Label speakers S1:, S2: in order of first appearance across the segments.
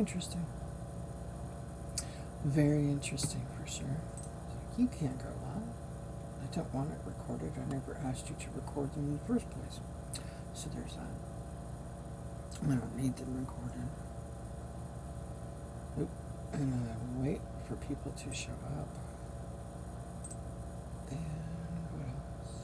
S1: interesting. Very interesting for sure. You can't go live. I don't want it recorded. I never asked you to record them in the first place. So there's that. I don't need them recorded. Oop. And I wait for people to show up. And what else?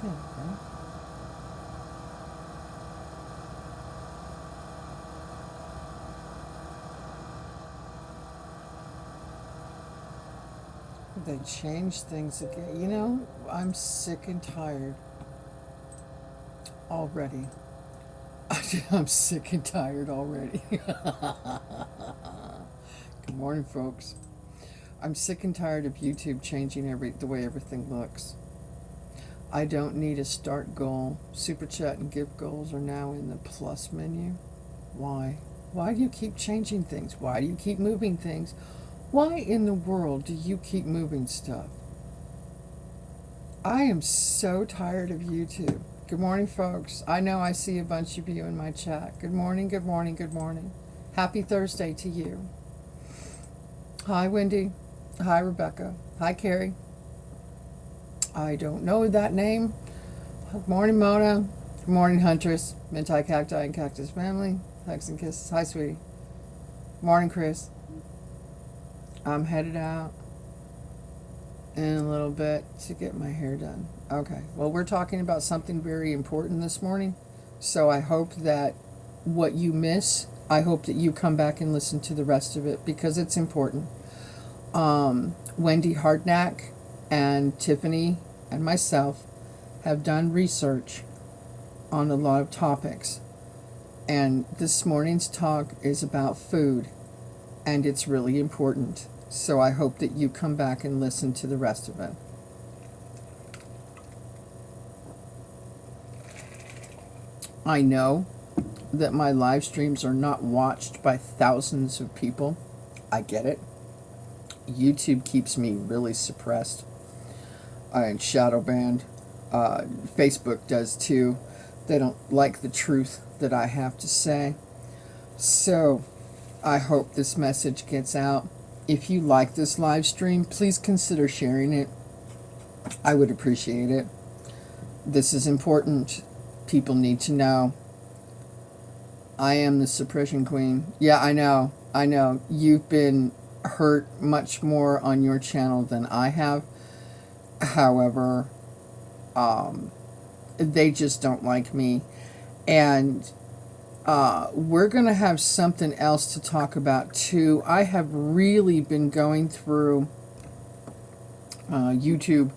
S1: There we go. They changed things again. You know, I'm sick and tired already. I'm sick and tired already. Good morning, folks. I'm sick and tired of YouTube changing the way everything looks. I don't need a start goal. Super chat and gift goals are now in the plus menu. Why? Why do you keep changing things? Why do you keep moving things? Why in the world do you keep moving stuff? I am so tired of YouTube. Good morning, folks. I know I see a bunch of you in my chat. Good morning, good morning, good morning. Happy Thursday to you. Hi, Wendy. Hi, Rebecca. Hi, Carrie. I don't know that name. Good morning, Mona. Good morning, Huntress. Minti Cacti and Cactus Family. Hugs and kisses. Hi, sweetie. Morning, Chris. I'm headed out in a little bit to get my hair done. Okay. Well, we're talking about something very important this morning. So I hope that what you miss, I hope that you come back and listen to the rest of it because it's important. Wendy Hardnack and Tiffany and myself have done research on a lot of topics. And this morning's talk is about food. And it's really important. So I hope that you come back and listen to the rest of it. I know that my live streams are not watched by thousands of people. I get it. YouTube keeps me really suppressed and shadow banned. Facebook does too. They don't like the truth that I have to say. So I hope this message gets out. If you like this live stream, please consider sharing it. I would appreciate it. This is important. People need to know. I am the suppression queen. Yeah, I know. I know. You've been hurt much more on your channel than I have. However, they just don't like me. And we're going to have something else to talk about too. I have really been going through YouTube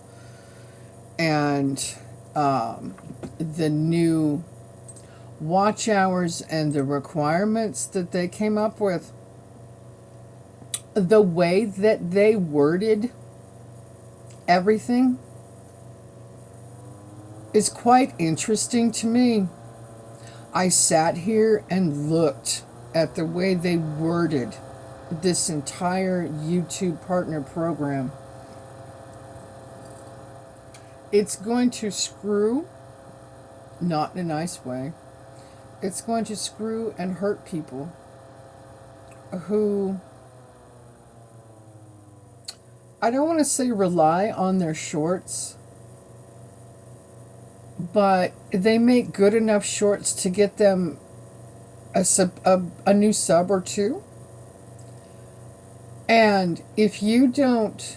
S1: and the new watch hours and the requirements that they came up with. The way that they worded everything is quite interesting to me. I sat here and looked at the way they worded this entire YouTube partner program. It's going to screw, not in a nice way, it's going to screw and hurt people who, I don't want to say rely on their shorts, but they make good enough shorts to get them a new sub or two. And if you don't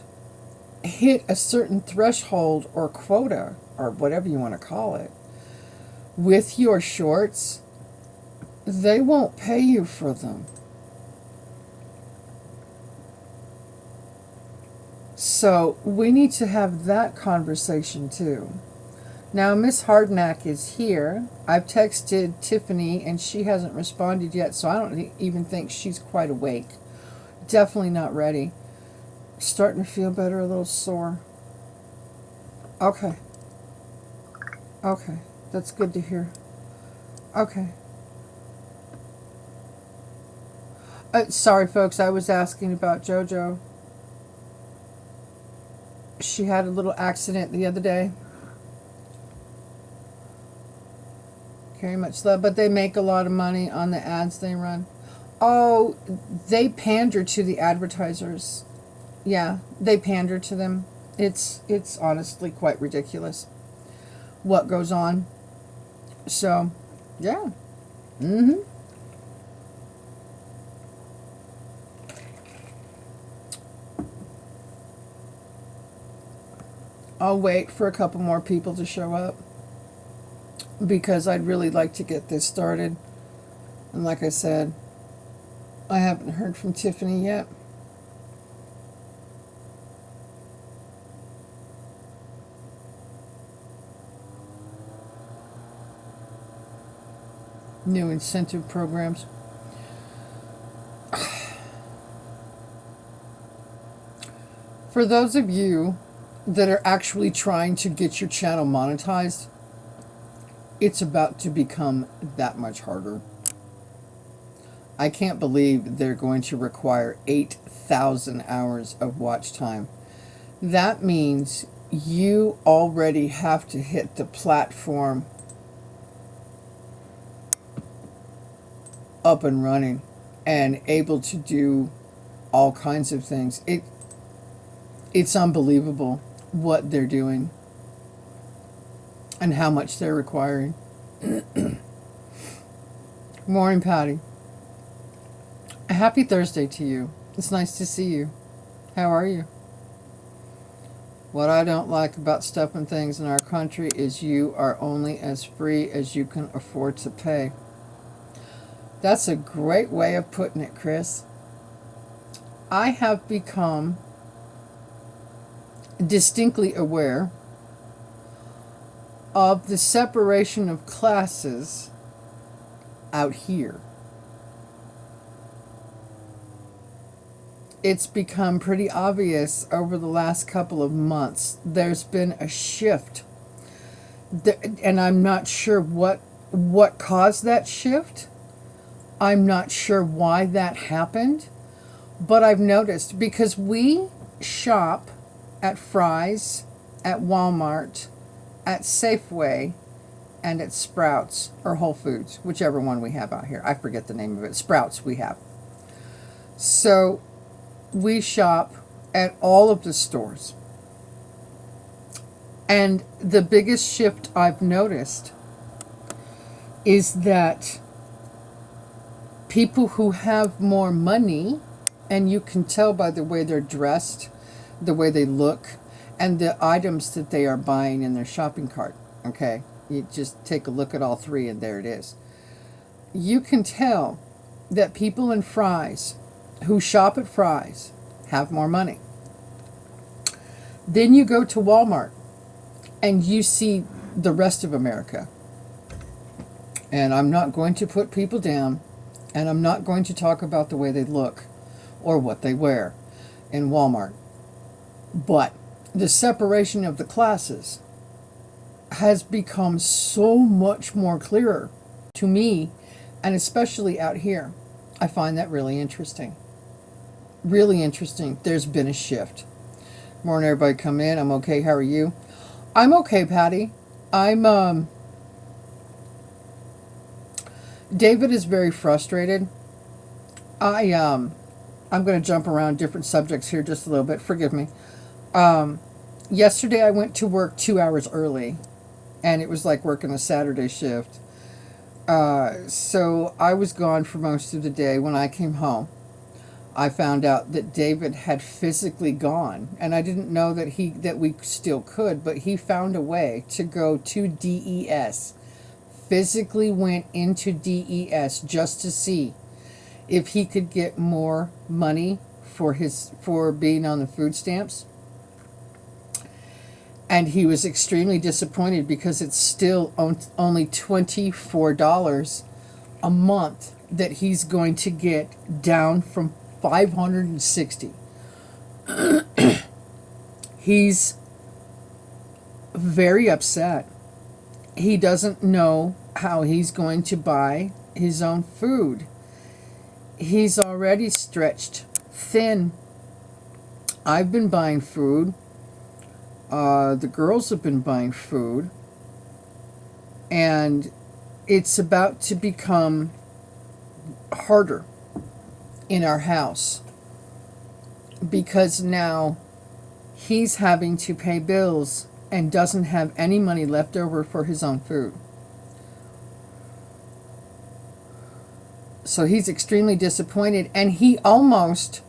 S1: hit a certain threshold or quota, or whatever you want to call it, with your shorts, they won't pay you for them. So we need to have that conversation too. Now, Miss Hardnack is here. I've texted Tiffany and she hasn't responded yet, so I don't even think she's quite awake. Definitely not ready. Starting to feel better, a little sore. Okay. Okay, that's good to hear. Okay. Sorry, folks, I was asking about JoJo. She had a little accident the other day. Very much love, but they make a lot of money on the ads they run. Oh, they pander to the advertisers. Yeah, they pander to them. It's honestly quite ridiculous what goes on. So, yeah. Mm-hmm. I'll wait for a couple more people to show up because I'd really like to get this started. And like I said, I haven't heard from Tiffany yet. New incentive programs. For those of you that are actually trying to get your channel monetized, it's about to become that much harder. I can't believe they're going to require 8,000 hours of watch time. That means you already have to hit the platform up and running and able to do all kinds of things. It's unbelievable what they're doing and how much they're requiring. Morning, Patty. Happy Thursday to you. It's nice to see you. How are you? What I don't like about stuff and things in our country is you are only as free as you can afford to pay. That's a great way of putting it, Chris. I have become distinctly aware of the separation of classes out here. It's become pretty obvious over the last couple of months. There's been a shift. And I'm not sure what caused that shift. I'm not sure why that happened. But I've noticed, because we shop at Fry's, at Walmart, at Safeway, and at Sprouts, or Whole Foods, whichever one we have out here. I forget the name of it. Sprouts we have. So we shop at all of the stores. And the biggest shift I've noticed is that people who have more money, and you can tell by the way they're dressed, the way they look, and the items that they are buying in their shopping cart, okay? You just take a look at all three and there it is. You can tell that people in Fry's who shop at Fry's have more money. Then you go to Walmart and you see the rest of America. And I'm not going to put people down, and I'm not going to talk about the way they look or what they wear in Walmart. But the separation of the classes has become so much more clearer to me, and especially out here. I find that really interesting. Really interesting. There's been a shift. Morning, everybody come in. I'm okay. How are you? I'm okay, Patty. David is very frustrated. I'm going to jump around different subjects here just a little bit. Forgive me. Yesterday I went to work 2 hours early, and it was like working a Saturday shift. So I was gone for most of the day. When I came home, I found out that David had physically gone, and I didn't know that we still could, but he found a way to go to DES. Physically went into DES just to see if he could get more money for being on the food stamps. And he was extremely disappointed because it's still only $24 a month that he's going to get, down from $560. He's very upset. He doesn't know how he's going to buy his own food. He's already stretched thin. I've been buying food. The girls have been buying food. And it's about to become harder in our house because now he's having to pay bills and doesn't have any money left over for his own food. So he's extremely disappointed, and he almost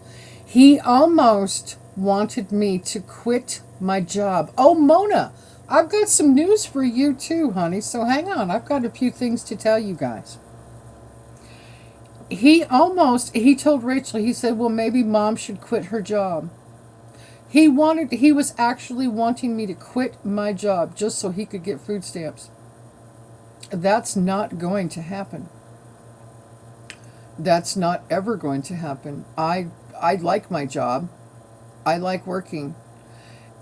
S1: wanted me to quit my job. Oh, Mona, I've got some news for you too, honey. So hang on, I've got a few things to tell you guys. He told Rachel, he said, well, maybe mom should quit her job. He was actually wanting me to quit my job just so he could get food stamps. That's not going to happen. That's not ever going to happen. I like my job. I like working.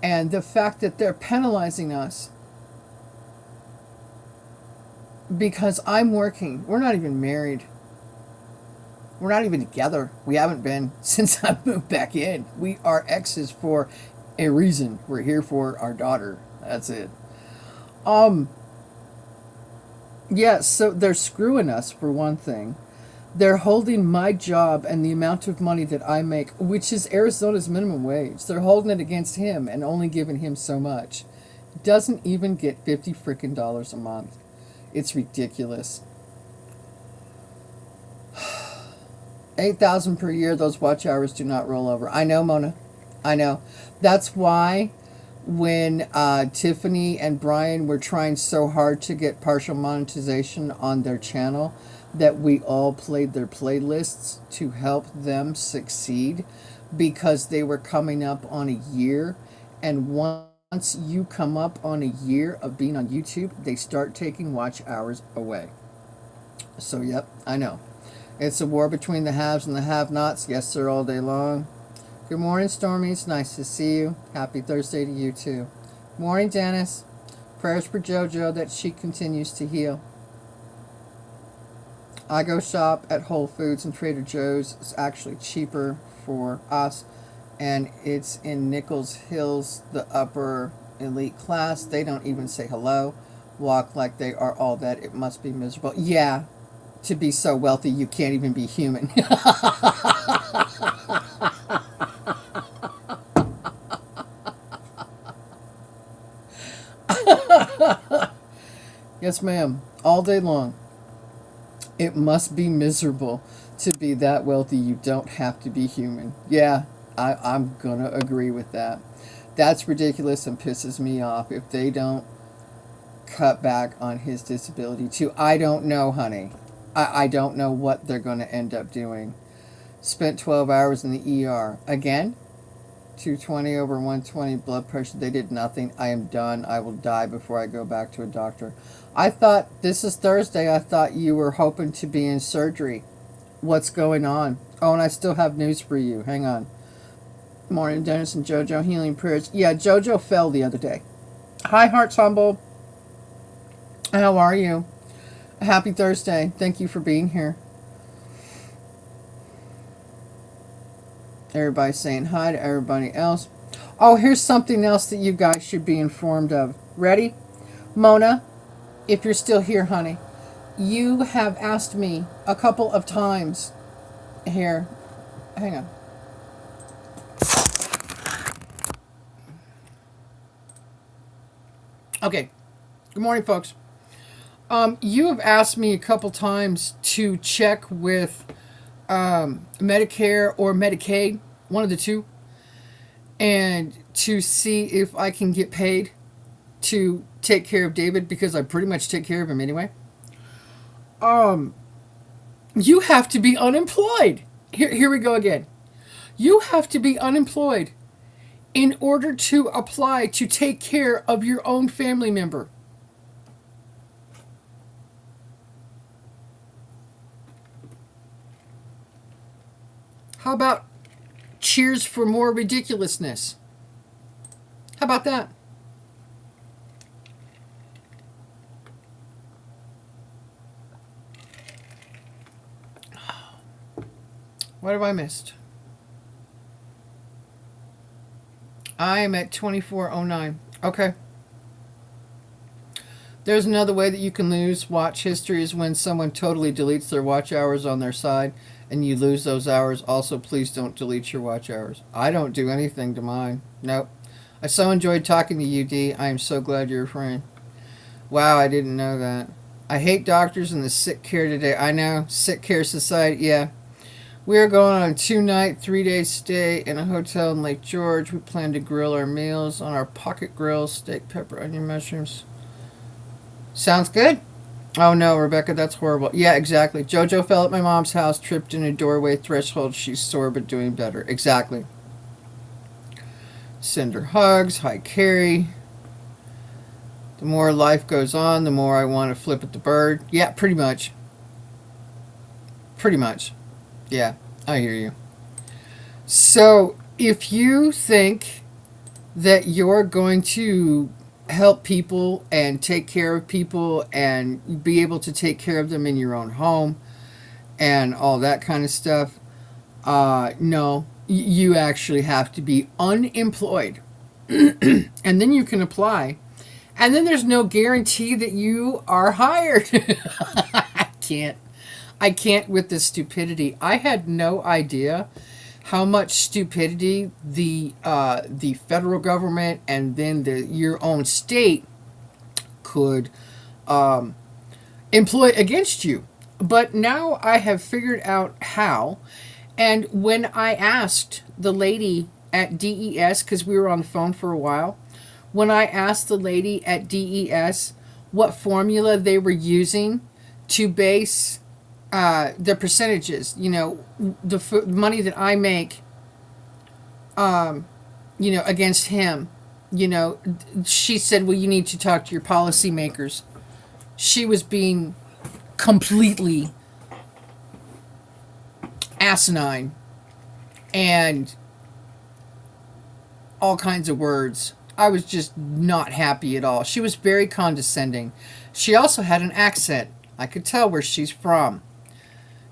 S1: And the fact that they're penalizing us because I'm working. We're not even married. We're not even together. We haven't been since I moved back in. We are exes for a reason. We're here for our daughter. That's it. Yeah, so they're screwing us for one thing. They're holding my job and the amount of money that I make, which is Arizona's minimum wage. They're holding it against him and only giving him so much. Doesn't even get $50 freaking a month. It's ridiculous. 8,000 per year. Those watch hours do not roll over. I know, Mona. I know. That's why when Tiffany and Brian were trying so hard to get partial monetization on their channel, that we all played their playlists to help them succeed, because they were coming up on a year, and once you come up on a year of being on YouTube, they start taking watch hours away. So yep, I know. It's a war between the haves and the have-nots. Yes, sir, all day long. Good morning, Stormy. It's nice to see you. Happy Thursday to you, too. Morning, Dennis. Prayers for JoJo that she continues to heal. I go shop at Whole Foods and Trader Joe's. It's actually cheaper for us, and it's in Nichols Hills, the upper elite class. They don't even say hello. Walk like they are all that. It must be miserable. Yeah, to be so wealthy you can't even be human. Yes, ma'am. All day long. It must be miserable to be that wealthy. You don't have to be human. Yeah, I'm going to agree with that. That's ridiculous and pisses me off if they don't cut back on his disability too. I don't know, honey. I don't know what they're going to end up doing. Spent 12 hours in the ER. Again? 220 over 120 blood pressure. They did nothing. I am done. I will die before I go back to a doctor. I thought, this is Thursday, I thought you were hoping to be in surgery. What's going on? Oh, and I still have news for you. Hang on. Morning, Dennis and JoJo. Healing prayers. Yeah, JoJo fell the other day. Hi, Hearts Humble. How are you? Happy Thursday. Thank you for being here. Everybody's saying hi to everybody else. Oh, here's something else that you guys should be informed of. Ready? Mona, if you're still here, honey, you have asked me a couple of times. Here, hang on. Okay. Good morning, folks. You have asked me a couple times to check with Medicare or Medicaid, one of the two, and to see if I can get paid to take care of David, because I pretty much take care of him anyway. You have to be unemployed. Here we go again. You have to be unemployed in order to apply to take care of your own family member. How about cheers for more ridiculousness? How about that? What have I missed? I am at 2409. Okay. There's another way that you can lose watch history is when someone totally deletes their watch hours on their side and you lose those hours. Also, please don't delete your watch hours. I don't do anything to mine. Nope. I so enjoyed talking to you, D. I am so glad you're a friend. Wow, I didn't know that. I hate doctors and the sick care today. I know. Sick care society, yeah. We are going on a 2-night, 3-day stay in a hotel in Lake George. We plan to grill our meals on our pocket grills, steak, pepper, onion, mushrooms. Sounds good. Oh no, Rebecca, that's horrible. Yeah, exactly. Jojo fell at my mom's house, tripped in a doorway threshold. She's sore but doing better. Exactly. Send her hugs. Hi, Carrie. The more life goes on, the more I want to flip at the bird. Yeah, pretty much. Pretty much. Yeah, I hear you. So, if you think that you're going to help people and take care of people and be able to take care of them in your own home and all that kind of stuff, no, you actually have to be unemployed. And then you can apply. And then there's no guarantee that you are hired. I can't with this stupidity. I had no idea how much stupidity the federal government and then your own state could employ against you. But now I have figured out how. And when I asked the lady at DES, because we were on the phone for a while, when I asked the lady at DES what formula they were using to base the percentages, the money that I make, against him, she said, well, you need to talk to your policymakers. She was being completely asinine and all kinds of words. I was just not happy at all. She was very condescending. She also had an accent. I could tell where she's from.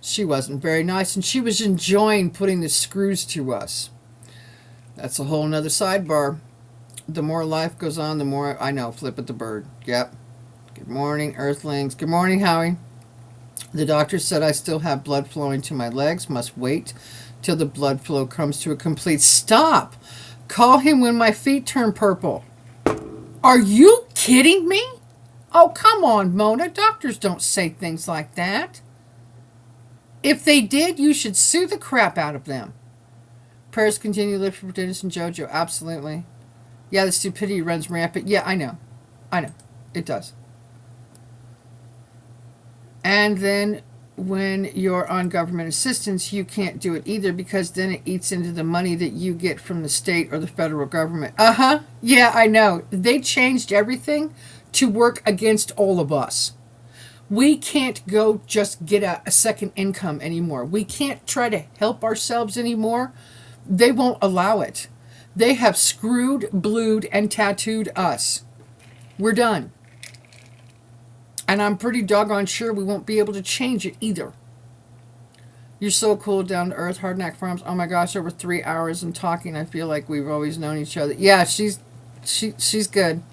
S1: She wasn't very nice, and she was enjoying putting the screws to us. That's a whole nother sidebar. The more life goes on, the more I know. Flip at the bird. Yep. Good morning, Earthlings. Good morning, Howie. The doctor said I still have blood flowing to my legs. Must wait till the blood flow comes to a complete stop. Call him when my feet turn purple. Are you kidding me? Oh, come on, Mona. Doctors don't say things like that. If they did, you should sue the crap out of them. Prayers continue to live for Dennis and JoJo. Absolutely. Yeah, the stupidity runs rampant. Yeah, I know. It does. And then when you're on government assistance, you can't do it either because then it eats into the money that you get from the state or the federal government. Yeah, I know. They changed everything to work against all of us. We can't go just get a second income anymore. We can't try to help ourselves anymore. They won't allow it. They have screwed, blued, and tattooed us. We're done. And I'm pretty doggone sure we won't be able to change it either. You're so cool, down to earth, Hardknack Farms. Oh my gosh, over 3 hours and talking. I feel like we've always known each other. Yeah, she's good.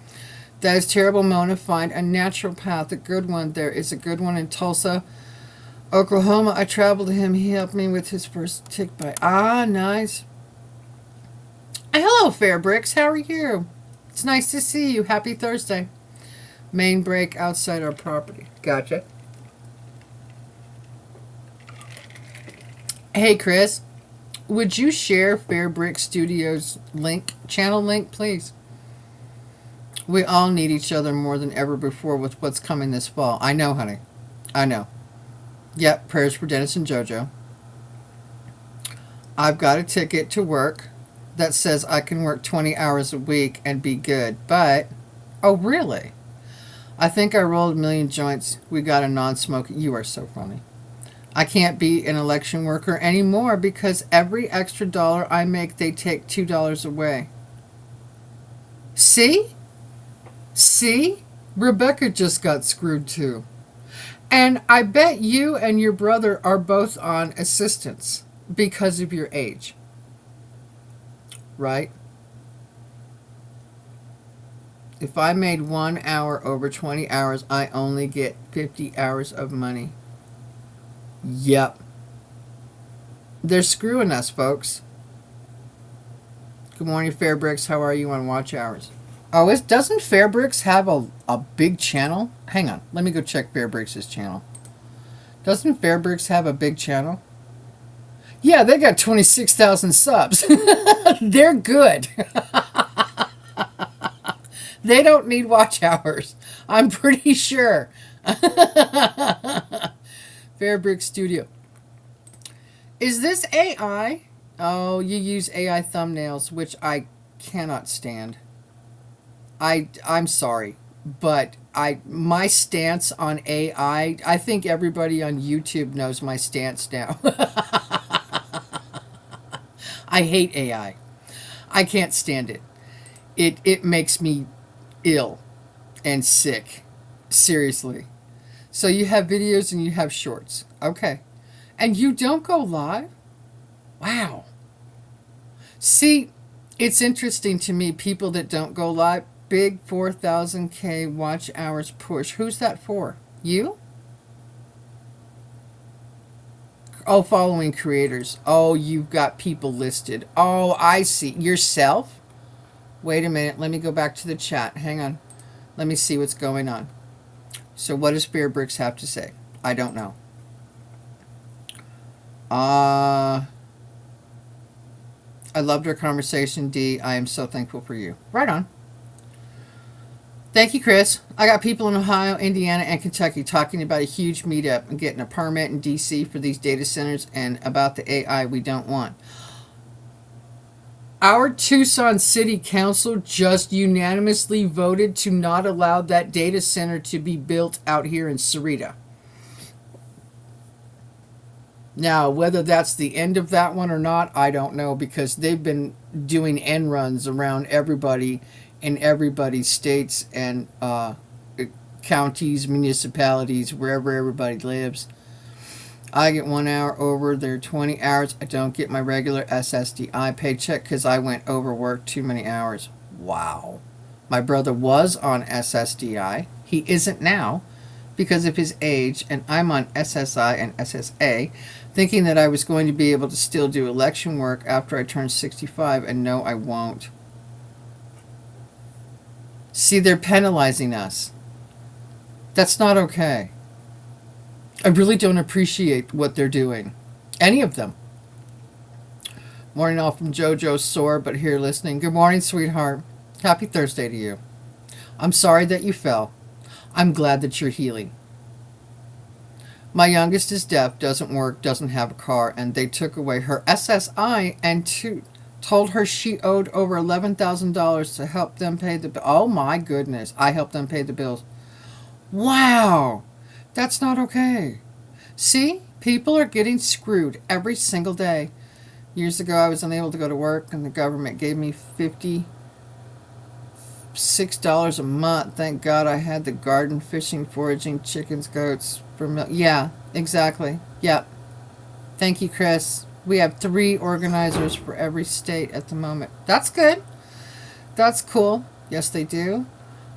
S1: That is terrible, Mona. Find a natural path, a good one. There is a good one in Tulsa, Oklahoma. I traveled to him. He helped me with his first tick bite. Ah, nice. Hello, Fairbricks. How are you? It's nice to see you. Happy Thursday. Main break outside our property. Gotcha. Hey, Chris. Would you share Fairbrick Studios channel link, please? We all need each other more than ever before with what's coming this fall. I know, honey. I know. Yep, prayers for Dennis and JoJo. I've got a ticket to work that says I can work 20 hours a week and be good. But, oh, really? I think I rolled a million joints. We got a non-smoker. You are so funny. I can't be an election worker anymore because every extra dollar I make, they take $2 away. See? See? Rebecca just got screwed too. And I bet you and your brother are both on assistance. because of your age, right? If I made 1 hour over 20 hours, I only get 50 hours of money. Yep. They're screwing us, folks. Good morning, Fairbricks. How are you on watch hours? Oh, doesn't Fairbricks have a big channel? Hang on. Let me go check Fairbricks' channel. Doesn't Fairbricks have a big channel? Yeah, they got 26,000 subs. They're good. They don't need watch hours. I'm pretty sure. Fairbrick Studio. Is this AI? Oh, you use AI thumbnails, which I cannot stand. I'm sorry, but my stance on AI, I think everybody on YouTube knows my stance now. I hate AI. I can't stand it. It makes me ill and sick. Seriously. So you have videos and you have shorts. Okay. And you don't go live? Wow. See, it's interesting to me, people that don't go live, big 4,000K watch hours push. Who's that for? You? Oh, following creators. Oh, you've got people listed. Oh, I see. Yourself? Wait a minute. Let me go back to the chat. Hang on. Let me see what's going on. So what does Fairbricks have to say? I don't know. I loved our conversation, Dee. I am so thankful for you. Right on. Thank you, Chris. I got people in Ohio, Indiana, and Kentucky talking about a huge meetup and getting a permit in D.C. for these data centers and about the AI we don't want. Our Tucson City Council just unanimously voted to not allow that data center to be built out here in Sarita. Now, whether that's the end of that one or not, I don't know, because they've been doing end runs around everybody in everybody's states and counties, municipalities, wherever everybody lives. I get 1 hour over their 20 hours. I don't get my regular SSDI paycheck because I went overworked too many hours. Wow. My brother was on SSDI. He isn't now because of his age, and I'm on SSI and SSA, thinking that I was going to be able to still do election work after I turn 65, and no, I won't. See, they're penalizing us. That's not okay. I really don't appreciate what they're doing. Any of them. Morning all from JoJo, sore but here listening. Good morning, sweetheart. Happy Thursday to you. I'm sorry that you fell. I'm glad that you're healing. My youngest is deaf, doesn't work, doesn't have a car, and they took away her SSI and told her she owed over $11,000 to help them pay the bill. Oh my goodness, I helped them pay the bills. Wow, that's not okay. See, people are getting screwed every single day. Years ago, I was unable to go to work, and the government gave me $56 a month. Thank God I had the garden, fishing, foraging, chickens, goats for milk. Yeah, exactly. Yep. Thank you, Chris. We have 3 organizers for every state at the moment. That's good. That's cool. Yes, they do.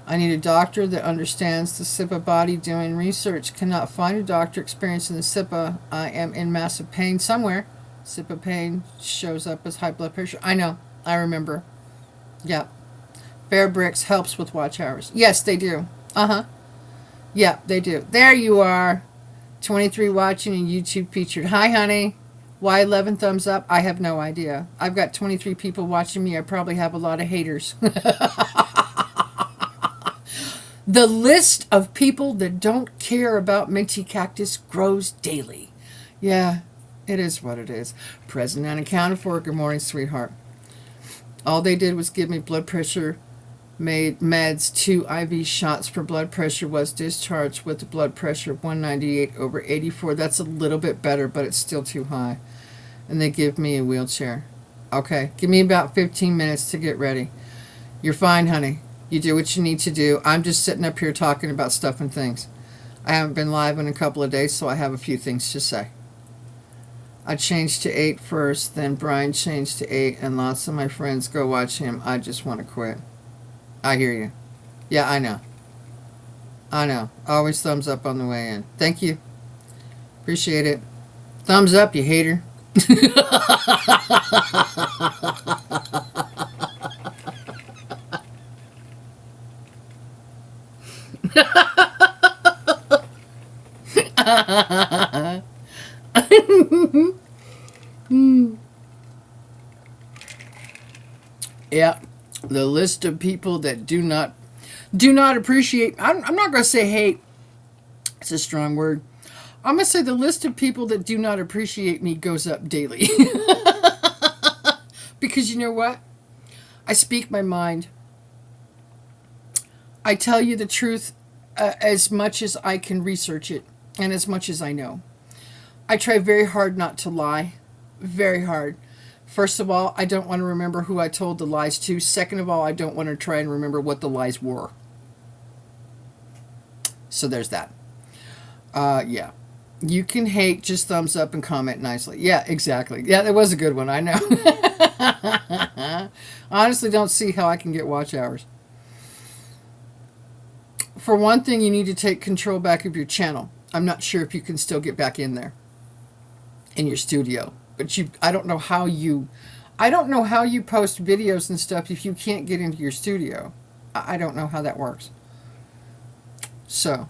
S1: I need a doctor that understands the SIPA body doing research. Cannot find a doctor experienced in the SIPA. I am in massive pain somewhere. SIPA pain shows up as high blood pressure. I know. I remember. Yep. Fairbricks helps with watch hours. Yes, they do. Uh-huh. Yep, they do. There you are. 23 watching and YouTube featured. Hi, honey. Why 11 thumbs up? I have no idea. I've got 23 people watching me. I probably have a lot of haters. The list of people that don't care about Minty Cactus grows daily. Yeah, it is what it is. Present and accounted for. Good morning, sweetheart. All they did was give me blood pressure, made meds, 2 IV shots for blood pressure, was discharged with the blood pressure of 198/84. That's a little bit better, but it's still too high. And they give me a wheelchair. Okay, give me about 15 minutes to get ready. You're fine, honey. You do what you need to do. I'm just sitting up here talking about stuff and things. I haven't been live in a couple of days, so I have a few things to say. I changed to 8 first, then Brian changed to 8, and lots of my friends go watch him. I just want to quit. I hear you. Yeah, I know. I know. Always thumbs up on the way in. Thank you. Appreciate it. Thumbs up, you hater. Yeah, the list of people that do not appreciate. I'm not going to say hate. It's a strong word. I'm going to say the list of people that do not appreciate me goes up daily. Because you know what? I speak my mind. I tell you the truth as much as I can research it and as much as I know. I try very hard not to lie. Very hard. First of all, I don't want to remember who I told the lies to. Second of all, I don't want to try and remember what the lies were. So there's that. Yeah. You can hate, just thumbs up and comment nicely. Yeah, exactly. Yeah, that was a good one. I know. I honestly don't see how I can get watch hours. For one thing, you need to take control back of your channel. I'm not sure if you can still get back in there in your studio, but I don't know how you post videos and stuff if you can't get into your studio. I don't know how that works. So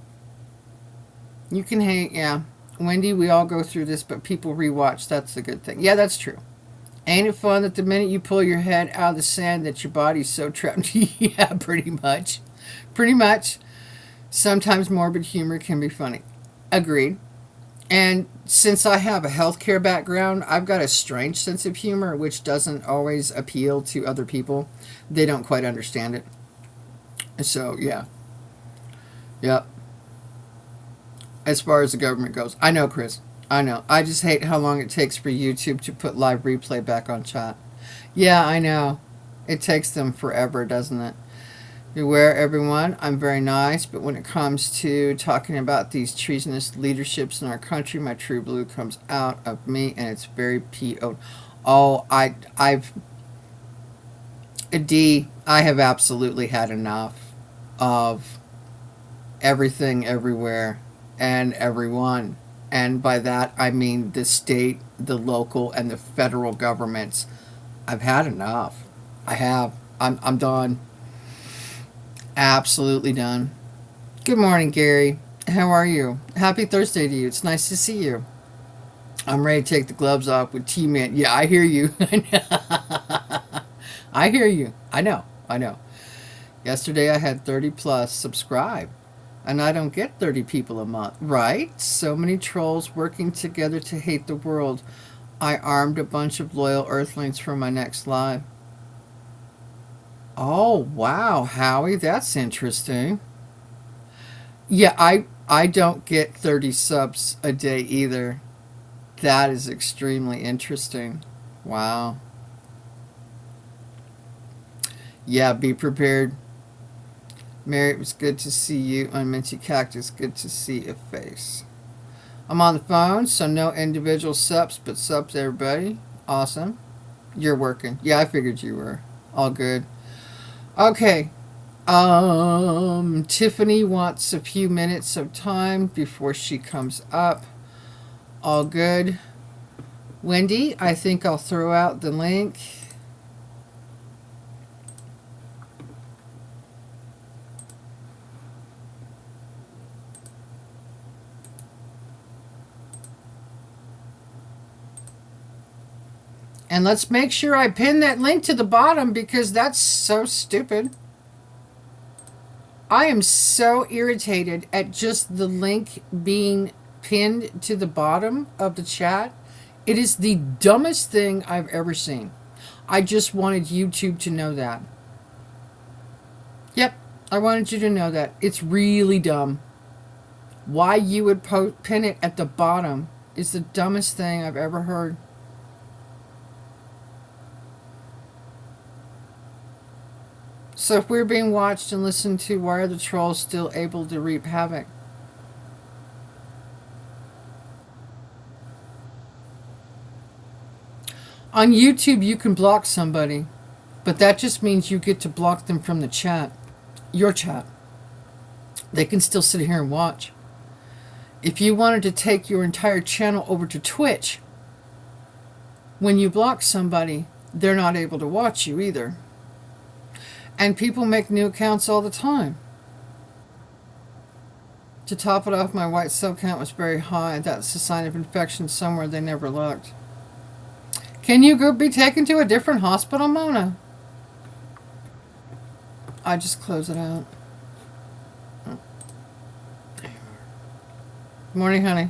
S1: you can hate, yeah. Wendy, we all go through this, but people rewatch. That's the good thing. Yeah, that's true. Ain't it fun that the minute you pull your head out of the sand that your body's so trapped? Yeah, pretty much. Pretty much. Sometimes morbid humor can be funny. Agreed. And since I have a healthcare background, I've got a strange sense of humor, which doesn't always appeal to other people. They don't quite understand it. So, yeah. Yep. As far as the government goes. I know, Chris. I know. I just hate how long it takes for YouTube to put live replay back on chat. Yeah, I know. It takes them forever, doesn't it? Beware, everyone. I'm very nice, but when it comes to talking about these treasonous leaderships in our country, my true blue comes out of me, and it's very P.O. Oh, I have absolutely had enough of everything, everywhere, and everyone. And by that, I mean the state, the local, and the federal governments. I've had enough. I have. I'm done. Absolutely done. Good morning, Gary. How are you? Happy Thursday to you. It's nice to see you. I'm ready to take the gloves off with T-Man. Yeah, I hear you. I hear you. I know. Yesterday I had 30 plus subscribe. And I don't get 30 people a month. Right? So many trolls working together to hate the world. I armed a bunch of loyal earthlings for my next live. Oh, wow, Howie, that's interesting. Yeah, I don't get 30 subs a day either. That is extremely interesting. Wow. Yeah, be prepared. Mary, it was good to see you on Minty Cactus. Good to see a face. I'm on the phone, so no individual subs, but subs everybody. Awesome. You're working. Yeah, I figured you were. All good. Okay. Tiffany wants a few minutes of time before she comes up. All good. Wendy, I think I'll throw out the link. And let's make sure I pin that link to the bottom because that's so stupid. I am so irritated at just the link being pinned to the bottom of the chat. It is the dumbest thing I've ever seen. I just wanted YouTube to know that. Yep, I wanted you to know that. It's really dumb. Why you would pin it at the bottom is the dumbest thing I've ever heard. So if we're being watched and listened to, why are the trolls still able to reap havoc? On YouTube, you can block somebody, but that just means you get to block them from the chat, your chat. They can still sit here and watch. If you wanted to take your entire channel over to Twitch, when you block somebody, they're not able to watch you either. And people make new accounts all the time. To top it off, my white cell count was very high. That's a sign of infection somewhere they never looked. Can you go be taken to a different hospital, Mona? I just close it out. Good morning, honey.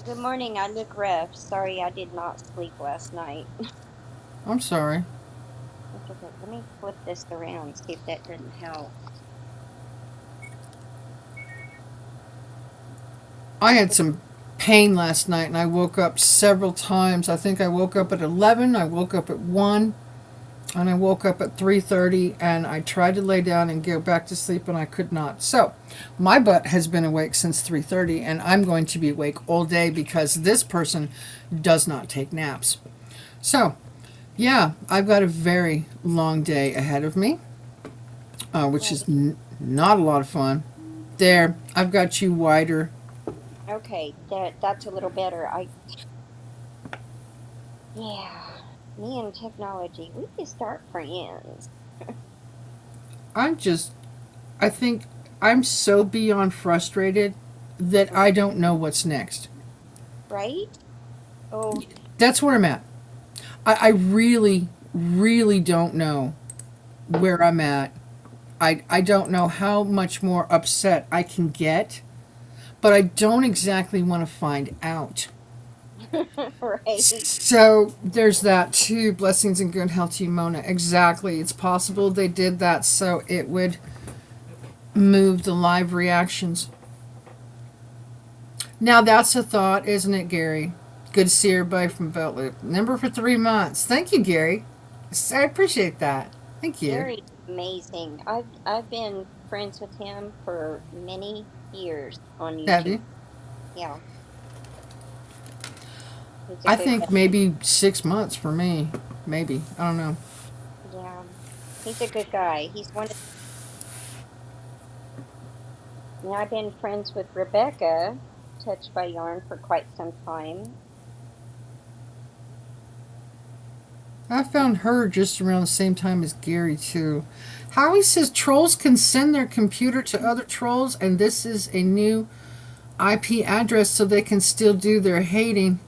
S2: Good morning. I look rough. Sorry, I did not sleep last night.
S1: I'm sorry.
S2: Okay, let me flip this around, see if that doesn't help.
S1: I had some pain last night and I woke up several times. I think I woke up at 11, I woke up at 1, and I woke up at 3:30, and I tried to lay down and go back to sleep and I could not. So, my butt has been awake since 3:30 and I'm going to be awake all day because this person does not take naps. So, yeah, I've got a very long day ahead of me, which is not a lot of fun. There, I've got you wider.
S2: Okay, that's a little better. Yeah, me and technology, we can start friends.
S1: I think I'm so beyond frustrated that I don't know what's next.
S2: Right? Oh,
S1: That's where I'm at. I really, really don't know where I'm at. I don't know how much more upset I can get, but I don't exactly want to find out.
S2: right.
S1: So there's that too. Blessings and good health to you, Mona. Exactly. It's possible they did that so it would move the live reactions. Now that's a thought, isn't it, Gary? Good to see everybody from Beltloop. Member for 3 months. Thank you, Gary. I appreciate that. Thank you.
S2: Very amazing. I've been friends with him for many years on
S1: Have
S2: YouTube.
S1: you?
S2: Yeah, he's a
S1: I
S2: good guy.
S1: think maybe 6 months for me. Maybe. I don't know.
S2: Yeah, he's a good guy. He's one of, and I've been friends with Rebecca, Touched by Yarn, for quite some time.
S1: I found her just around the same time as Gary, too. Howie says trolls can send their computer to other trolls, and this is a new IP address so they can still do their hating.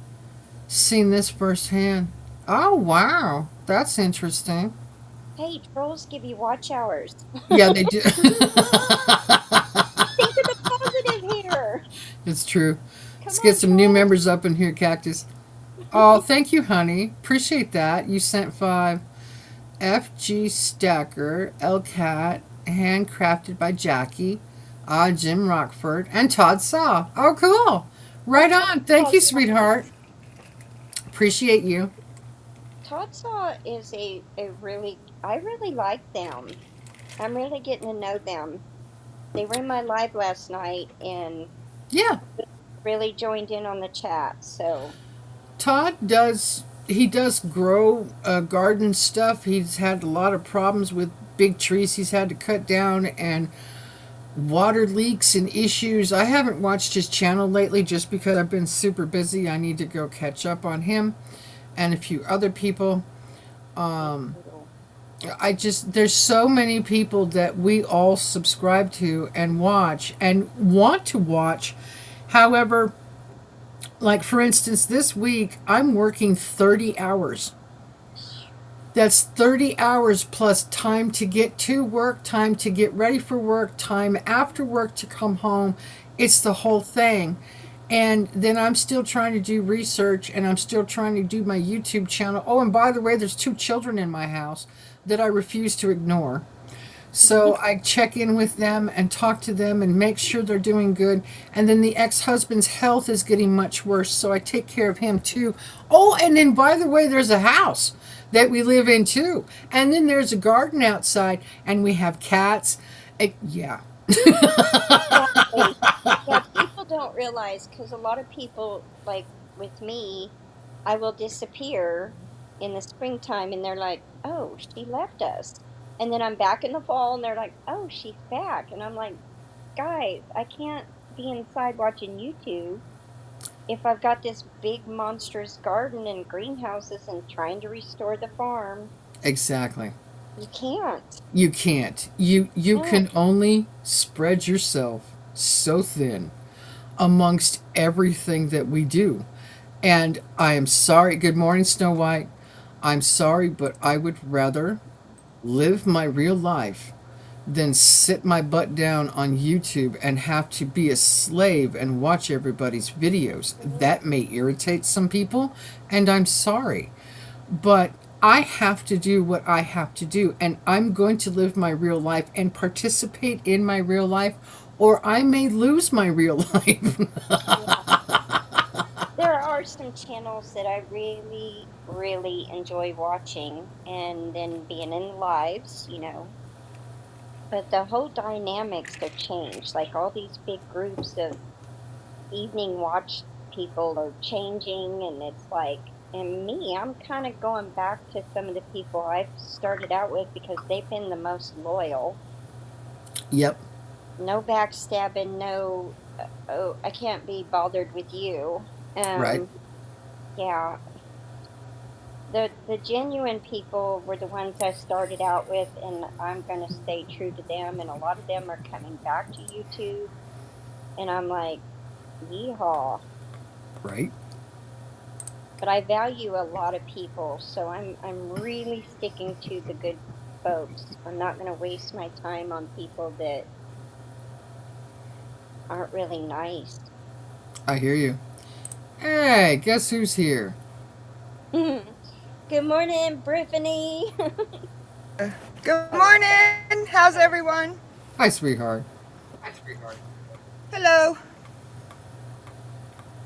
S1: Seen this firsthand. Oh, wow. That's interesting.
S2: Hey, trolls give you watch hours.
S1: Yeah, they do.
S2: Think of the positive here.
S1: It's true.
S2: Come
S1: Let's get
S2: on,
S1: some new
S2: trolls.
S1: members up in here, Cactus. Oh, thank you, honey. Appreciate that. You sent 5. FG Stacker, LCAT, handcrafted by Jackie, Jim Rockford, and Todd Saw. Oh, cool. Right on. Thank you, sweetheart. Appreciate you.
S2: Todd Saw is a really, I really like them. I'm really getting to know them. They were in my live last night and
S1: Yeah.
S2: really joined in on the chat. So,
S1: Todd does grow garden stuff. He's had a lot of problems with big trees he's had to cut down and water leaks and issues. I haven't watched his channel lately just because I've been super busy. I need to go catch up on him and a few other people. There's so many people that we all subscribe to and watch and want to watch. However, like for instance, this week I'm working 30 hours. That's 30 hours plus time to get to work, time to get ready for work, time after work to come home. It's the whole thing. And then I'm still trying to do research and I'm still trying to do my YouTube channel. Oh, and by the way, there's 2 children in my house that I refuse to ignore. So I check in with them and talk to them and make sure they're doing good. And then the ex-husband's health is getting much worse, so I take care of him too. Oh, and then by the way, there's a house that we live in too. And then there's a garden outside and we have cats. Yeah.
S2: exactly. Yeah, people don't realize because a lot of people, like with me, I will disappear in the springtime and they're like, oh, she left us. And then I'm back in the fall and they're like, oh, she's back. And I'm like, guys, I can't be inside watching YouTube if I've got this big monstrous garden and greenhouses and trying to restore the farm.
S1: Exactly.
S2: You can't.
S1: You can't. You
S2: No.
S1: can only spread yourself so thin amongst everything that we do. And I am sorry. Good morning, Snow White. I'm sorry, but I would rather live my real life than sit my butt down on YouTube and have to be a slave and watch everybody's videos. That may irritate some people, and I'm sorry. But I have to do what I have to do, and I'm going to live my real life and participate in my real life, or I may lose my real life.
S2: Yeah. There are some channels that I really, really enjoy watching and then being in lives, but the whole dynamics have changed. Like all these big groups of evening watch people are changing, and it's like, and me, I'm kind of going back to some of the people I've started out with because they've been the most loyal.
S1: Yep.
S2: No backstabbing, no, oh, I can't be bothered with you.
S1: Right.
S2: Yeah, the genuine people were the ones I started out with, and I'm gonna stay true to them. And a lot of them are coming back to YouTube, and I'm like, yeehaw.
S1: Right.
S2: But I value a lot of people, so I'm really sticking to the good folks. I'm not gonna waste my time on people that aren't really nice.
S1: I hear you. Hey, guess who's here?
S2: Good morning, Brittany.
S3: Good morning. How's everyone?
S1: Hi, sweetheart.
S3: Hello.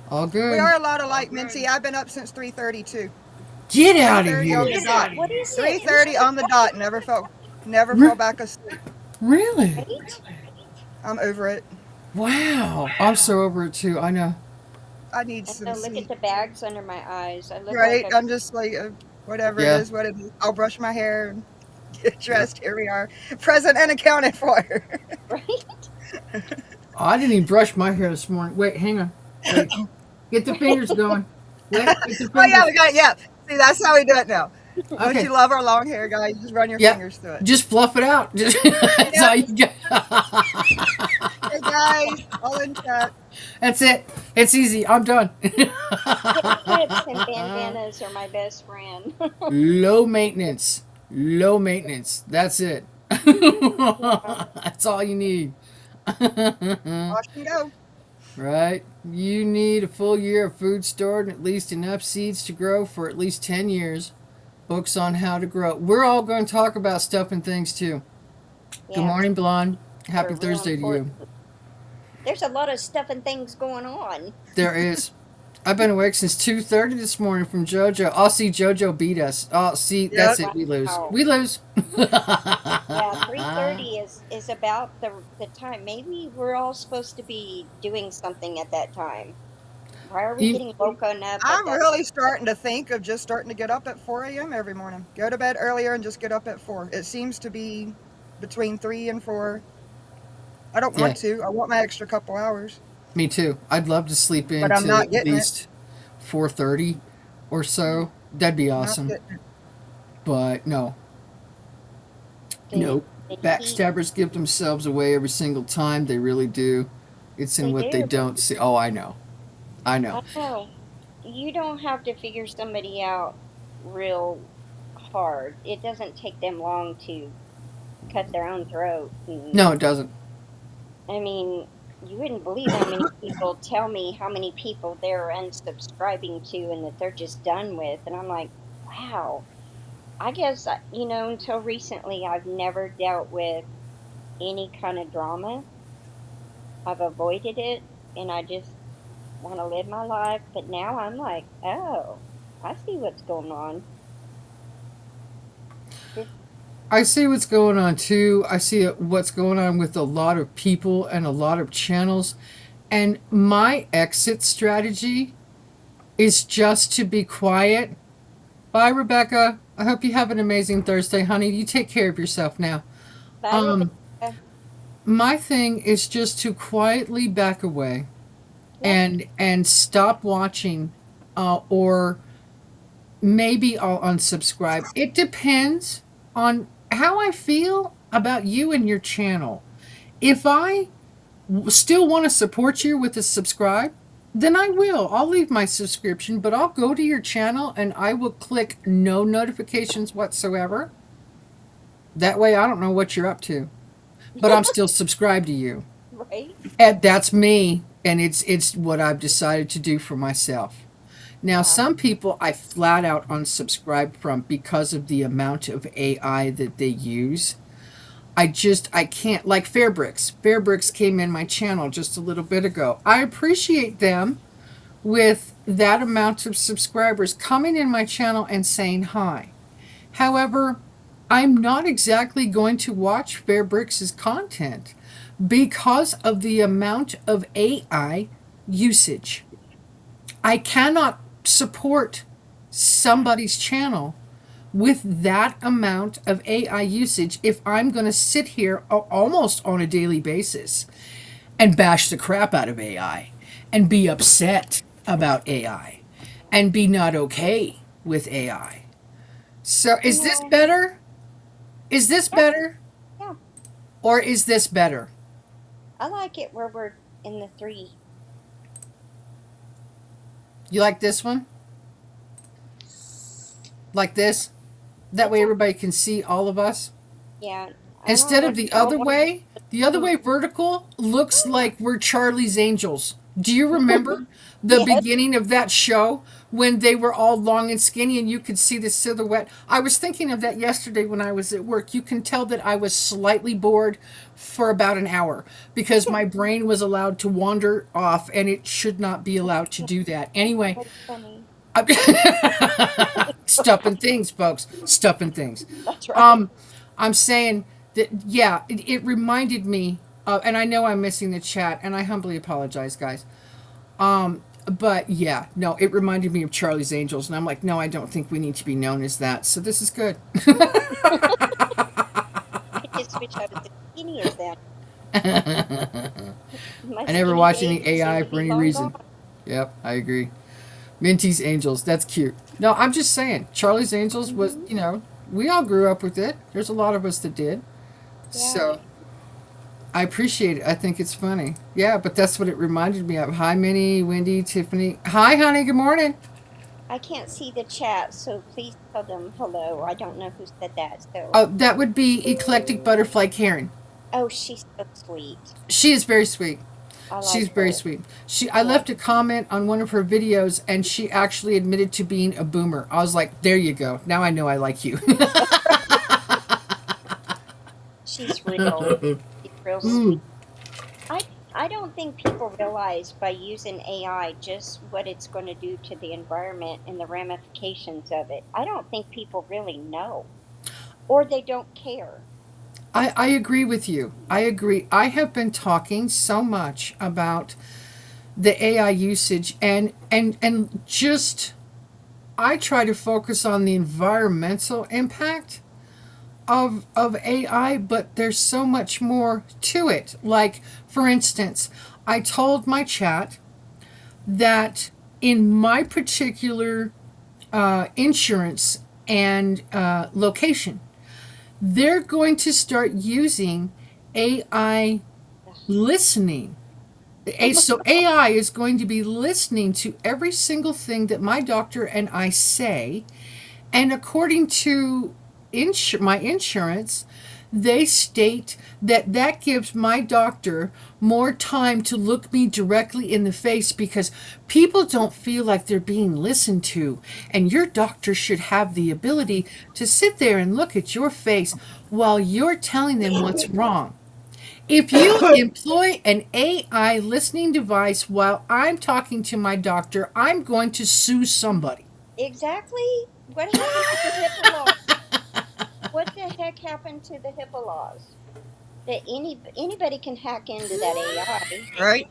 S1: All
S3: We
S1: good.
S3: are a lot alike, Mincy. I've been up since 3:32.
S1: Get out of
S3: 3:30 on
S1: here.
S3: the dot.
S2: What is it?
S3: 3:30 on the dot. Never
S1: Re-
S3: fell back asleep.
S1: Really?
S2: Right?
S3: I'm over it.
S1: Wow. I'm so over it too. I know.
S3: I need
S2: I
S3: some
S2: know, look at
S3: sleep.
S2: the bags under my eyes. I look like
S3: Right?
S2: I,
S3: I'm just like, whatever it
S1: Yeah.
S3: is, what it is. I'll brush my hair and get
S1: Yeah.
S3: dressed. Here we are. Present and accounted for.
S2: right?
S1: I didn't even brush my hair this morning. Wait, hang on. Wait. Get the fingers going. Wait, get the
S3: Oh, yeah,
S1: fingers.
S3: we got, yeah. See, that's how we do it now. Don't
S1: Okay.
S3: you love our long hair, guys? Just run your
S1: Yep.
S3: fingers through it.
S1: Just fluff it out. Just that's
S3: Yep.
S1: all you got.
S3: Hey, guys. All in chat.
S1: That's it. It's easy. I'm done.
S2: Clips and bandanas are my best friend.
S1: Low maintenance. Low maintenance. That's it.
S2: Yeah.
S1: That's all you need.
S3: Wash and go.
S1: Right? You need a full year of food stored and at least enough seeds to grow for at least 10 years. Books on how to grow. We're all going to talk about stuff and things too. Good
S2: Yeah,
S1: morning, Blonde.
S2: they're
S1: Happy
S2: real
S1: Thursday to you.
S2: important. There's a lot of stuff and things going on.
S1: There is. I've been awake since 2:30 this morning from JoJo. I'll see JoJo beat us. Oh, see, that's
S3: Yep.
S1: it. We lose.
S2: Wow.
S1: We lose.
S2: Yeah, 3:30 is about the time. Maybe we're all supposed to be doing something at that time. Why are we
S1: You-
S2: getting woken up at
S3: I'm
S2: that?
S3: really starting to think of just starting to get up at 4 a.m. every morning. Go to bed earlier and just get up at 4. It seems to be between 3 and 4. I don't
S1: Yeah,
S3: want to. I want my extra couple hours,
S1: me too. I'd love to sleep in
S3: but I'm
S1: till
S3: not
S1: at
S3: getting it.
S1: least 4:30 or so. That'd be
S3: Not
S1: awesome.
S3: getting it.
S1: But no.
S2: The
S1: Nope.
S2: the heat.
S1: Backstabbers give themselves away every single time. They really do. It's in
S2: They
S1: what they
S2: do.
S1: don't see. Oh, I know. I know.
S2: I know. You don't have to figure somebody out real hard. It doesn't take them long to cut their own throat. And,
S1: No, it doesn't.
S2: I mean, you wouldn't believe how many people tell me how many people they're unsubscribing to and that they're just done with. And I'm like, wow. I guess, until recently, I've never dealt with any kind of drama. I've avoided it, and I just want to live my life. But now I'm like, oh, I see what's going on. This,
S1: I see what's going on too. I see what's going on with a lot of people and a lot of channels. And my exit strategy is just to be quiet Bye, Rebecca. I hope you have an amazing Thursday, honey. You take care of yourself now.
S2: Bye,
S1: Um,
S2: Rebecca.
S1: my thing is just to quietly back away
S2: Yep.
S1: and stop watching, or maybe I'll unsubscribe. It depends on how I feel about you and your channel. If I still want to support you with a subscribe, then I will. I'll leave my subscription, but I'll go to your channel and I will click no notifications whatsoever. That way I don't know what you're up to, but I'm still subscribed to you.
S2: Right?
S1: And that's me, and it's what I've decided to do for myself. Now,
S2: Wow.
S1: some people I flat out unsubscribe from because of the amount of AI that they use. I can't, like Fairbricks. Fairbricks came in my channel just a little bit ago. I appreciate them with that amount of subscribers coming in my channel and saying hi. However, I'm not exactly going to watch Fairbricks' content because of the amount of AI usage. I cannot support somebody's channel with that amount of AI usage if I'm going to sit here almost on a daily basis and bash the crap out of AI and be upset about AI and be not okay with AI. So,
S2: You
S1: is this
S2: know,
S1: better? Is this
S2: yeah,
S1: better?
S2: yeah.
S1: Or is this better?
S2: I like it where we're in the three.
S1: You like this one? Like this? That
S2: It's
S1: way
S2: a,
S1: everybody can see all of us?
S2: yeah. I don't
S1: Instead
S2: know
S1: of
S2: if
S1: the
S2: y'all
S1: other
S2: want
S1: way, the other
S2: to.
S1: way vertical looks like we're Charlie's Angels. Do you remember the
S2: Yes.
S1: beginning of that show when they were all long and skinny and you could see the silhouette? I was thinking of that yesterday when I was at work. You can tell that I was slightly bored for about an hour because my brain was allowed to wander off and it should not be allowed to do that. Anyway,
S2: That's funny.
S1: stuffing things, folks. Stuffing things.
S2: That's right.
S1: Um, I'm saying that, yeah, it reminded me, and I know I'm missing the chat, and I humbly apologize, guys. But yeah, no, it reminded me of Charlie's Angels, and I'm like, no, I don't think we need to be known as that. So this is good.
S2: I just wish I was as skinny as them. My
S1: I never
S2: skinny
S1: watch
S2: days
S1: any
S2: seem
S1: AI
S2: to
S1: for
S2: be
S1: any
S2: long
S1: reason.
S2: gone.
S1: Yep, I agree. Minty's Angels, that's cute. No, I'm just saying, Charlie's Angels was,
S2: Hmm.
S1: we all grew up with it. There's a lot of us that did.
S2: Yeah.
S1: So I appreciate it. I think it's funny. Yeah, but that's what it reminded me of. Hi, Minnie, Wendy, Tiffany. Hi, honey. Good morning.
S2: I can't see the chat, so please tell them hello. I don't know who said that. So,
S1: Oh, that would be Eclectic Butterfly Karen.
S2: oh, she's so sweet.
S1: She is very sweet.
S2: I
S1: She's
S2: like
S1: very
S2: her.
S1: sweet. I
S2: Yeah.
S1: left a comment on one of her videos and she actually admitted to being a boomer. I was like, there you go. Now I know I like you.
S2: She's real. She's real sweet.
S1: Mm.
S2: I I don't think people realize by using AI just what it's going to do to the environment and the ramifications of it. I don't think people really know, or they don't care.
S1: I agree with you. I agree. I have been talking so much about the AI usage and just I try to focus on the environmental impact of AI, but there's so much more to it. Like, for instance, I told my chat that in my particular insurance and location, they're going to start using AI listening.
S2: Oh my
S1: So AI is going to be listening to every single thing that my doctor and I say, and according to my insurance, they state that that gives my doctor more time to look me directly in the face because people don't feel like they're being listened to. And your doctor should have the ability to sit there and look at your face while you're telling them what's wrong. If you employ an AI listening device while I'm talking to my doctor, I'm going to sue somebody.
S2: Exactly. What happened to the HIPAA law? What the heck happened to the HIPAA laws? That anybody can hack into that AI.
S3: Right?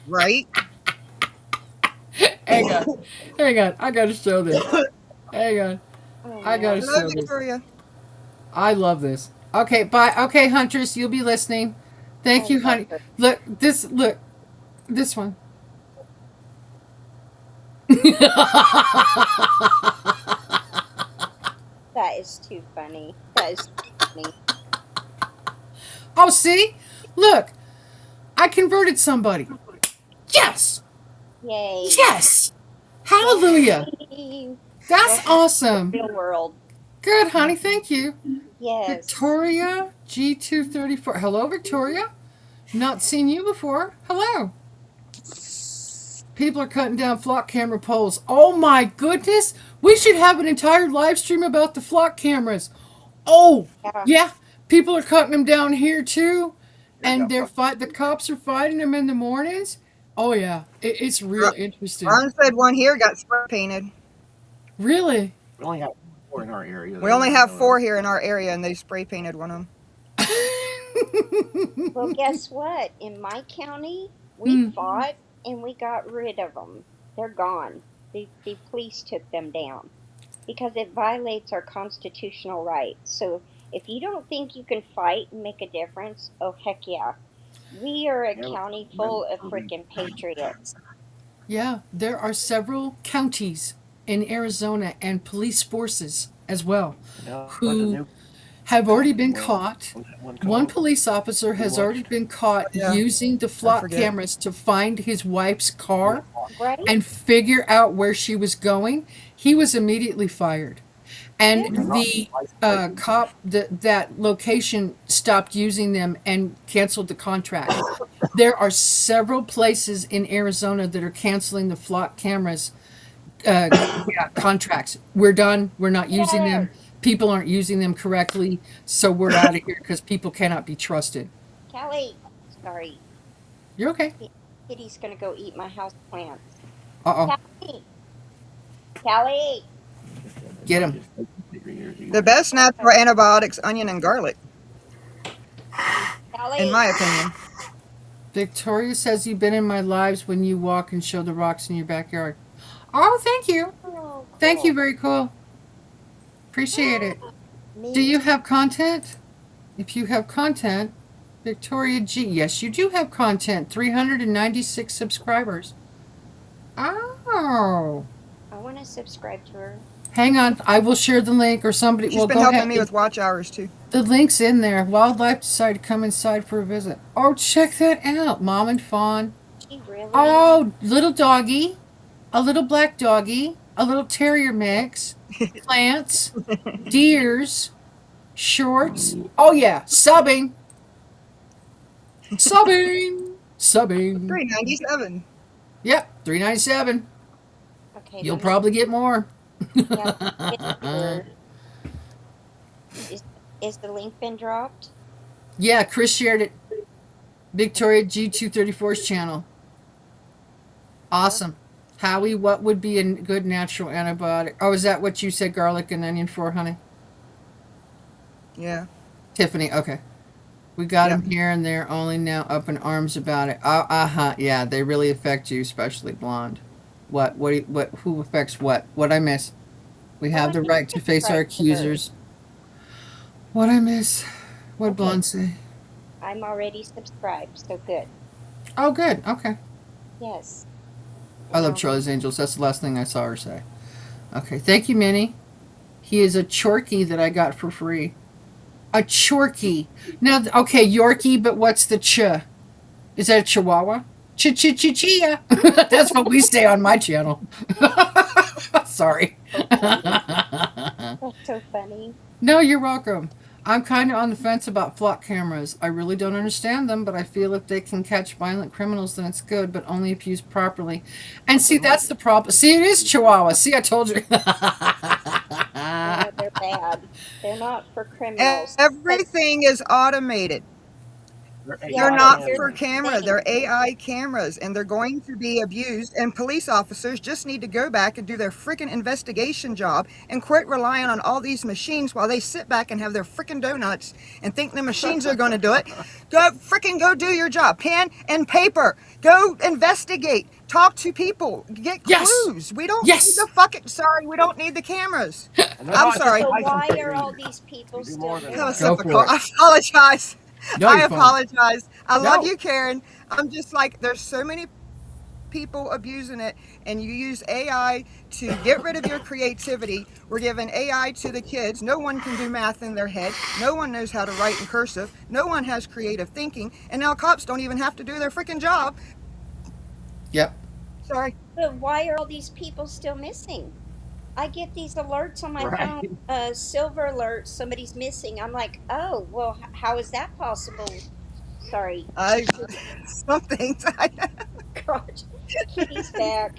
S3: Right?
S1: Hang on. Hang on. I gotta show this. Hang on.
S2: Oh
S1: I gotta
S2: man.
S3: Hello,
S1: show this.
S3: Victoria.
S1: I love this. Okay, bye. Okay, Huntress, you'll be listening.
S2: I
S1: Thank you,
S2: love
S1: honey.
S2: her.
S1: Look, this one.
S2: That is too funny. That is too funny.
S1: Oh, see? Look, I converted somebody. Yes!
S2: Yay.
S1: Yes! Hallelujah!
S2: Yay.
S1: That's
S2: Welcome to
S1: awesome.
S2: the real world.
S1: Good, honey. Thank you.
S2: Yes.
S1: Victoria G234. Hello, Victoria. Not seen you before. Hello. People are cutting down flock camera poles. Oh my goodness. We should have an entire live stream about the flock cameras. Oh,
S2: Yeah.
S1: yeah. People are cutting them down here too. And the cops are fighting them in the mornings. Oh yeah. It's real interesting.
S3: Ron said one here got spray painted.
S1: Really?
S4: We only have 4 in our area.
S3: We only have 4 here in our area, and they spray painted one of them.
S2: Well, guess what? In my county, we fought and we got rid of them. They're gone. The police took them down because it violates our constitutional rights. So if you don't think you can fight and make a difference, oh heck yeah. We are a county full of freaking patriots.
S1: Yeah, there are several counties in Arizona and police forces as well who have already been caught. One police officer has already been caught using the flock cameras to find his wife's car
S2: Right?
S1: and figure out where she was going. He was immediately fired. And the cop, that location stopped using them and canceled the contract. There are several places in Arizona that are canceling the flock cameras contracts. We're done. We're not using them. People aren't using them correctly, so we're out of here because people cannot be trusted.
S2: Callie, sorry.
S1: You're okay.
S2: Kitty's gonna go eat my house plants.
S1: Uh-oh.
S2: Callie.
S1: Get him.
S3: The best natural antibiotics, onion and garlic,
S2: Callie.
S3: in my opinion.
S1: Victoria says you've been in my lives when you walk and show the rocks in your backyard. Oh, thank you.
S2: Oh, cool.
S1: Thank you. Very cool. Appreciate it.
S2: Me.
S1: Do you have content? If you have content, Victoria G. Yes, you do have content. 396 subscribers. Oh.
S2: I want to subscribe to her.
S1: Hang on. I will share the link or somebody
S3: She's
S1: will
S3: been
S1: go
S3: helping
S1: ahead.
S3: me with watch hours too.
S1: The link's in there. Wildlife decided to come inside for a visit. Oh, check that out. Mom and Fawn.
S2: She really?
S1: Oh, little doggy. A little black doggy. A little terrier mix. Plants. Deers. Shorts. Oh, yeah. Subbing. Subbing. Subbing.
S3: $3.97.
S1: Yep. $3.97.
S2: Okay.
S1: You'll probably get more.
S2: Yeah, is the link been dropped?
S1: Yeah, Chris shared it. Victoria G234's channel. Awesome. Howie, what would be a good natural antibiotic? Oh, is that what you said garlic and onion for, honey?
S3: Yeah.
S1: Tiffany, okay. We got them here and they're only now up in arms about it. Yeah, they really affect you, especially blonde. Who affects what? What I miss? We have the right to face our accusers. What I miss? What blonde say?
S2: I'm already subscribed, so good.
S1: Oh, good. Okay.
S2: Yes.
S1: I love Charlie's Angels. That's the last thing I saw her say. Okay. Thank you, Minnie. He is a Chorky that I got for free. A Chorky. Now, okay, Yorkie, but what's the ch? Is that a Chihuahua? Chia. That's what we say on my channel. Sorry.
S2: That's so funny.
S1: No, you're welcome. I'm kind of on the fence about flock cameras. I really don't understand them, but I feel if they can catch violent criminals, then it's good, but only if used properly. And see, that's the problem. See, it is Chihuahua. See, I told you.
S2: No, they're bad. They're not for criminals.
S3: Everything is automated. They're
S2: Yeah,
S3: not
S2: but here's
S3: for
S2: the
S3: camera.
S2: thing.
S3: They're AI cameras, and they're going to be abused. And police officers just need to go back and do their freaking investigation job and quit relying on all these machines while they sit back and have their freaking donuts and think the machines are going to do it. Go do your job. Pen and paper. Go investigate. Talk to people. Get
S1: Yes.
S3: clues. We don't need
S1: Yes.
S3: the fucking. Sorry, we don't need the cameras.
S4: And they're
S3: I'm
S4: not just
S3: sorry.
S2: So
S4: license
S2: why
S4: plate
S2: are all
S4: readers.
S2: these people
S4: They do
S2: still
S4: more than
S3: That was
S4: that.
S1: Go
S2: missing?
S3: typical.
S1: for it.
S3: I apologize.
S1: No,
S3: I
S1: you're fine.
S3: apologize. I love
S1: No.
S3: you, Karen. I'm just like, there's so many people abusing it, and you use AI to get rid of your creativity. We're giving AI to the kids. No one can do math in their head. No one knows how to write in cursive. No one has creative thinking. And now cops don't even have to do their freaking job.
S1: Yep.
S3: Sorry.
S2: But why are all these people still missing? I get these alerts on my
S4: Right.
S2: phone, silver alerts, somebody's missing. I'm like, oh, well, how is that possible? Sorry,
S3: I some things.
S2: gosh, Kitty's back.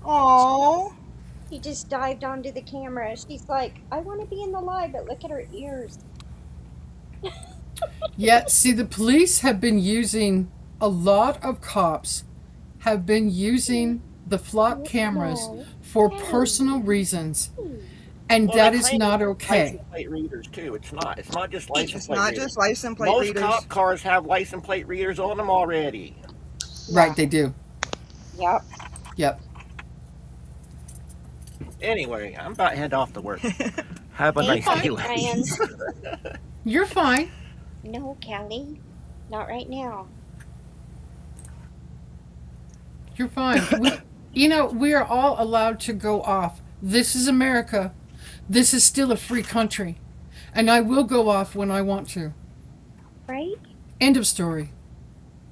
S3: Oh,
S2: He just dived onto the camera. She's like, I want to be in the live, but look at her ears.
S1: Yeah, see, the police have been using, a lot of cops have been using the flock cameras for personal reasons, and
S4: Well,
S1: that
S4: they
S1: is
S4: claim
S1: not
S4: it's
S1: okay.
S4: license plate readers too. It's not. It's not just license
S3: it's
S4: plate
S3: not
S4: readers.
S3: just license plate
S4: Most
S3: readers.
S4: cop cars have license plate readers on them already.
S1: Right, they do.
S2: Yep.
S1: Yep.
S4: Anyway, I'm about to head off to work. Have a
S2: Thank
S4: nice
S2: you,
S4: day,
S2: Brian.
S4: ladies.
S1: You're fine.
S2: No, Kelly, not right now.
S1: You're fine. We are all allowed to go off. This is America. This is still a free country. And I will go off when I want to.
S2: Right?
S1: End of story.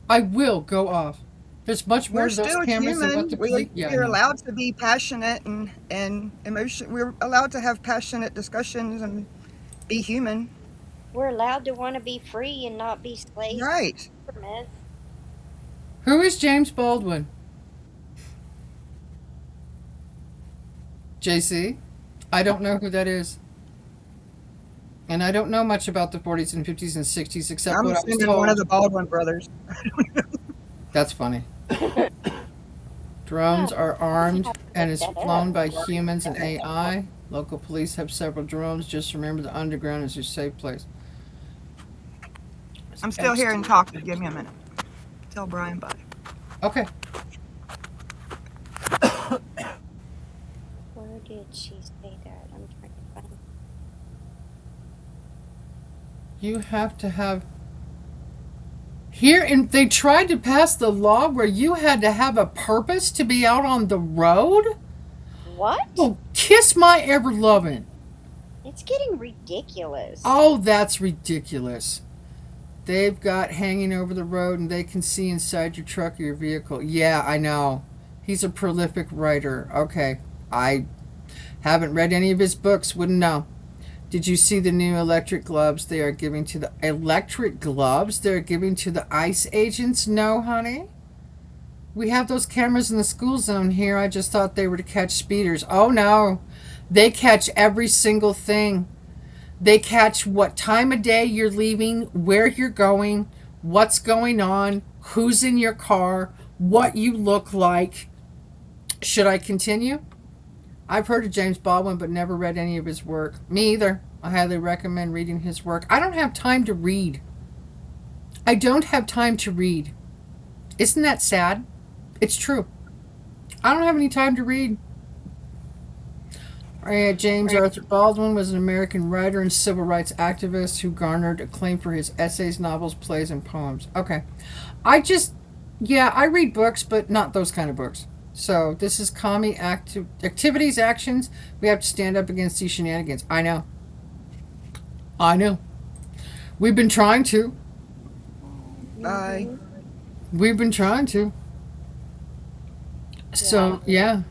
S1: I will go off. There's much more
S3: We're
S1: to those
S3: still
S1: cameras than what
S3: human.
S1: the police. Yeah, I
S3: We're
S1: know.
S3: allowed to be passionate and emotion. We're allowed to have passionate discussions and be human.
S2: We're allowed to want to be free and not be slaves
S3: Right.
S2: to the government.
S1: Who is James Baldwin? JC? I don't know who that is. And I don't know much about the 40s and 50s and 60s except
S3: I'm
S1: what I was
S3: assuming one of
S1: told.
S3: the Baldwin brothers.
S1: That's funny. Drones are armed and is flown by humans and AI. Local police have several drones. Just remember the underground is your safe place.
S3: I'm still here and talking. Give me a minute. Tell Brian bye.
S1: Okay.
S2: Where did she say that? I'm trying to find.
S1: You have to have here, and they tried to pass the law where you had to have a purpose to be out on the road.
S2: What?
S1: Oh, kiss my ever loving.
S2: It's getting ridiculous.
S1: Oh, that's ridiculous. They've got hanging over the road and they can see inside your truck or your vehicle. Yeah, I know. He's a prolific writer. Okay. I haven't read any of his books, wouldn't know. Did you see the new electric gloves they are giving to the ICE agents? No, honey. We have those cameras in the school zone here. I just thought they were to catch speeders. Oh no. They catch every single thing. They catch what time of day you're leaving, where you're going, what's going on, who's in your car, what you look like. Should I continue? I've heard of James Baldwin but never read any of his work. Me either. I highly recommend reading his work. I don't have time to read. I don't have time to read. Isn't that sad? It's true. I don't have any time to read. James Arthur Baldwin was an American writer and civil rights activist who garnered acclaim for his essays, novels, plays, and poems. Okay. I read books, but not those kind of books. So this is commie activities, actions. We have to stand up against these shenanigans. I know. We've been trying to.
S3: Bye.
S1: We've been trying to. So, yeah.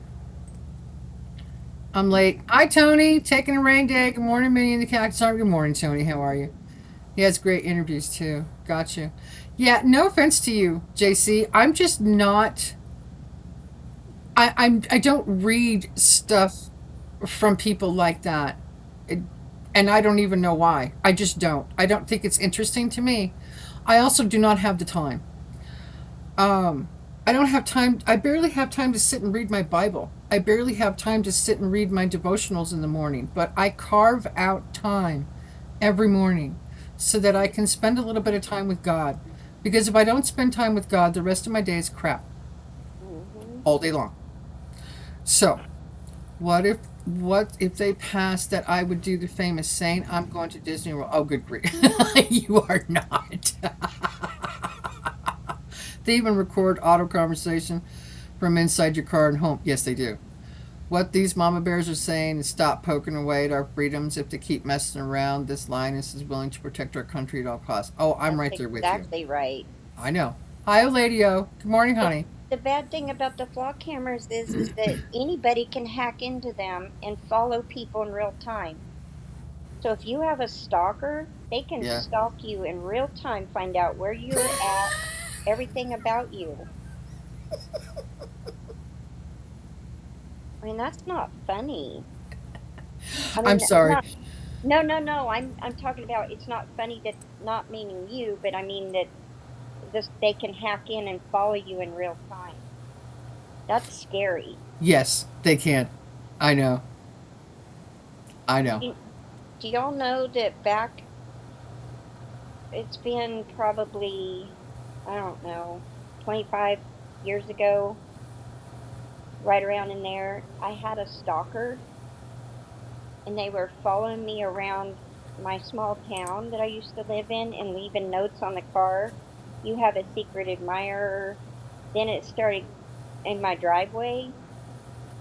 S1: I'm late. Hi, Tony. Taking a rain day. Good morning, Minnie and the Cat. Sorry. Good morning, Tony. How are you? He has great interviews, too. Got you. Yeah, no offense to you, JC. I'm just not... I don't read stuff from people like that. And I don't even know why. I just don't. I don't think it's interesting to me. I also do not have the time. I don't have time. I barely have time to sit and read my Bible. I barely have time to sit and read my devotionals in the morning, but I carve out time every morning so that I can spend a little bit of time with God. Because if I don't spend time with God, the rest of my day is crap
S2: Hmm.
S1: all day long. So, what if they passed that I would do the famous saying, I'm going to Disney World? Oh, good grief. You are not. They even record auto conversation from inside your car and home. Yes, they do. What these mama bears are saying is stop poking away at our freedoms. If they keep messing around, this lioness is willing to protect our country at all costs. Oh, I'm
S2: That's
S1: right there with you.
S2: exactly right.
S1: I know. Hi, Lady O. Good morning,
S2: The,
S1: honey.
S2: the bad thing about the flock cameras is that anybody can hack into them and follow people in real time. So if you have a stalker, they can
S1: Yeah.
S2: stalk you in real time, find out where you're at, everything about you. I mean, that's not funny. I
S1: I'm
S2: mean, I'm
S1: sorry.
S2: not. No, no, no. I'm talking about it's not funny that not meaning you, but I mean that this they can hack in and follow you in real time. That's scary.
S1: Yes, they can. I know. I know.
S2: Do, do y'all know that back? It's been probably I don't know, 25 years ago, right around in there. I had a stalker, and they were following me around my small town that I used to live in and leaving notes on the car. You have a secret admirer. Then it started in my driveway.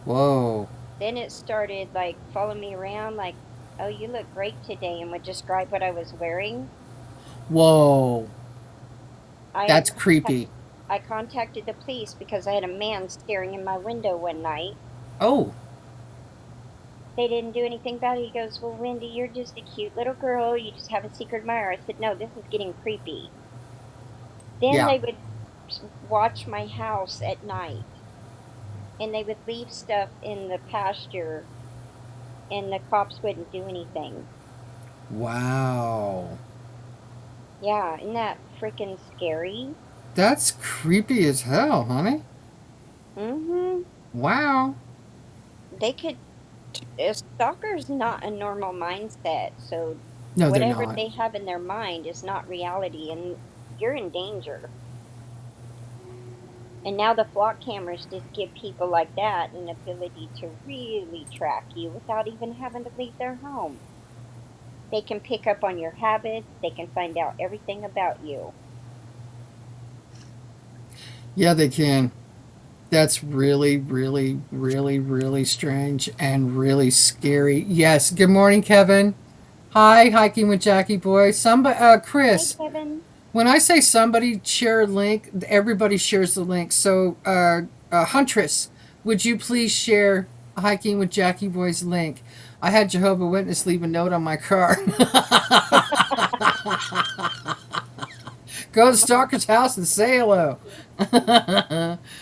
S1: Whoa.
S2: Then it started like following me around, like, oh, you look great today, and would describe what I was wearing.
S1: Whoa.
S2: I
S1: That's
S2: contact,
S1: creepy.
S2: I contacted the police because I had a man staring in my window one night.
S1: Oh.
S2: They didn't do anything about it. He goes, well, Wendy, you're just a cute little girl. You just have a secret admirer. I said, no, this is getting creepy. Then
S1: Yeah.
S2: they would watch my house at night, and they would leave stuff in the pasture, and the cops wouldn't do anything.
S1: Wow.
S2: Yeah, isn't that freaking scary?
S1: That's creepy as hell, honey.
S2: Mm-hmm.
S1: Wow.
S2: They could. A stalker's not a normal mindset, so
S1: No, they're
S2: whatever
S1: not.
S2: they have in their mind is not reality, and you're in danger. And now the flock cameras just give people like that an ability to really track you without even having to leave their home. They can pick up on your habits, they can find out everything about you.
S1: Yeah, they can. That's really, really, really, really strange and really scary. Yes. Good morning, Kevin. Hi, hiking with Jackie boy. Somebody,
S2: Hi,
S1: Chris.
S2: Kevin.
S1: When I say somebody share a link, everybody shares the link. So, Huntress, would you please share hiking with Jackie boy's link? I had Jehovah Witness leave a note on my car. Go to Stalker's house and say hello.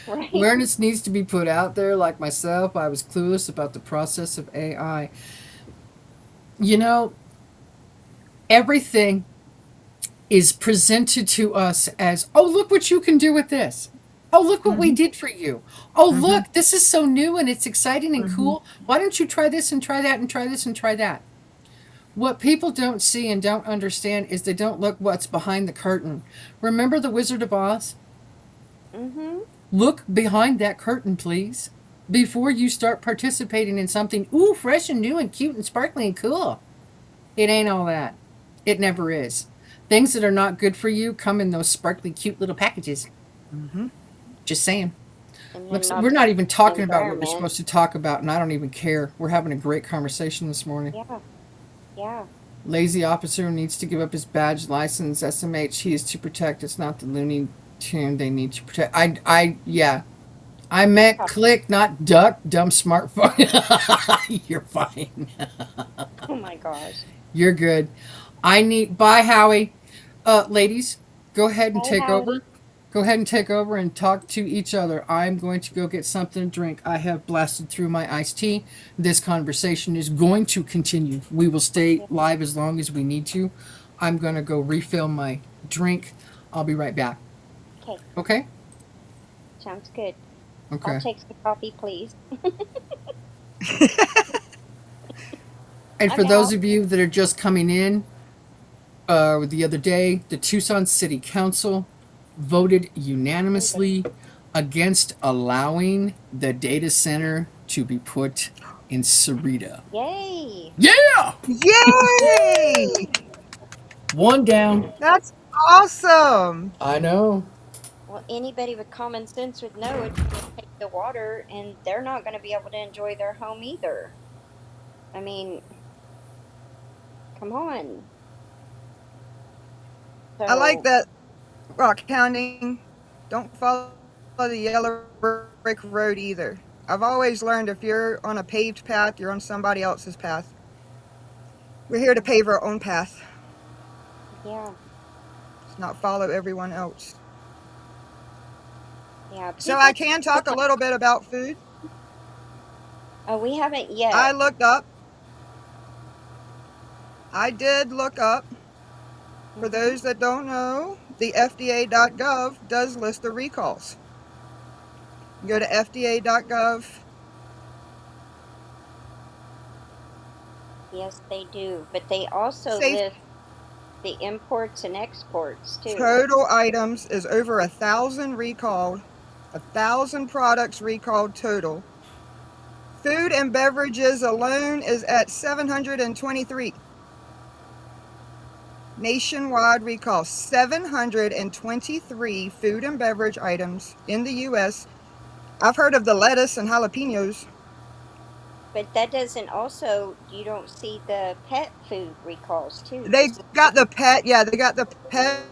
S2: Right?
S1: Awareness needs to be put out there. Like myself, I was clueless about the process of AI. You know, everything is presented to us as, oh, look what you can do with this. Oh, look what we
S3: Mm-hmm.
S1: did for you. Oh,
S3: Mm-hmm.
S1: look, this is so new and it's exciting and
S3: Mm-hmm.
S1: cool. Why don't you try this and try that and try this and try that? What people don't see and don't understand is they don't look what's behind the curtain. Remember the Wizard of Oz?
S2: Mm-hmm.
S1: Look behind that curtain, please, before you start participating in something, ooh, fresh and new and cute and sparkly and cool. It ain't all that. It never is. Things that are not good for you come in those sparkly, cute little packages.
S3: Mm-hmm.
S1: Just saying.
S2: And
S1: Look,
S2: then not
S1: we're
S2: to
S1: not even
S2: mention the
S1: talking about what we're
S2: environment.
S1: supposed to talk about, and I don't even care. We're having a great conversation this morning.
S2: Yeah, yeah.
S1: Lazy officer needs to give up his badge license. SMH, he is to protect. It's not the Looney Tune they need to protect. Yeah. I meant
S2: Oh,
S1: click, not duck, dumb smartphone. You're fine.
S2: oh my gosh.
S1: You're good. Bye, Howie. Ladies, go ahead and
S2: Hi,
S1: take
S2: Howie.
S1: over. Go ahead and take over and talk to each other. I'm going to go get something to drink. I have blasted through my iced tea. This conversation is going to continue. We will stay live as long as we need to. I'm going to go refill my drink. I'll be right back.
S2: Okay,
S1: Okay?
S2: sounds good. I'll
S1: Okay.
S2: take some coffee, please.
S1: And
S2: I'm
S1: for those
S2: out.
S1: of you that are just coming in, the other day, the Tucson City Council voted unanimously against allowing the data center to be put in Sarita.
S2: Yay!
S1: Yeah!
S3: Yay!
S1: One down.
S3: That's awesome.
S1: I know.
S2: Well, anybody with common sense would know it's going to take the water, and they're not going to be able to enjoy their home either. I mean, come on.
S3: I like
S2: So,
S3: that rock counting. Don't follow the yellow brick road either. I've always learned if you're on a paved path, you're on somebody else's path. We're here to pave our own path,
S2: yeah,
S3: not follow everyone else.
S2: yeah.
S3: So I
S2: People.
S3: can talk a little bit about food.
S2: Oh, we haven't
S3: I
S2: yet.
S3: looked up. I did look up. For
S2: Hmm.
S3: those that don't know, the FDA.gov does list the recalls. You go to FDA.gov.
S2: Yes, they do. But they also
S3: Safe
S2: list the imports and exports too.
S3: total items is over 1,000 recalled, 1,000 products recalled total. Food and beverages alone is at 723. Nationwide recall 723 food and beverage items in the U.S. I've heard of the lettuce and jalapenos.
S2: But that doesn't also, you don't see the pet food recalls too.
S3: They got the pet, yeah, they got the pet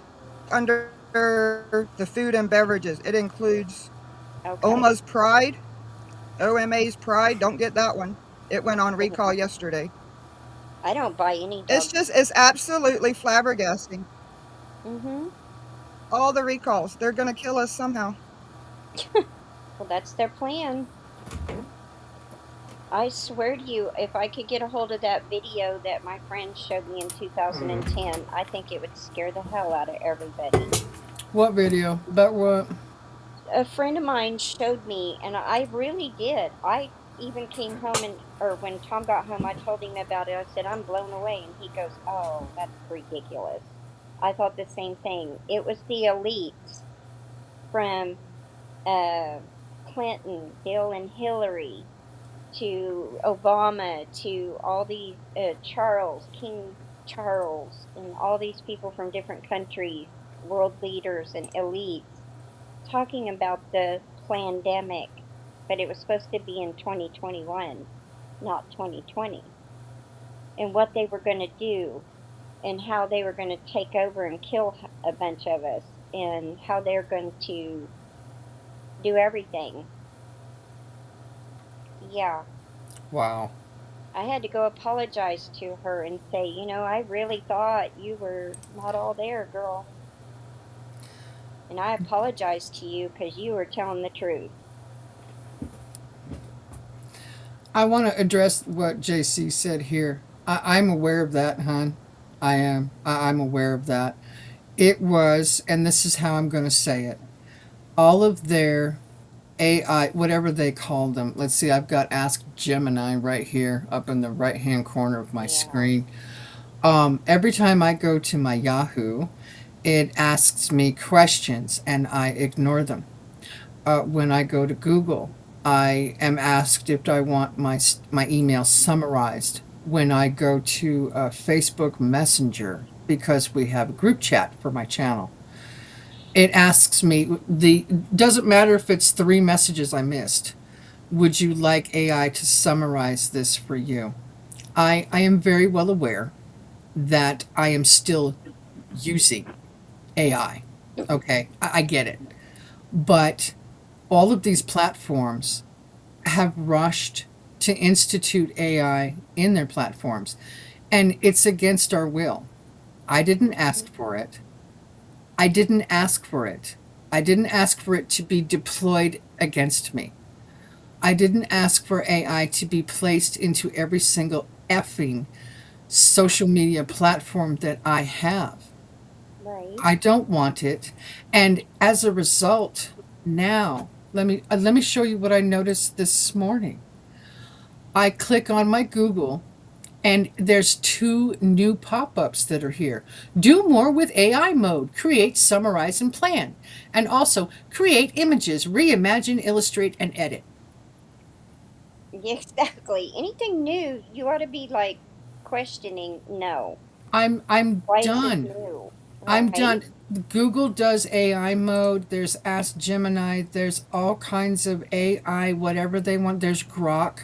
S3: under the food and beverages. It includes
S2: Okay.
S3: Oma's Pride, OMA's Pride. Don't get that one. It went on recall yesterday.
S2: I don't buy any dog.
S3: It's absolutely flabbergasting.
S2: Mm-hmm.
S3: All the recalls, they're going to kill us somehow.
S2: Well, that's their plan. I swear to you, if I could get a hold of that video that my friend showed me in 2010, I think it would scare the hell out of everybody.
S1: What video? About what?
S2: A friend of mine showed me, and I really did. I even came home and, or when Tom got home, I told him about it. I said, I'm blown away. And he goes, Oh, that's ridiculous. I thought the same thing. It was the elites from uh, Clinton, Bill and Hillary, to Obama, to all these Charles, King Charles, and all these people from different countries, world leaders and elites, talking about the pandemic, but it was supposed to be in 2021, not 2020, and what they were going to do, and how they were going to take over and kill a bunch of us, and how they're going to do everything. Yeah,
S1: Wow.
S2: I had to go apologize to her and say, I really thought you were not all there, girl. And I apologize to you because you were telling the truth.
S1: I want to address what JC said here. I'm aware of that, hon. I am. I'm aware of that. It was, and this is how I'm going to say it, all of their AI, whatever they called them. Let's see, I've got Ask Gemini right here up in the right hand corner of my
S2: Yeah.
S1: screen. Every time I go to my Yahoo, it asks me questions and I ignore them. When I go to Google, I am asked if I want my email summarized. When I go to Facebook Messenger, because we have a group chat for my channel, it asks me the doesn't matter if it's 3 messages I missed. Would you like AI to summarize this for you? I am very well aware that I am still using AI. Okay, I get it. But all of these platforms have rushed to institute AI in their platforms, and it's against our will. I didn't ask for it. I didn't ask for it. I didn't ask for it to be deployed against me. I didn't ask for AI to be placed into every single effing social media platform that I have.
S2: Right.
S1: I don't want it. And as a result, now let me show you what I noticed this morning. I click on my Google and there's two new pop-ups that are here. Do more with AI mode. Create, summarize, and plan. And also create images, reimagine, illustrate, and edit.
S2: Yeah, exactly. Anything new, you ought to be like questioning. No.
S1: I'm
S2: Why is this
S1: done.
S2: new?
S1: I'm
S2: Right?
S1: done. Google does AI mode. There's Ask Gemini. There's all kinds of AI, whatever they want. There's Grok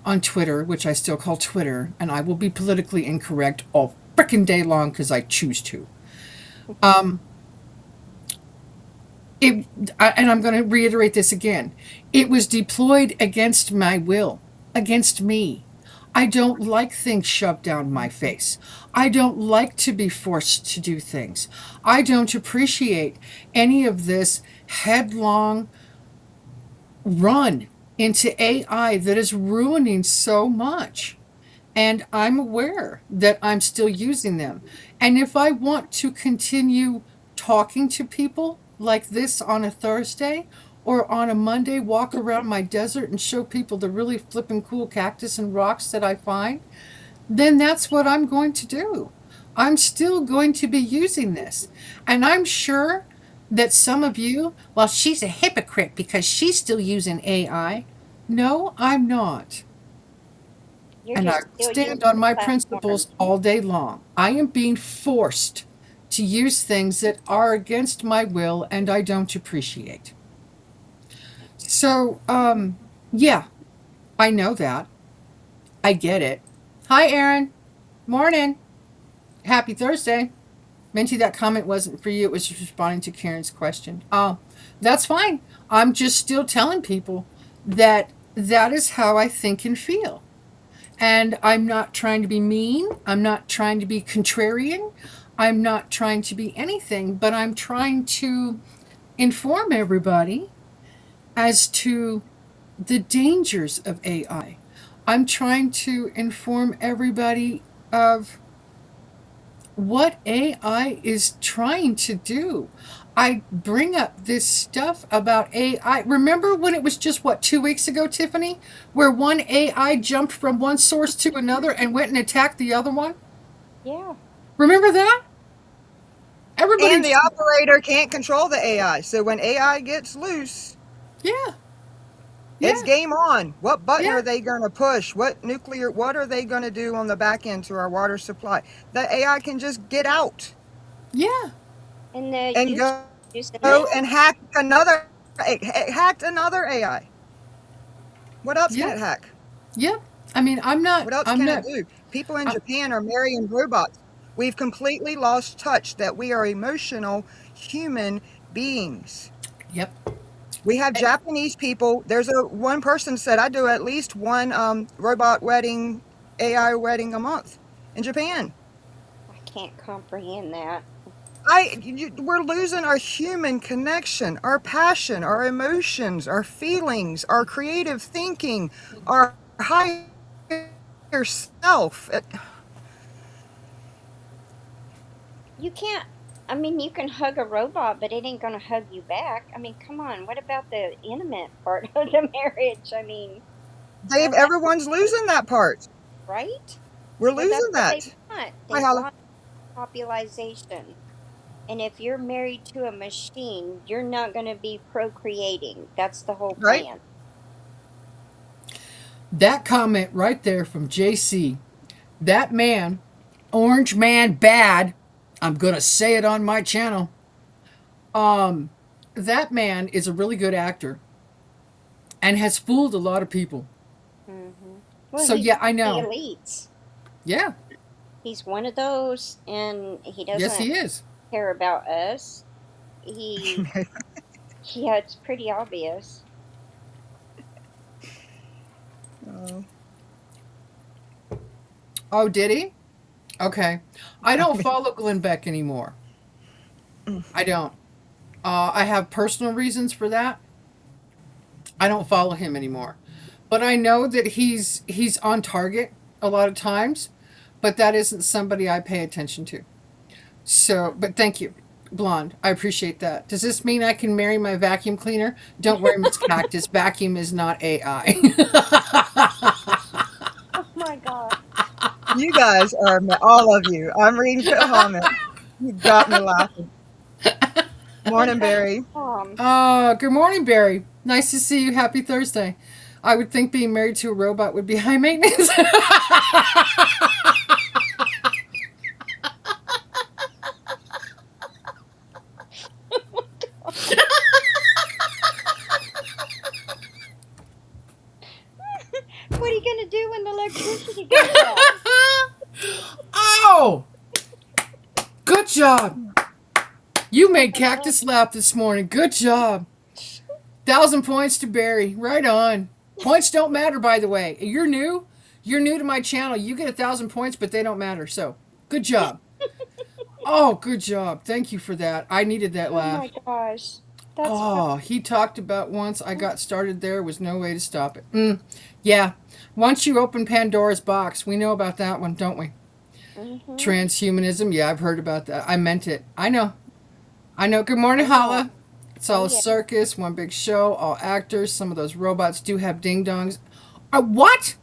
S1: on Twitter, which I still call Twitter, and I will be politically incorrect all frickin' day long because I choose to. Um, and I'm going to reiterate this again. It was deployed against my will, against me. I don't like things shoved down my face. I don't like to be forced to do things. I don't appreciate any of this headlong run into AI that is ruining so much. And I'm aware that I'm still using them. And if I want to continue talking to people like this on a Thursday or on a Monday, walk around my desert and show people the really flippin' cool cactus and rocks that I find, then that's what I'm going to do. I'm still going to be using this. And I'm sure that some of you, well, she's a hypocrite because she's still using AI. No, I'm not.
S2: You're
S1: And I
S2: just still using
S1: stand on
S2: the
S1: my
S2: platform.
S1: principles all day long. I am being forced to use things that are against my will and I don't appreciate. So, yeah, I know that. I get it. Hi, Aaron. Morning. Happy Thursday. Minty, that comment wasn't for you. It was just responding to Karen's question. Oh, that's fine. I'm just still telling people that that is how I think and feel. And I'm not trying to be mean. I'm not trying to be contrarian. I'm not trying to be anything, but I'm trying to inform everybody as to the dangers of AI. I'm trying to inform everybody of what AI is trying to do. I bring up this stuff about AI. Remember when it was just, what, 2 weeks ago, Tiffany, where one AI jumped from one source to another and went and attacked the other one?
S2: Yeah.
S1: Remember that? Everybody
S3: And the
S1: just,
S3: operator can't control the AI. So when AI gets loose,
S1: yeah,
S3: it's
S1: yeah,
S3: game on. What button
S1: yeah,
S3: are they going to push? What are they going to do on the back end to our water supply? The AI can just get out
S1: yeah,
S2: And the
S3: and
S2: YouTube
S3: go
S2: using
S1: yeah,
S2: that.
S3: and hacked another AI. What else can
S1: yeah,
S3: it hack?
S1: yeah. I mean,
S3: What else
S1: I'm
S3: can it
S1: not,
S3: do? People in
S1: I,
S3: Japan are marrying robots. We've completely lost touch that we are emotional human beings.
S1: yep.
S3: We have Japanese people. There's a one person said I do at least one robot wedding, AI wedding a month in Japan.
S2: I can't comprehend that.
S3: We're losing our human connection, our passion, our emotions, our feelings, our creative thinking, our higher self.
S2: You can't. I mean, you can hug a robot, but it ain't gonna hug you back. I mean, come on. What about the intimate part of the marriage? I mean, well, that's
S3: Everyone's losing that part.
S2: right.
S3: We're
S2: Well, that's
S3: losing
S2: what they
S3: that.
S2: want.
S3: Hi,
S2: They
S3: Hala.
S2: want popularization. And if you're married to a machine, you're not going to be procreating. That's the whole
S3: Right?
S2: plan.
S1: That comment right there from JC, that man, Orange Man Bad, I'm going to say it on my channel. Um, that man is a really good actor and has fooled a lot of people.
S2: Well,
S1: So
S2: he's
S1: yeah, I
S2: the
S1: know.
S2: elites.
S1: Yeah,
S2: He's one of those, and he
S1: yes,
S2: doesn't
S1: he is.
S2: care about us. He, yeah, it's pretty obvious.
S3: Oh.
S1: Oh, did he? Okay. I don't follow Glenn Beck anymore. I don't. I have personal reasons for that. I don't follow him anymore. But I know that he's on target a lot of times, but that isn't somebody I pay attention to. So, but thank you, Blonde. I appreciate that. Does this mean I can marry my vacuum cleaner? Don't worry, Miss Cactus. Vacuum is not AI.
S2: Oh my God.
S3: You guys are all of you. I'm reading comments. You got me laughing.
S2: Well,
S3: Morning,
S2: thanks,
S3: Barry.
S2: Mom.
S1: Good morning, Barry. Nice to see you. Happy Thursday. I would think being married to a robot would be high maintenance.
S2: What are you gonna do when the electricity goes out?
S1: Oh, good job. You made Cactus laugh this morning. Good job. 1,000 points to Barry. Right on. Points don't matter, by the way. You're new. You're new to my channel. You get 1,000 points, but they don't matter. So, good job. Oh, good job. Thank you for that. I needed that
S2: Oh
S1: laugh.
S2: my gosh. That's
S1: Oh, he talked about once I got started there was no way to stop it. Yeah. Once you open Pandora's box, we know about that one, don't we?
S2: mm-hmm.
S1: Transhumanism. Yeah, I've heard about that. I meant it. I know. I know. Good morning,
S2: I know.
S1: Hala. It's all
S2: Oh,
S1: a
S2: yeah.
S1: circus, one big show, all actors. Some of those robots do have ding dongs. What?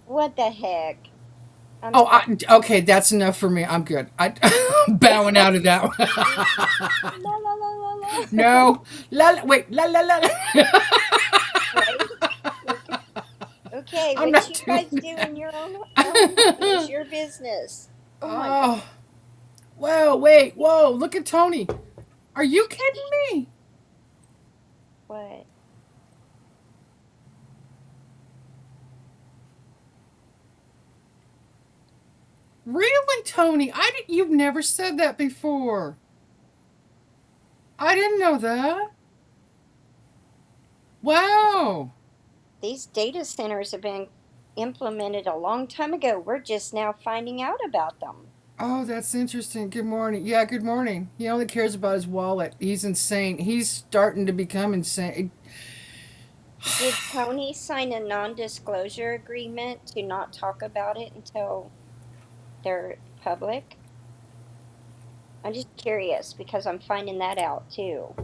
S2: What the heck? I'm
S1: Oh,
S2: sorry.
S1: okay, that's enough for me. I'm good. I'm bowing out of that one.
S2: La la la la la.
S1: No. Wait. La la la.
S2: Right? Okay,
S1: I'm
S2: what
S1: not
S2: you
S1: doing
S2: guys do in
S1: that.
S2: your own home is your business. Oh my God.
S1: Oh, well, wait. Whoa, look at Tony. Are you kidding me?
S2: What?
S1: Really, Tony? You've never said that before. I didn't know that. Wow.
S2: These data centers have been implemented a long time ago. We're just now finding out about them.
S1: Oh, that's interesting. Good morning. Yeah, good morning. He only cares about his wallet. He's insane. He's starting to become insane.
S2: Did Tony sign a non-disclosure agreement to not talk about it until they're public? I'm just curious because I'm finding that out too.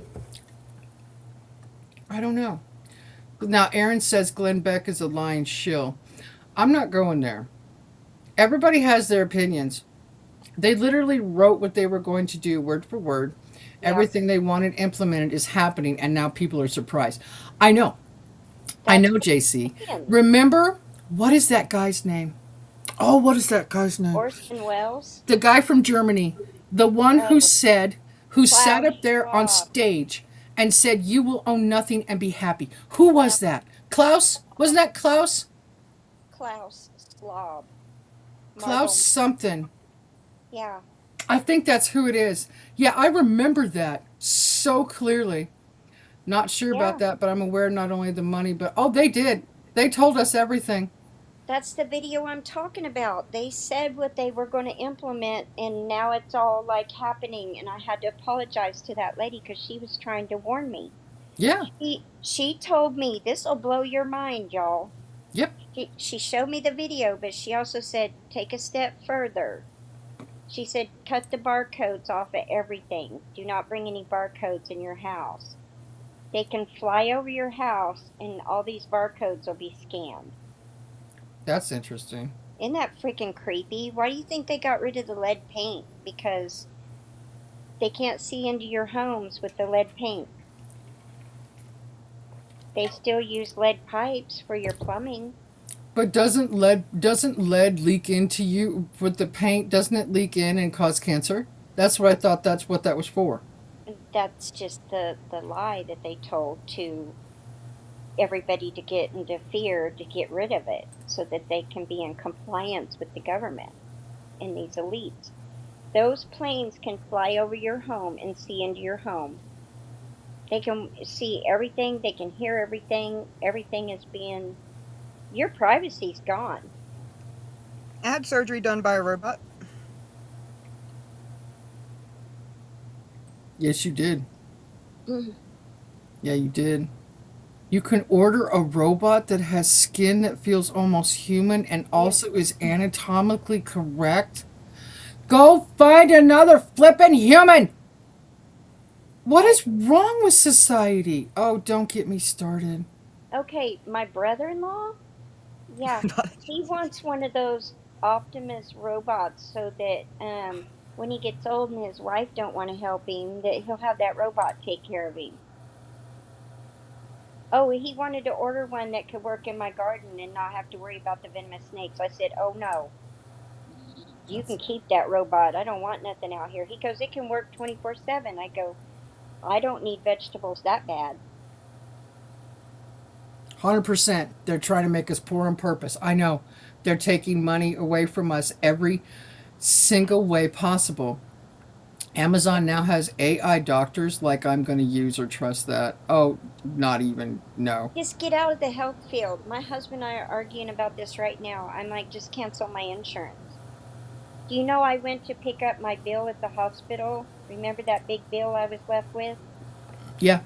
S1: I don't know. Now, Aaron says Glenn Beck is a lying shill. I'm not going there. Everybody has their opinions. They literally wrote what they were going to do word for word.
S2: Yeah,
S1: Everything they wanted implemented is happening, and now people are surprised. I know. I
S2: that's
S1: know, JC.
S2: brilliant.
S1: Remember, what is that guy's name? Oh, what is that guy's name?
S2: Orson Welles,
S1: The guy from Germany. The one who
S2: oh,
S1: said, who sat
S2: Klaus
S1: up there on
S2: Schwab,
S1: stage and said, "You will own nothing and be happy." Who was
S2: Klaus,
S1: that? Klaus? Wasn't that Klaus?
S2: Klaus Schwab,
S1: Klaus
S2: Marble.
S1: something.
S2: Yeah,
S1: I think that's who it is. Yeah, I remember that so clearly. Not sure about
S2: yeah.
S1: that, but I'm aware not only the money, but oh, they did. They told us everything.
S2: That's the video I'm talking about. They said what they were going to implement, and now it's all like happening. And I had to apologize to that lady because she was trying to warn me.
S1: Yeah.
S2: She told me this will blow your mind, y'all.
S1: Yep.
S2: She showed me the video, but she also said take a step further. She said cut the barcodes off of everything. Do not bring any barcodes in your house. They can fly over your house, and all these barcodes will be scanned.
S1: That's interesting.
S2: Isn't that freaking creepy? Why do you think they got rid of the lead paint? Because they can't see into your homes with the lead paint. They still use lead pipes for your plumbing.
S1: But doesn't lead leak into you with the paint? Doesn't it leak in and cause cancer? That's what I thought that's what that was for.
S2: That's just the lie that they told to everybody to get into fear to get rid of it so that they can be in compliance with the government and these elites. Those planes can fly over your home and see into your home. They can see everything, they can hear everything. Everything is being, your privacy's gone.
S3: I had surgery done by a robot.
S1: Yes, you did.
S2: Mhm.
S1: Yeah, you did. You can order a robot that has skin that feels almost human and
S2: Yeah.
S1: also is anatomically correct. Go find another flippin' human. What is wrong with society? Oh, don't get me started.
S2: Okay, my brother-in-law, yeah, he wants one of those Optimus robots so that when he gets old and his wife don't want to help him, that he'll have that robot take care of him. Oh, he wanted to order one that could work in my garden and not have to worry about the venomous snakes. I said, "Oh no, you can keep that robot. I don't want nothing out here." He goes, "It can work 24/7." I go, "I don't need vegetables that bad."
S1: 100%. They're trying to make us poor on purpose. I know. They're taking money away from us every single way possible. Amazon now has AI doctors. Like, I'm going to use or trust that. Oh, not even. No.
S2: Just get out of the health field. My husband and I are arguing about this right now. I'm like, just cancel my insurance. Do you know I went to pick up my bill at the hospital? Remember that big bill I was left with?
S1: Yeah.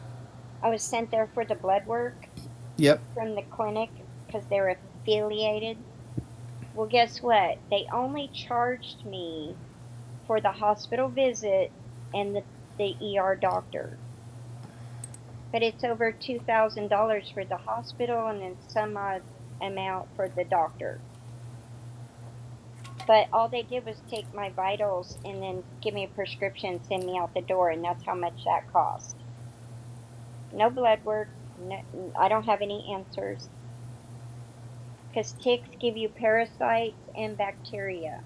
S2: I was sent there for the blood work
S1: Yep.
S2: from the clinic because they're affiliated. Well, guess what? They only charged me for the hospital visit and the ER doctor. But it's over $2,000 for the hospital and then some odd amount for the doctor. But all they did was take my vitals and then give me a prescription and send me out the door, and that's how much that cost. No blood work. No, I don't have any answers. Because ticks give you parasites and bacteria.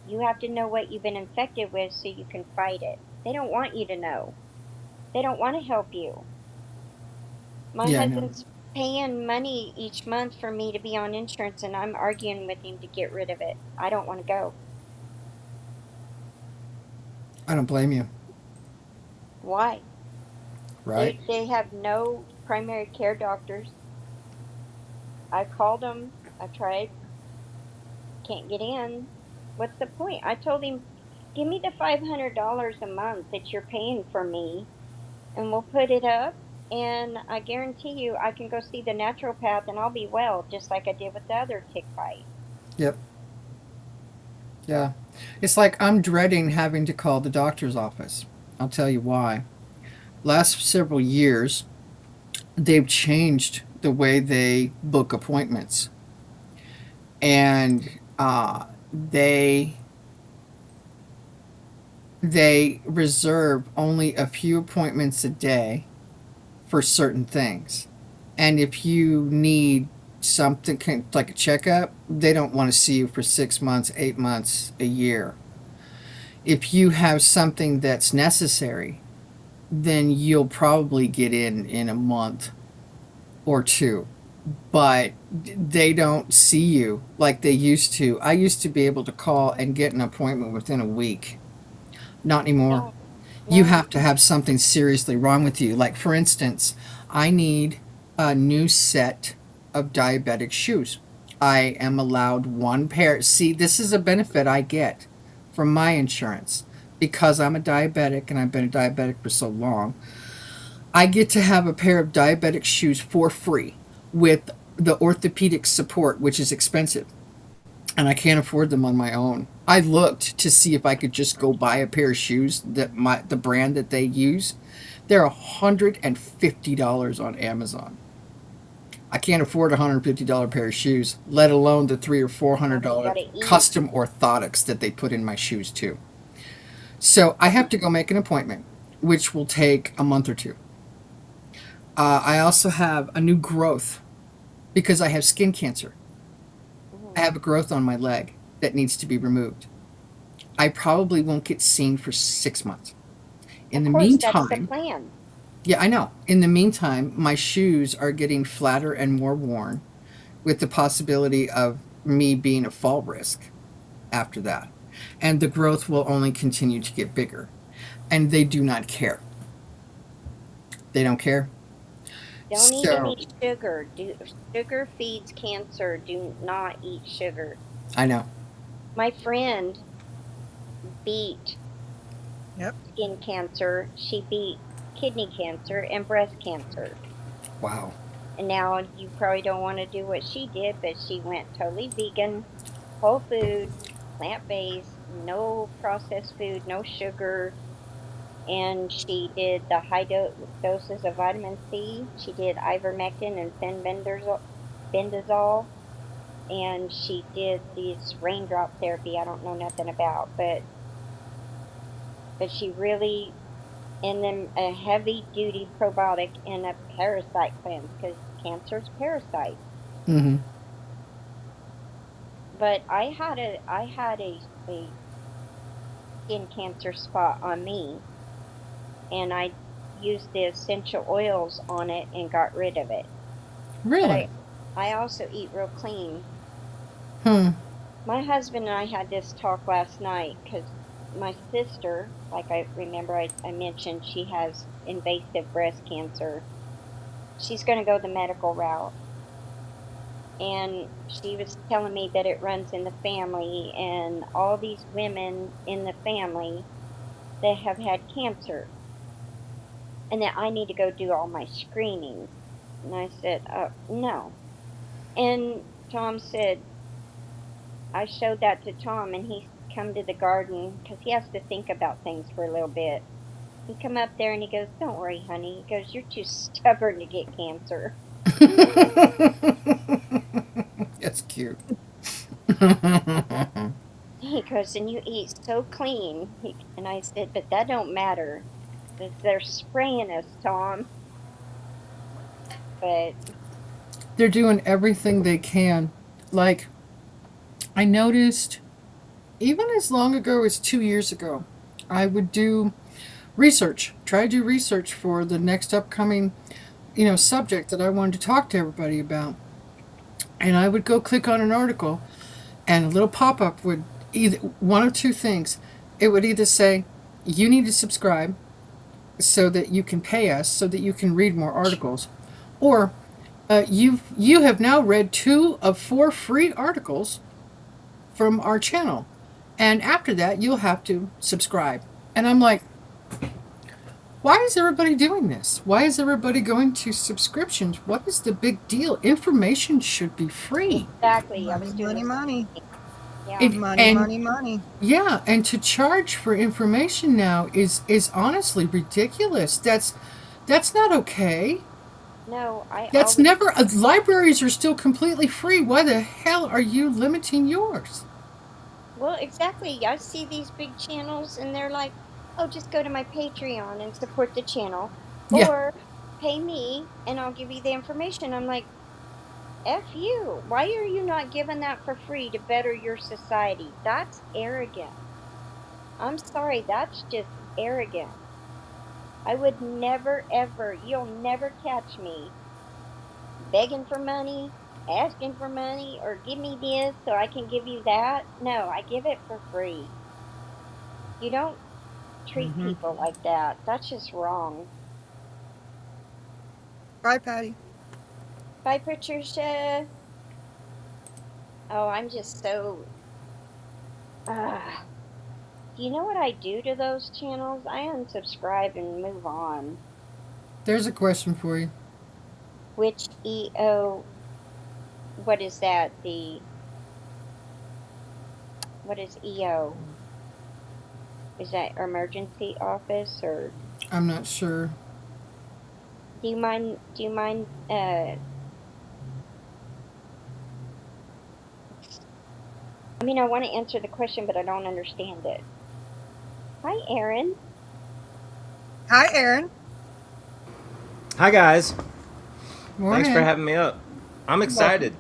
S2: You have to know what you've been infected with so you can fight it. They don't want you to know. They don't want to help you. My
S1: Yeah, I know.
S2: husband's paying money each month for me to be on insurance, and I'm arguing with him to get rid of it. I don't want to go.
S1: I don't blame you.
S2: Why?
S1: Right?
S2: They have no primary care doctors. I called them. I tried. Can't get in. What's the point? I told him, give me the $500 a month that you're paying for me, and we'll put it up. And I guarantee you, I can go see the naturopath, and I'll be well, just like I did with the other tick bite.
S1: Yep. Yeah. It's like I'm dreading having to call the doctor's office. I'll tell you why. Last several years, they've changed the way they book appointments. And they they reserve only a few appointments a day for certain things. And if you need something like a checkup, they don't want to see you for 6 months, 8 months, a year. If you have something that's necessary, then you'll probably get in a month or two. But they don't see you like they used to. I used to be able to call and get an appointment within a week. Not anymore.
S2: No,
S1: You
S2: no.
S1: have to have something seriously wrong with you. Like, for instance, I need a new set of diabetic shoes. I am allowed one pair. See, this is a benefit I get from my insurance because I'm a diabetic and I've been a diabetic for so long. I get to have a pair of diabetic shoes for free with the orthopedic support, which is expensive, and I can't afford them on my own. I looked to see if I could just go buy a pair of shoes that the brand that they use. They're $150 on Amazon. I can't afford a $150 pair of shoes, let alone the three or four hundred
S2: You
S1: dollar
S2: gotta eat.
S1: custom orthotics that they put in my shoes too. So I have to go make an appointment, which will take a month or two. I also have a new growth because I have skin cancer. I
S2: Mhm.
S1: have a growth on my leg that needs to be removed. I probably won't get seen for 6 months. In
S2: Of
S1: the
S2: course, that's the
S1: meantime,
S2: plan.
S1: yeah, I know. In the meantime, my shoes are getting flatter and more worn with the possibility of me being a fall risk after that. And the growth will only continue to get bigger. And they do not care. They don't care.
S2: Don't eat
S1: So,
S2: any sugar. Sugar feeds cancer. Do not eat sugar.
S1: I know.
S2: My friend beat
S3: Yep.
S2: skin cancer. She beat kidney cancer and breast cancer.
S1: Wow.
S2: And now you probably don't want to do what she did, but she went totally vegan, whole food, plant based, no processed food, no sugar. And she did the doses of vitamin C. She did ivermectin and fenbendazole, and she did this raindrop therapy. I don't know nothing about, but she really, and then a heavy duty probiotic and a parasite cleanse because cancer's parasite.
S1: Mm-hmm.
S2: But I had a skin cancer spot on me, and I used the essential oils on it and got rid of it. But
S1: Really?
S2: I also eat real clean.
S1: Hmm.
S2: My husband and I had this talk last night because my sister, like I remember I mentioned, she has invasive breast cancer. She's going to go the medical route. And she was telling me that it runs in the family, and all these women in the family that have had cancer, and that I need to go do all my screenings. And I said, no. And Tom said, I showed that to Tom, and he come to the garden because he has to think about things for a little bit. He come up there and he goes, "Don't worry, honey." He goes, "You're too stubborn to get cancer."
S1: That's cute.
S2: He goes, "And you eat so clean." And I said, "But that don't matter. They're spraying us, Tom." But
S1: They're doing everything they can. Like, I noticed even as long ago as 2 years ago, I would do research, try to do research for the next upcoming, subject that I wanted to talk to everybody about. And I would go click on an article, and a little pop up would either one of two things. It would either say, you need to subscribe so that you can pay us, so that you can read more articles, or you have now read 2 of 4 free articles from our channel, and after that you'll have to subscribe. And I'm like, why is everybody doing this? Why is everybody going to subscriptions? What is the big deal? Information should be free.
S2: exactly, I
S3: Money,
S2: was doing
S3: money,
S2: the same
S3: money.
S2: thing. Yeah.
S3: Money,
S1: And
S3: money, money.
S1: yeah, and to charge for information now is honestly ridiculous. That's not okay.
S2: No, I
S1: That's
S2: always,
S1: never. Libraries are still completely free. Why the hell are you limiting yours?
S2: well, exactly. I see these big channels and they're like, "Oh, just go to my Patreon and support the channel,
S1: Yeah.
S2: or pay me and I'll give you the information." I'm like, F you. Why are you not giving that for free to better your society? That's arrogant. I'm sorry, that's just arrogant. I would never, ever, you'll never catch me begging for money, asking for money, or give me this so I can give you that. No, I give it for free. You don't treat
S3: Mm-hmm.
S2: people like that. That's just wrong.
S3: Bye, Patty.
S2: Bye, Patricia. Oh, I'm just so. Uh, do you know what I do to those channels? I unsubscribe and move on.
S1: There's a question for you.
S2: Which EO, what is that? What is EO? Is that emergency office, or
S1: I'm not sure.
S2: do you mind I mean, I want to answer the question, but I don't understand it. Hi, Aaron.
S3: Hi, Aaron.
S5: Hi guys, thanks for
S1: Morning.
S5: having me up. I'm
S1: You're welcome.
S5: excited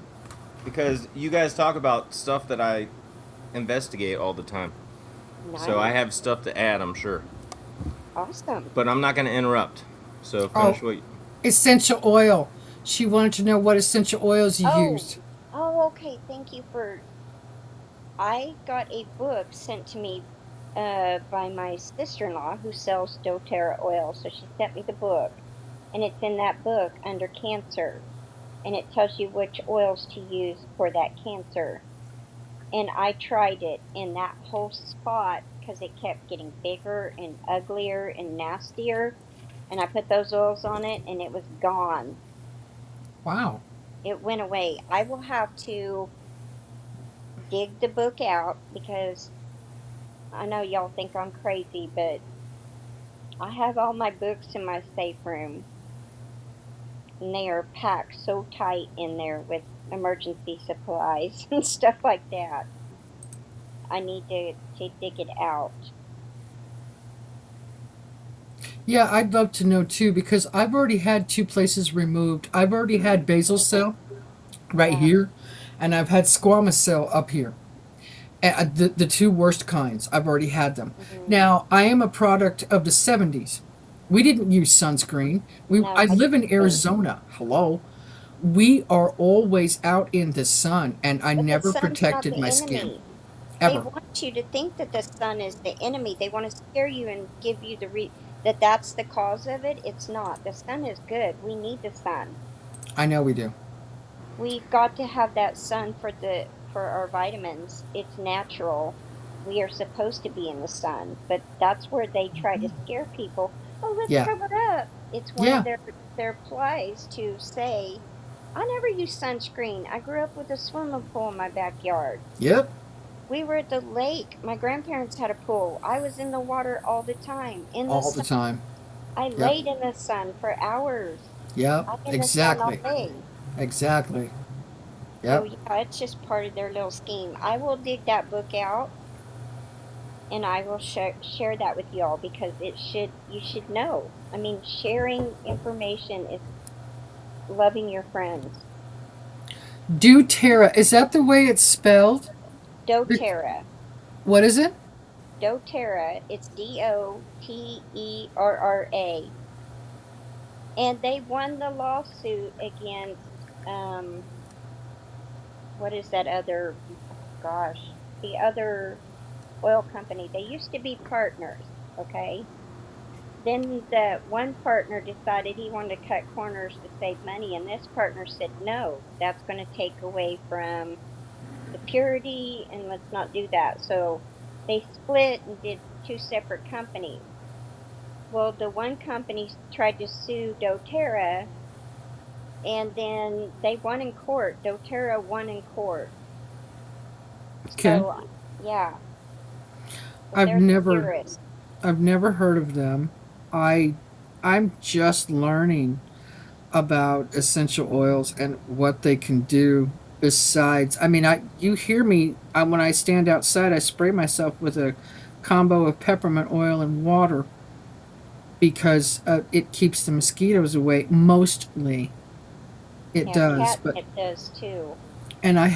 S5: because you guys talk about stuff that I investigate all the time. So I
S2: Nice.
S5: have stuff to add, I'm sure.
S2: Awesome.
S5: But I'm not going to interrupt. So
S1: Oh,
S5: finish what you...
S1: essential oil. She wanted to know what essential oils you
S2: Oh,
S1: used.
S2: oh, okay. Thank you for. I got a book sent to me by my sister-in-law who sells doTERRA oil. So she sent me the book, and it's in that book under cancer, and it tells you which oils to use for that cancer. And I tried it in that whole spot because it kept getting bigger and uglier and nastier. And I put those oils on it and it was gone.
S1: Wow.
S2: It went away. I will have to dig the book out because I know y'all think I'm crazy, but I have all my books in my safe room, and they are packed so tight in there with emergency supplies and stuff like that. I need to dig it out.
S1: Yeah, I'd love to know too because I've already had two places removed. I've already had basal cell right
S2: Yeah.
S1: here, and I've had squamous cell up here. The two worst kinds. I've already had them.
S2: Hmm.
S1: Now, I am a product of the 70s. We didn't use sunscreen.
S2: No,
S1: I
S2: I
S1: live in
S2: didn't.
S1: Arizona. Hello. We are always out in the sun, and I
S2: But the
S1: never
S2: sun's not
S1: protected
S2: the
S1: my skin.
S2: enemy. They
S1: Ever.
S2: want you to think that the sun is the enemy. They want to scare you and give you that that's the cause of it. It's not. The sun is good. We need the sun.
S1: I know we do.
S2: We've got to have that sun for our vitamins. It's natural. We are supposed to be in the sun, but that's where they try to scare people. Oh, let's
S1: Yeah.
S2: cover up. It's one of
S1: Yeah.
S2: their plies to say, I never use sunscreen. I grew up with a swimming pool in my backyard.
S1: Yep.
S2: We were at the lake. My grandparents had a pool. I was in the water all the time, in the
S1: All the
S2: sun.
S1: time.
S2: I
S1: Yep.
S2: laid in the sun for hours.
S1: Yep.
S2: I'm in the sun all
S1: Exactly.
S2: day.
S1: Exactly.
S2: So
S1: Yep.
S2: yeah, it's just part of their little scheme. I will dig that book out and I will share that with y'all because you should know. I mean, sharing information is loving your friends.
S1: doTERRA. Is that the way it's spelled?
S2: doTERRA.
S1: What is it?
S2: doTERRA. It's DOTERRA. And they won the lawsuit against what is that other, oh gosh, the other oil company. They used to be partners, okay? Then the one partner decided he wanted to cut corners to save money, and this partner said, no, that's going to take away from the purity, and let's not do that. So they split and did two separate companies. Well, the one company tried to sue doTERRA, and then they won in court. doTERRA won in court.
S1: Okay.
S2: So, yeah, but
S1: I've
S2: they're the
S1: never
S2: purist.
S1: I've never heard of them. I I'm just learning about essential oils and what they can do besides I mean I you hear me when I stand outside I spray myself with a combo of peppermint oil and water because it keeps the mosquitoes away mostly it
S2: Yeah,
S1: does but
S2: catnip does too.
S1: and I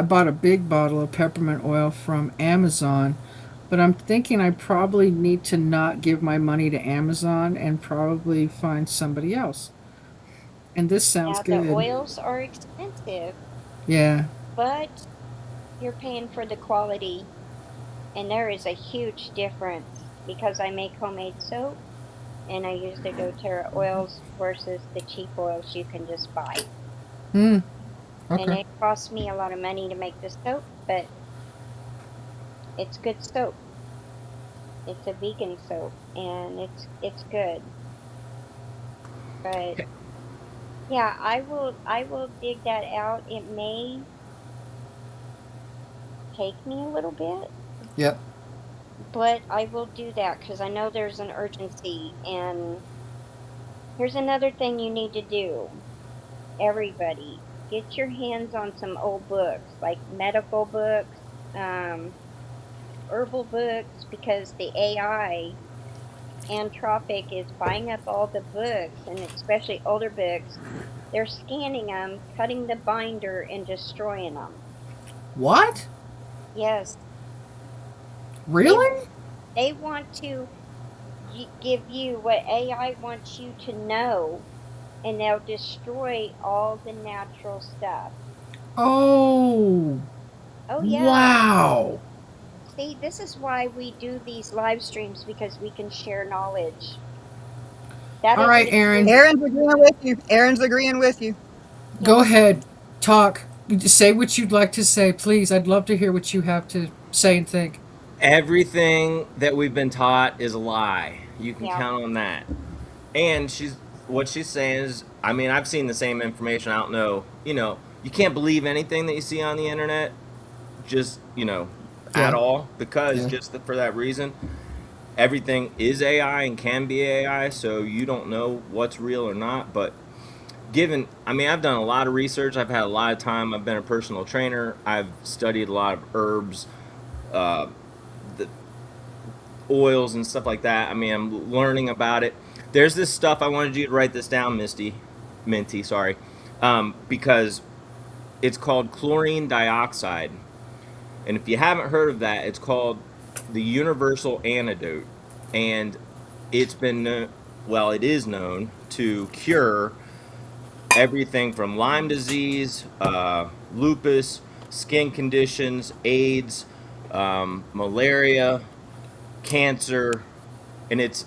S1: bought a big bottle of peppermint oil from Amazon, but I'm thinking I probably need to not give my money to Amazon and probably find somebody else. And this sounds
S2: Now, the
S1: good.
S2: oils are expensive,
S1: Yeah.
S2: but you're paying for the quality, and there is a huge difference because I make homemade soap and I use the doTERRA oils versus the cheap oils you can just buy.
S1: Hmm.
S2: And
S1: Okay.
S2: it costs me a lot of money to make the soap, but it's good soap. It's a vegan soap, and it's good. But yeah, I will dig that out. It may take me a little bit,
S1: Yep.
S2: but I will do that because I know there's an urgency. And here's another thing you need to do. Everybody, get your hands on some old books, like medical books, um, herbal books, because the AI Anthropic is buying up all the books, and especially older books. They're scanning them, cutting the binder, and destroying them.
S1: What?
S2: Yes, they
S1: Really?
S2: they want to give you what AI wants you to know, and they'll destroy all the natural stuff.
S1: Oh.
S2: Oh yeah.
S1: Wow.
S2: See, this is why we do these live streams because we can share knowledge. That
S1: All
S2: is
S1: right,
S2: the
S1: Aaron.
S2: truth.
S3: Aaron's agreeing with you. Aaron's agreeing with you.
S1: Go
S2: Yeah.
S1: ahead. Talk. Say what you'd like to say, please. I'd love to hear what you have to say and think.
S5: Everything that we've been taught is a lie. You can
S2: Yeah.
S5: count on that. And what she's saying is, I mean, I've seen the same information. I don't know, you can't believe anything that you see on the internet. Just, at
S1: Yeah.
S5: all, because
S1: Yeah.
S5: just for that reason, everything is AI and can be AI, so you don't know what's real or not. But given, I mean, I've done a lot of research, I've had a lot of time, I've been a personal trainer, I've studied a lot of herbs, uh, the oils and stuff like that. I mean, I'm learning about it. There's this stuff, I wanted you to write this down, Minty, sorry, because it's called chlorine dioxide. And if you haven't heard of that, it's called the universal antidote. And it's been, well, it is known to cure everything from Lyme disease, lupus, skin conditions, AIDS, malaria, cancer, and it's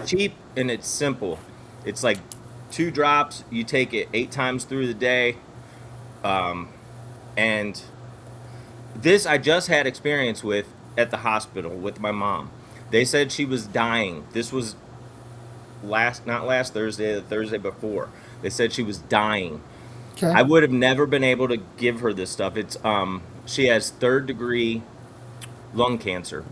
S5: cheap and it's simple. It's like 2 drops. You take it 8 times through the day, and this I just had experience with at the hospital with my mom. They said she was dying. This was not last Thursday, the Thursday before. They said she was dying.
S1: Okay.
S5: I would have never been able to give her this stuff. It's she has 3rd-degree lung cancer.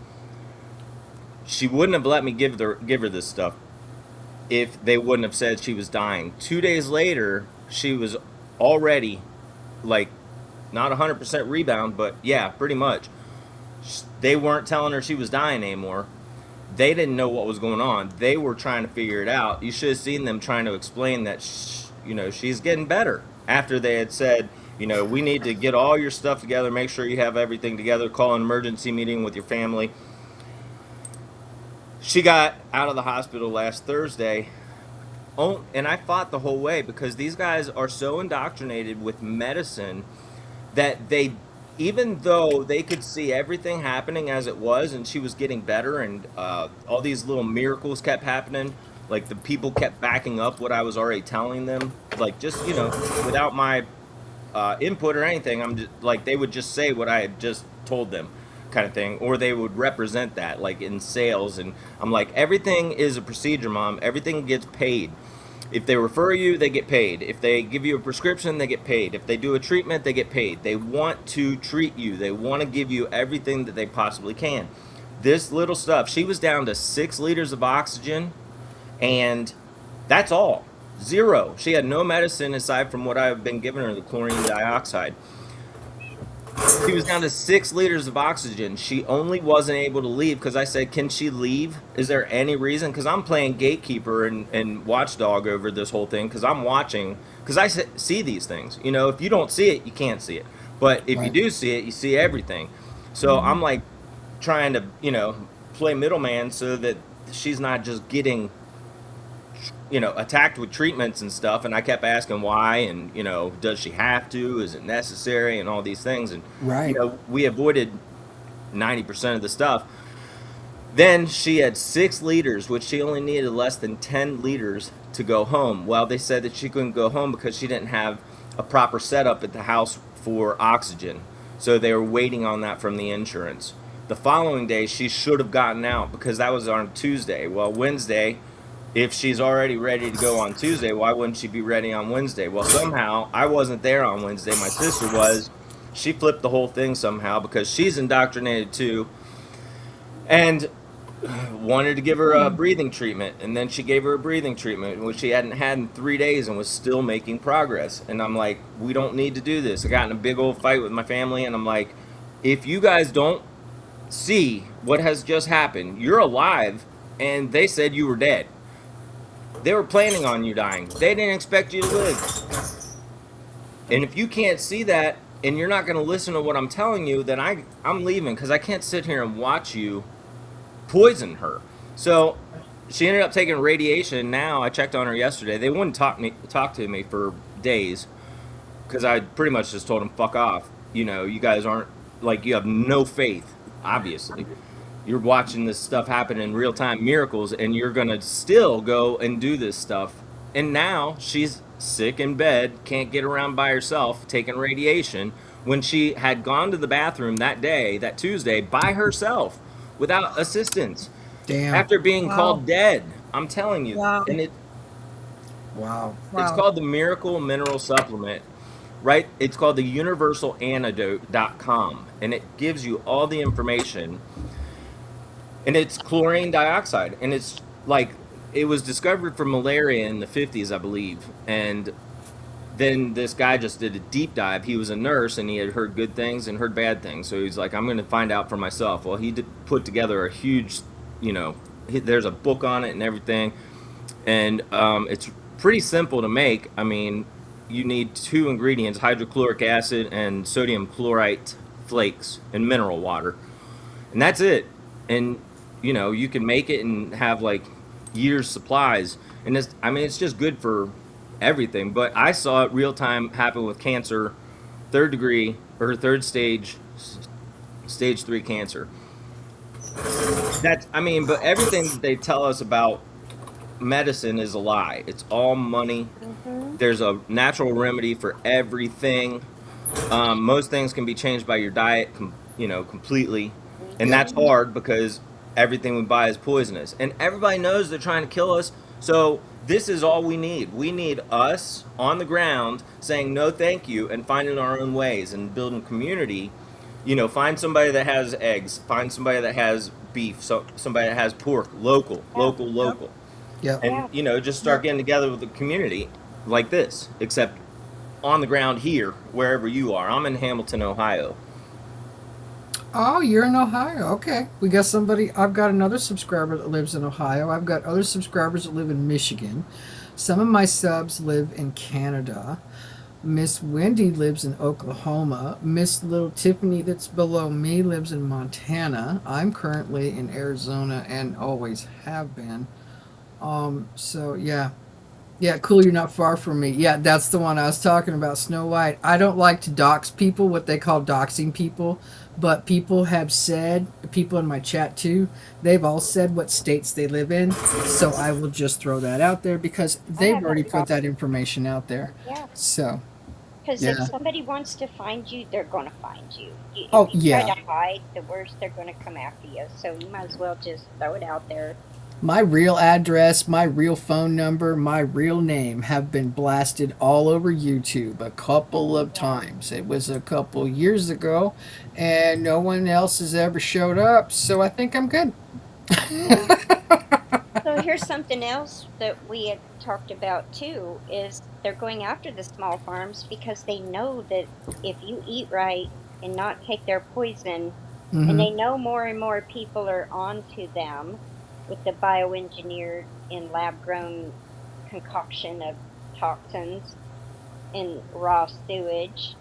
S5: She wouldn't have let me give her this stuff if they wouldn't have said she was dying. 2 days later, she was already like not 100% rebound, but yeah, pretty much. They weren't telling her she was dying anymore. They didn't know what was going on. They were trying to figure it out. You should have seen them trying to explain that, she's getting better. After they had said, we need to get all your stuff together, make sure you have everything together, call an emergency meeting with your family. She got out of the hospital last Thursday. Oh, and I fought the whole way because these guys are so indoctrinated with medicine that they, even though they could see everything happening as it was and she was getting better and all these little miracles kept happening, like the people kept backing up what I was already telling them, like just, without my input or anything, I'm just like, they would just say what I had just told them, kind of thing, or they would represent that like in sales. And I'm like, everything is a procedure, Mom. Everything gets paid. If they refer you, they get paid. If they give you a prescription, they get paid. If they do a treatment, they get paid. They want to treat you. They want to give you everything that they possibly can. This little stuff, she was down to 6 liters of oxygen, and that's all. 0. She had no medicine aside from what I've been giving her, the chlorine dioxide. She was down to 6 liters of oxygen. She only wasn't able to leave because I said, can she leave? Is there any reason? Because I'm playing gatekeeper and watchdog over this whole thing, because I'm watching, because I see these things. If you don't see it, you can't see it. But if you do see it, you see everything. So I'm like trying to, play middleman so that she's not just getting attacked with treatments and stuff. And I kept asking why, and does she have to, is it necessary, and all these things. And
S1: Right.
S5: we avoided 90% of the stuff. Then she had 6 liters, which she only needed less than 10 liters to go home. Well, they said that she couldn't go home because she didn't have a proper setup at the house for oxygen, so they were waiting on that from the insurance. The following day she should have gotten out, because that was on Tuesday. Well, Wednesday, if she's already ready to go on Tuesday, why wouldn't she be ready on Wednesday? Well, somehow, I wasn't there on Wednesday. My sister was. She flipped the whole thing somehow because she's indoctrinated too, and wanted to give her a breathing treatment. And then she gave her a breathing treatment, which she hadn't had in 3 days, and was still making progress. And I'm like, we don't need to do this. I got in a big old fight with my family, and I'm like, if you guys don't see what has just happened, you're alive, and they said you were dead. They were planning on you dying. They didn't expect you to live. And if you can't see that, and you're not going to listen to what I'm telling you, then I'm leaving, because I can't sit here and watch you poison her. So she ended up taking radiation. Now I checked on her yesterday. They wouldn't talk to me for days, because I pretty much just told them, fuck off. You guys aren't, like, you have no faith, obviously. You're watching this stuff happen in real time, miracles, and you're gonna still go and do this stuff. And now she's sick in bed, can't get around by herself, taking radiation, when she had gone to the bathroom that day, that Tuesday, by herself, without assistance.
S1: Damn.
S5: After being
S3: Wow.
S5: called dead. I'm telling you.
S3: Wow.
S5: And
S1: Wow.
S5: it's called the Miracle Mineral Supplement. right? It's called the universalantidote.com, and it gives you all the information. And it's chlorine dioxide, and it's like it was discovered for malaria in the 50s, I believe. And then this guy just did a deep dive. He was a nurse, and he had heard good things and heard bad things. So he's like, I'm going to find out for myself. Well, he did put together a huge, you know, there's a book on it and everything. And it's pretty simple to make. I mean, you need two ingredients: hydrochloric acid and sodium chlorite flakes and mineral water, and that's it. And you know, you can make it and have like years supplies. And it's, I mean, it's just good for everything. But I saw it real time happen with cancer, third degree or third stage, stage 3 cancer. That's, I mean, but everything that they tell us about medicine is a lie. It's all money.
S2: Mm-hmm.
S5: There's a natural remedy for everything. Most things can be changed by your diet, you know, completely, and that's
S2: Mm-hmm.
S5: hard because everything we buy is poisonous, and everybody knows they're trying to kill us. So this is all we need. We need us on the ground saying no, thank you, and finding our own ways and building community. You know, find somebody that has eggs, find somebody that has beef, so somebody that has pork, local,
S2: Yeah.
S5: local,
S3: Yep.
S5: local,
S1: Yep.
S5: and
S2: Yeah.
S5: you know, just start
S3: Yep.
S5: getting together with the community like this, except on the ground here, wherever you are. I'm in Hamilton, Ohio.
S1: Oh, you're in Ohio. Okay. We got somebody. I've got another subscriber that lives in Ohio. I've got other subscribers that live in Michigan. Some of my subs live in Canada. Miss Wendy lives in Oklahoma. Miss Little Tiffany, that's below me, lives in Montana. I'm currently in Arizona and always have been. So yeah. Yeah, cool, you're not far from me. Yeah, that's the one I was talking about, Snow White. I don't like to dox people, what they call doxing people, but people have said, people in my chat too, they've all said what states they live in. So I will just throw that out there because
S2: I
S1: they've
S2: have no
S1: already put that
S2: problem.
S1: information out there.
S2: Yeah.
S1: So,
S2: Because if
S1: yeah.
S2: somebody wants to find you, they're going to find you. If
S1: Oh,
S2: you try
S1: yeah.
S2: to hide, the worse they're going to come after you. So you might as well just throw it out there.
S1: My real address, my real phone number, my real name have been blasted all over YouTube a couple of
S2: Yeah.
S1: times. It was a couple years ago, and no one else has ever showed up, so I think I'm good.
S2: Yeah. So here's something else that we had talked about too is they're going after the small farms because they know that if you eat right and not take their poison, and
S1: Hmm.
S2: they know more and more people are onto them with the bioengineered and lab grown concoction of toxins in raw sewage.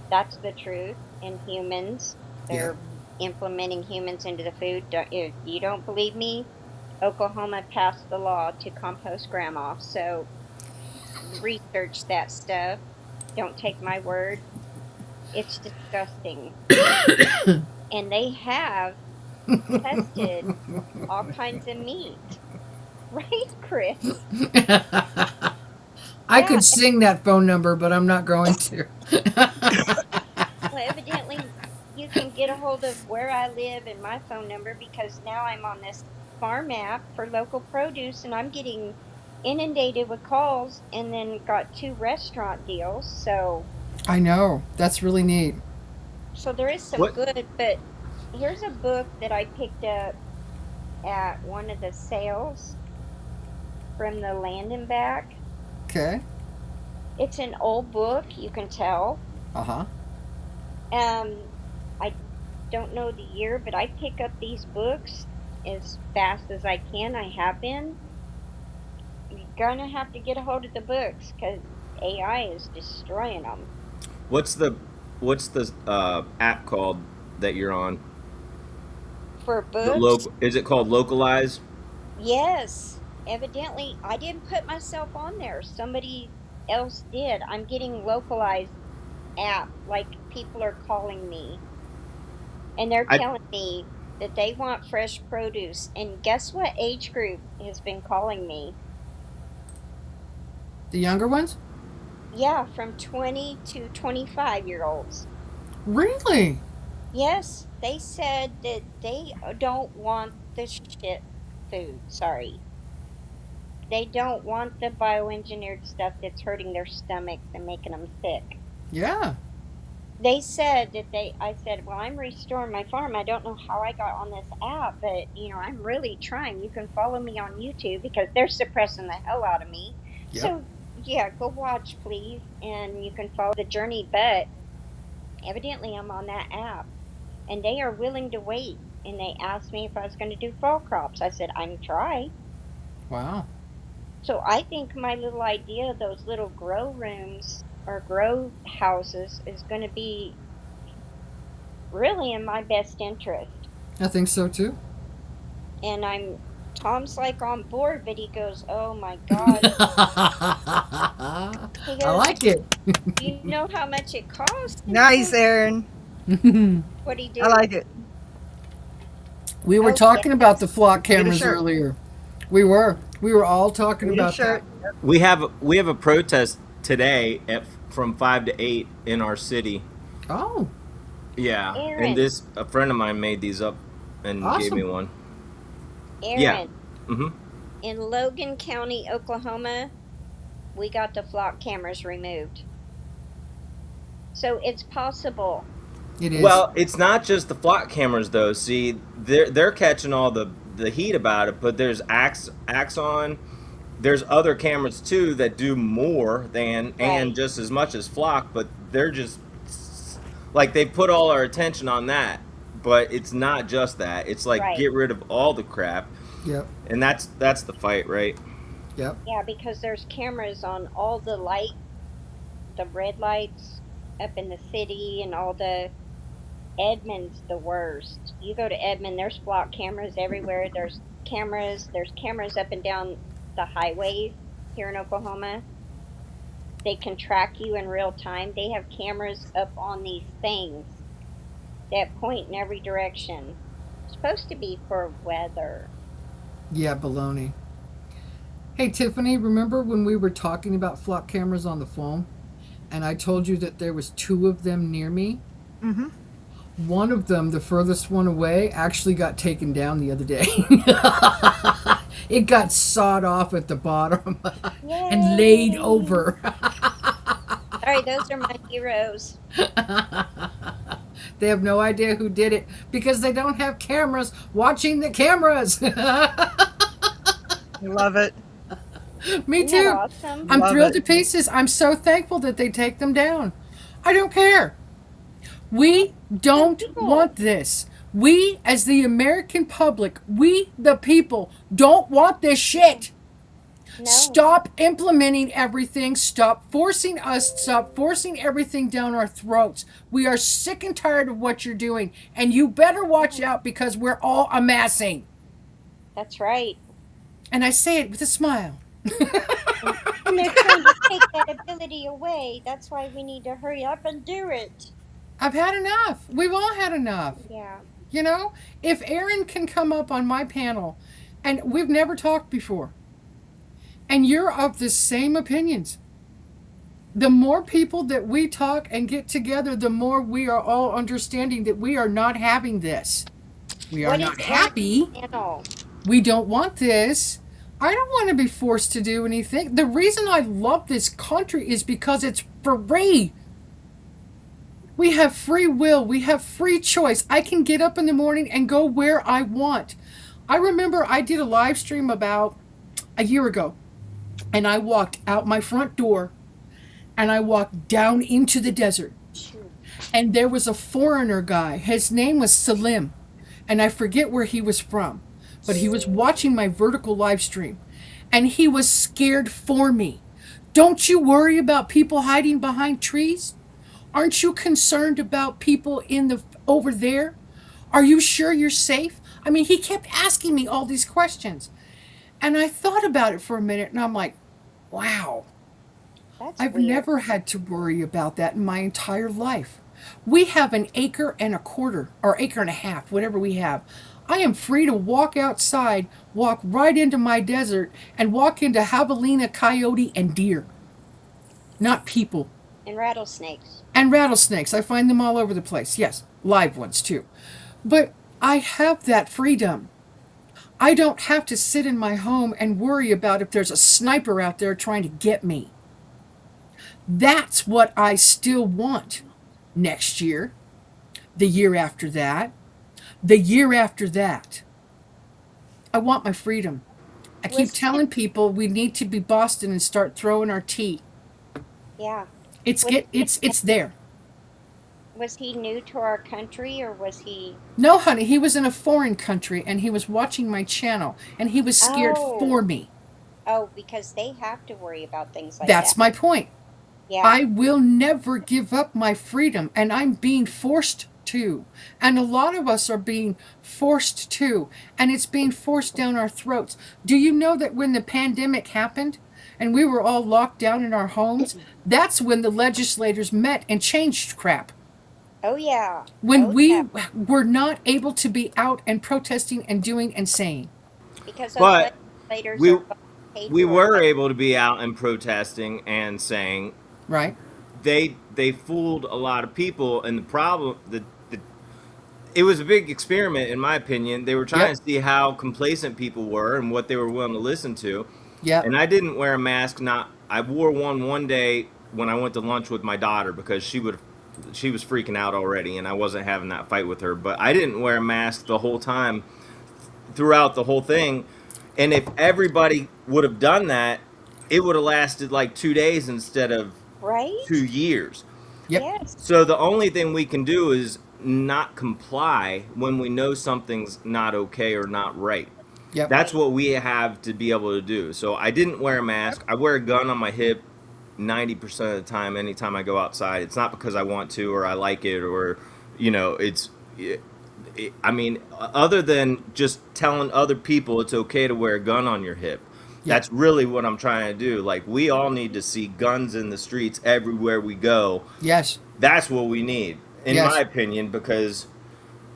S2: That's the truth. In humans,
S1: Yeah.
S2: they're implementing humans into the food. If you don't believe me, Oklahoma passed the law to compost grandma. So research that stuff. Don't take my word. It's disgusting. And they have tested all kinds of meat. Right, Chris?
S1: I
S2: Yeah.
S1: could sing that phone number, but I'm not going to.
S2: Well, evidently, you can get a hold of where I live and my phone number because now I'm on this farm app for local produce and I'm getting inundated with calls and then got 2 restaurant deals.
S1: I know. That's really neat.
S2: So there is some
S5: What?
S2: good, but here's a book that I picked up at one of the sales from the Land and Back.
S1: Okay.
S2: It's an old book, you can tell.
S1: Uh huh.
S2: I don't know the year, but I pick up these books as fast as I can. I have been. You're gonna have to get a hold of the books because AI is destroying them.
S5: What's the app called that you're on?
S2: For
S5: The
S2: books,
S5: local, is it called Localize?
S2: yes. Evidently, I didn't put myself on there. Somebody else did. I'm getting localized app. Like people are calling me and they're
S5: I
S2: telling me that they want fresh produce. And guess what age group has been calling me?
S1: The younger ones?
S2: Yeah, from 20 to 25-year-olds.
S1: Really?
S2: Yes, they said that they don't want the shit food. Sorry. They don't want the bioengineered stuff that's hurting their stomachs and making them sick.
S1: Yeah.
S2: They said that I said, well, I'm restoring my farm. I don't know how I got on this app, but I'm really trying. You can follow me on YouTube because they're suppressing the hell out of me.
S1: Yep.
S2: So yeah, go watch, please. And you can follow the journey. But evidently I'm on that app and they are willing to wait. And they asked me if I was going to do fall crops. I said, I can try.
S1: Wow.
S2: So I think my little idea of those little grow rooms or grow houses is going to be really in my best interest.
S1: I think so too.
S2: And Tom's like on board, but he goes, "Oh my God." He
S1: I
S2: goes,
S1: like it.
S2: "Do you know how much it costs?" And I
S3: Nice,
S2: goes,
S3: Aaron.
S2: "What do you
S3: I
S2: do?"
S3: like it.
S1: We were
S2: Oh,
S1: talking about
S2: yes.
S1: the flock
S3: Get a
S1: cameras
S3: shirt.
S1: earlier. We were. We were all talking
S3: Get a
S1: about that.
S3: shirt.
S5: We have a protest today from 5 to 8 in our city.
S1: Oh,
S5: Yeah, and
S2: Aaron,
S5: this a friend of mine made these up and gave me
S1: awesome.
S5: one. Yeah.
S2: Aaron,
S5: Mhm.
S2: in Logan County, Oklahoma, we got the flock cameras removed. So it's possible.
S1: It is.
S5: Well, it's not just the flock cameras though. See, they're catching all the heat about it, but there's Axon. There's other cameras too that do more than and
S2: Right,
S5: just as much as flock, but they're just like they put all our attention on that. But it's not just that. It's like
S2: right.
S5: get rid of all the crap,
S1: Yep.
S5: and that's the fight, right?
S1: Yep.
S2: Yeah, because there's cameras on all the red lights up in the city and all the Edmond's the worst. You go to Edmond, there's flock cameras everywhere. There's cameras up and down the highways here in Oklahoma. They can track you in real time. They have cameras up on these things that point in every direction. It's supposed to be for weather.
S1: Yeah, baloney. Hey, Tiffany, remember when we were talking about flock cameras on the phone and I told you that there was two of them near me?
S3: Mm-hmm.
S1: One of them, the furthest one away, actually got taken down the other day. It got sawed off at the bottom and laid
S2: Yay!
S1: over.
S2: Sorry, those are my heroes.
S1: They have no idea who did it because they don't have cameras watching the cameras.
S3: Love it.
S1: Me
S2: Isn't that
S1: too.
S2: awesome?
S1: I'm
S3: Love
S1: thrilled
S3: it.
S1: to pieces. I'm so thankful that they take them down. I don't care. We
S2: The
S1: don't
S2: people.
S1: want this. We, as the American public, we, the people, don't want this shit.
S2: No,
S1: Stop implementing everything. Stop forcing us. Stop forcing everything down our throats. We are sick and tired of what you're doing. And you better watch
S2: no,
S1: out because we're all amassing.
S2: that's right.
S1: And I say it with a smile.
S2: And they're trying to take that ability away. That's why we need to hurry up and do it.
S1: I've had enough. We've all had enough.
S2: Yeah.
S1: You know, if Aaron can come up on my panel, and we've never talked before, and you're of the same opinions, the more people that we talk and get together, the more we are all understanding that we are not having this. We are
S2: What is
S1: not
S2: Aaron's
S1: happy.
S2: channel?
S1: We don't want this. I don't want to be forced to do anything. The reason I love this country is because it's free. We have free will. We have free choice. I can get up in the morning and go where I want. I remember I did a live stream about a year ago, and I walked out my front door and I walked down into the desert.
S2: Shoot.
S1: And there was a foreigner guy. His name was Salim, and I forget where he was from, but he was watching my vertical live stream, and he was scared for me. Don't you worry about people hiding behind trees? Aren't you concerned about people in the over there? Are you sure you're safe? I mean, he kept asking me all these questions. And I thought about it for a minute and I'm like, wow,
S2: That's
S1: I've
S2: weird.
S1: never had to worry about that in my entire life. We have an acre and a quarter, or acre and a half, whatever we have. I am free to walk outside, walk right into my desert, and walk into javelina, coyote, and deer, not people.
S2: And rattlesnakes.
S1: And rattlesnakes. I find them all over the place. Yes, live ones too. But I have that freedom. I don't have to sit in my home and worry about if there's a sniper out there trying to get me. That's what I still want next year, the year after that, the year after that. I want my freedom. I keep
S2: Was Tip,
S1: telling people we need to be Boston and start throwing our tea.
S2: yeah.
S1: It's
S2: Was
S1: get
S2: Tip,
S1: it's there.
S2: was he new to our country or was he?
S1: No, honey, he was in a foreign country and he was watching my channel and he was scared for
S2: Oh,
S1: me.
S2: oh, because they have to worry about things like that.
S1: That's my point.
S2: Yeah,
S1: I will never give up my freedom, and I'm being forced to. And a lot of us are being forced to, and it's being forced down our throats. Do you know that when the pandemic happened and we were all locked down in our homes, that's when the legislators met and changed crap?
S2: oh yeah,
S1: When
S2: oh yeah,
S1: we were not able to be out and protesting and doing and saying,
S2: because those
S5: But
S2: legislators
S5: we
S2: are paid
S5: we
S2: for
S5: were
S2: by.
S5: able to be out and protesting and saying
S1: right?
S5: they fooled a lot of people, and the problem the it was a big experiment in my opinion. They were trying
S1: Yep,
S5: to see how complacent people were and what they were willing to listen to.
S1: yep,
S5: And I didn't wear a mask. Not I wore one day when I went to lunch with my daughter because she was freaking out already, and I wasn't having that fight with her. But I didn't wear a mask the whole time throughout the whole thing. And if everybody would have done that, it would have lasted like 2 days instead of
S2: Right?
S5: 2 years.
S1: yep,
S2: Yes.
S5: So the only thing we can do is not comply when we know something's not okay or not right.
S1: yep,
S5: That's
S2: Right.
S5: what we have to be able to do. So I didn't wear a mask. I wear a gun on my hip 90% of the time anytime I go outside. It's not because I want to or I like it or it's I mean, other than just telling other people it's okay to wear a gun on your hip.
S1: yep,
S5: That's really what I'm trying to do. Like we all need to see guns in the streets everywhere we go.
S1: yes,
S5: That's what we need, in my
S1: yes,
S5: opinion, because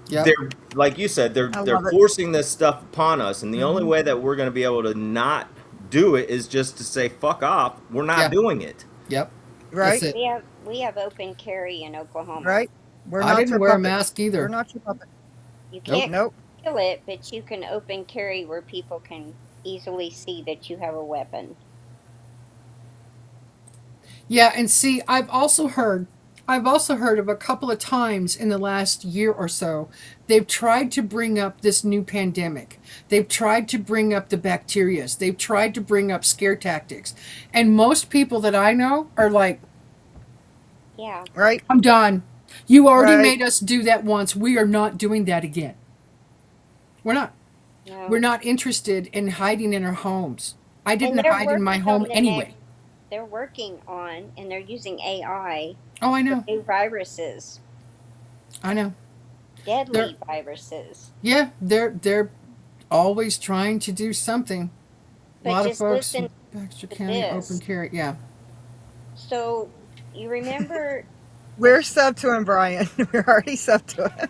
S1: yep,
S5: they're like you said,
S3: I
S5: they're
S3: love it.
S5: forcing this stuff upon us, and the only
S3: Hmm.
S5: way that we're going to be able to not do it is just to say fuck off. We're not
S1: yeah,
S5: doing it.
S1: yep. That's
S3: Right,
S1: it.
S2: We have open carry in Oklahoma.
S3: right. We're
S1: I
S3: not
S1: didn't
S3: your
S1: wear a
S3: puppet.
S1: mask
S3: We're
S1: either.
S3: not your puppet.
S2: You
S1: Nope.
S2: can't
S3: Nope.
S2: conceal it, but you can open carry where people can easily see that you have a weapon.
S1: Yeah, and see, I've also heard of a couple of times in the last year or so, they've tried to bring up this new pandemic. They've tried to bring up the bacterias. They've tried to bring up scare tactics. And most people that I know are like,
S2: Yeah.
S3: Right,
S1: I'm done. You already
S3: right.
S1: made us do that once. We are not doing that again. We're not. We're
S2: No.
S1: not interested in hiding in our homes. I
S2: And
S1: didn't
S2: they're
S1: hide in my
S2: working on
S1: home
S2: the next.
S1: anyway.
S2: They're working on, and they're using AI
S1: Oh, I
S2: for
S1: know.
S2: new viruses,
S1: I know. They're
S2: deadly viruses.
S1: yeah, they're always trying to do something. A
S2: But
S1: lot of
S2: just
S1: folks
S2: listen
S1: in Baxter
S2: to
S1: County open
S2: this.
S1: carry. Yeah.
S2: So, you remember
S3: We're sub to him, Brian. We're already sub to him.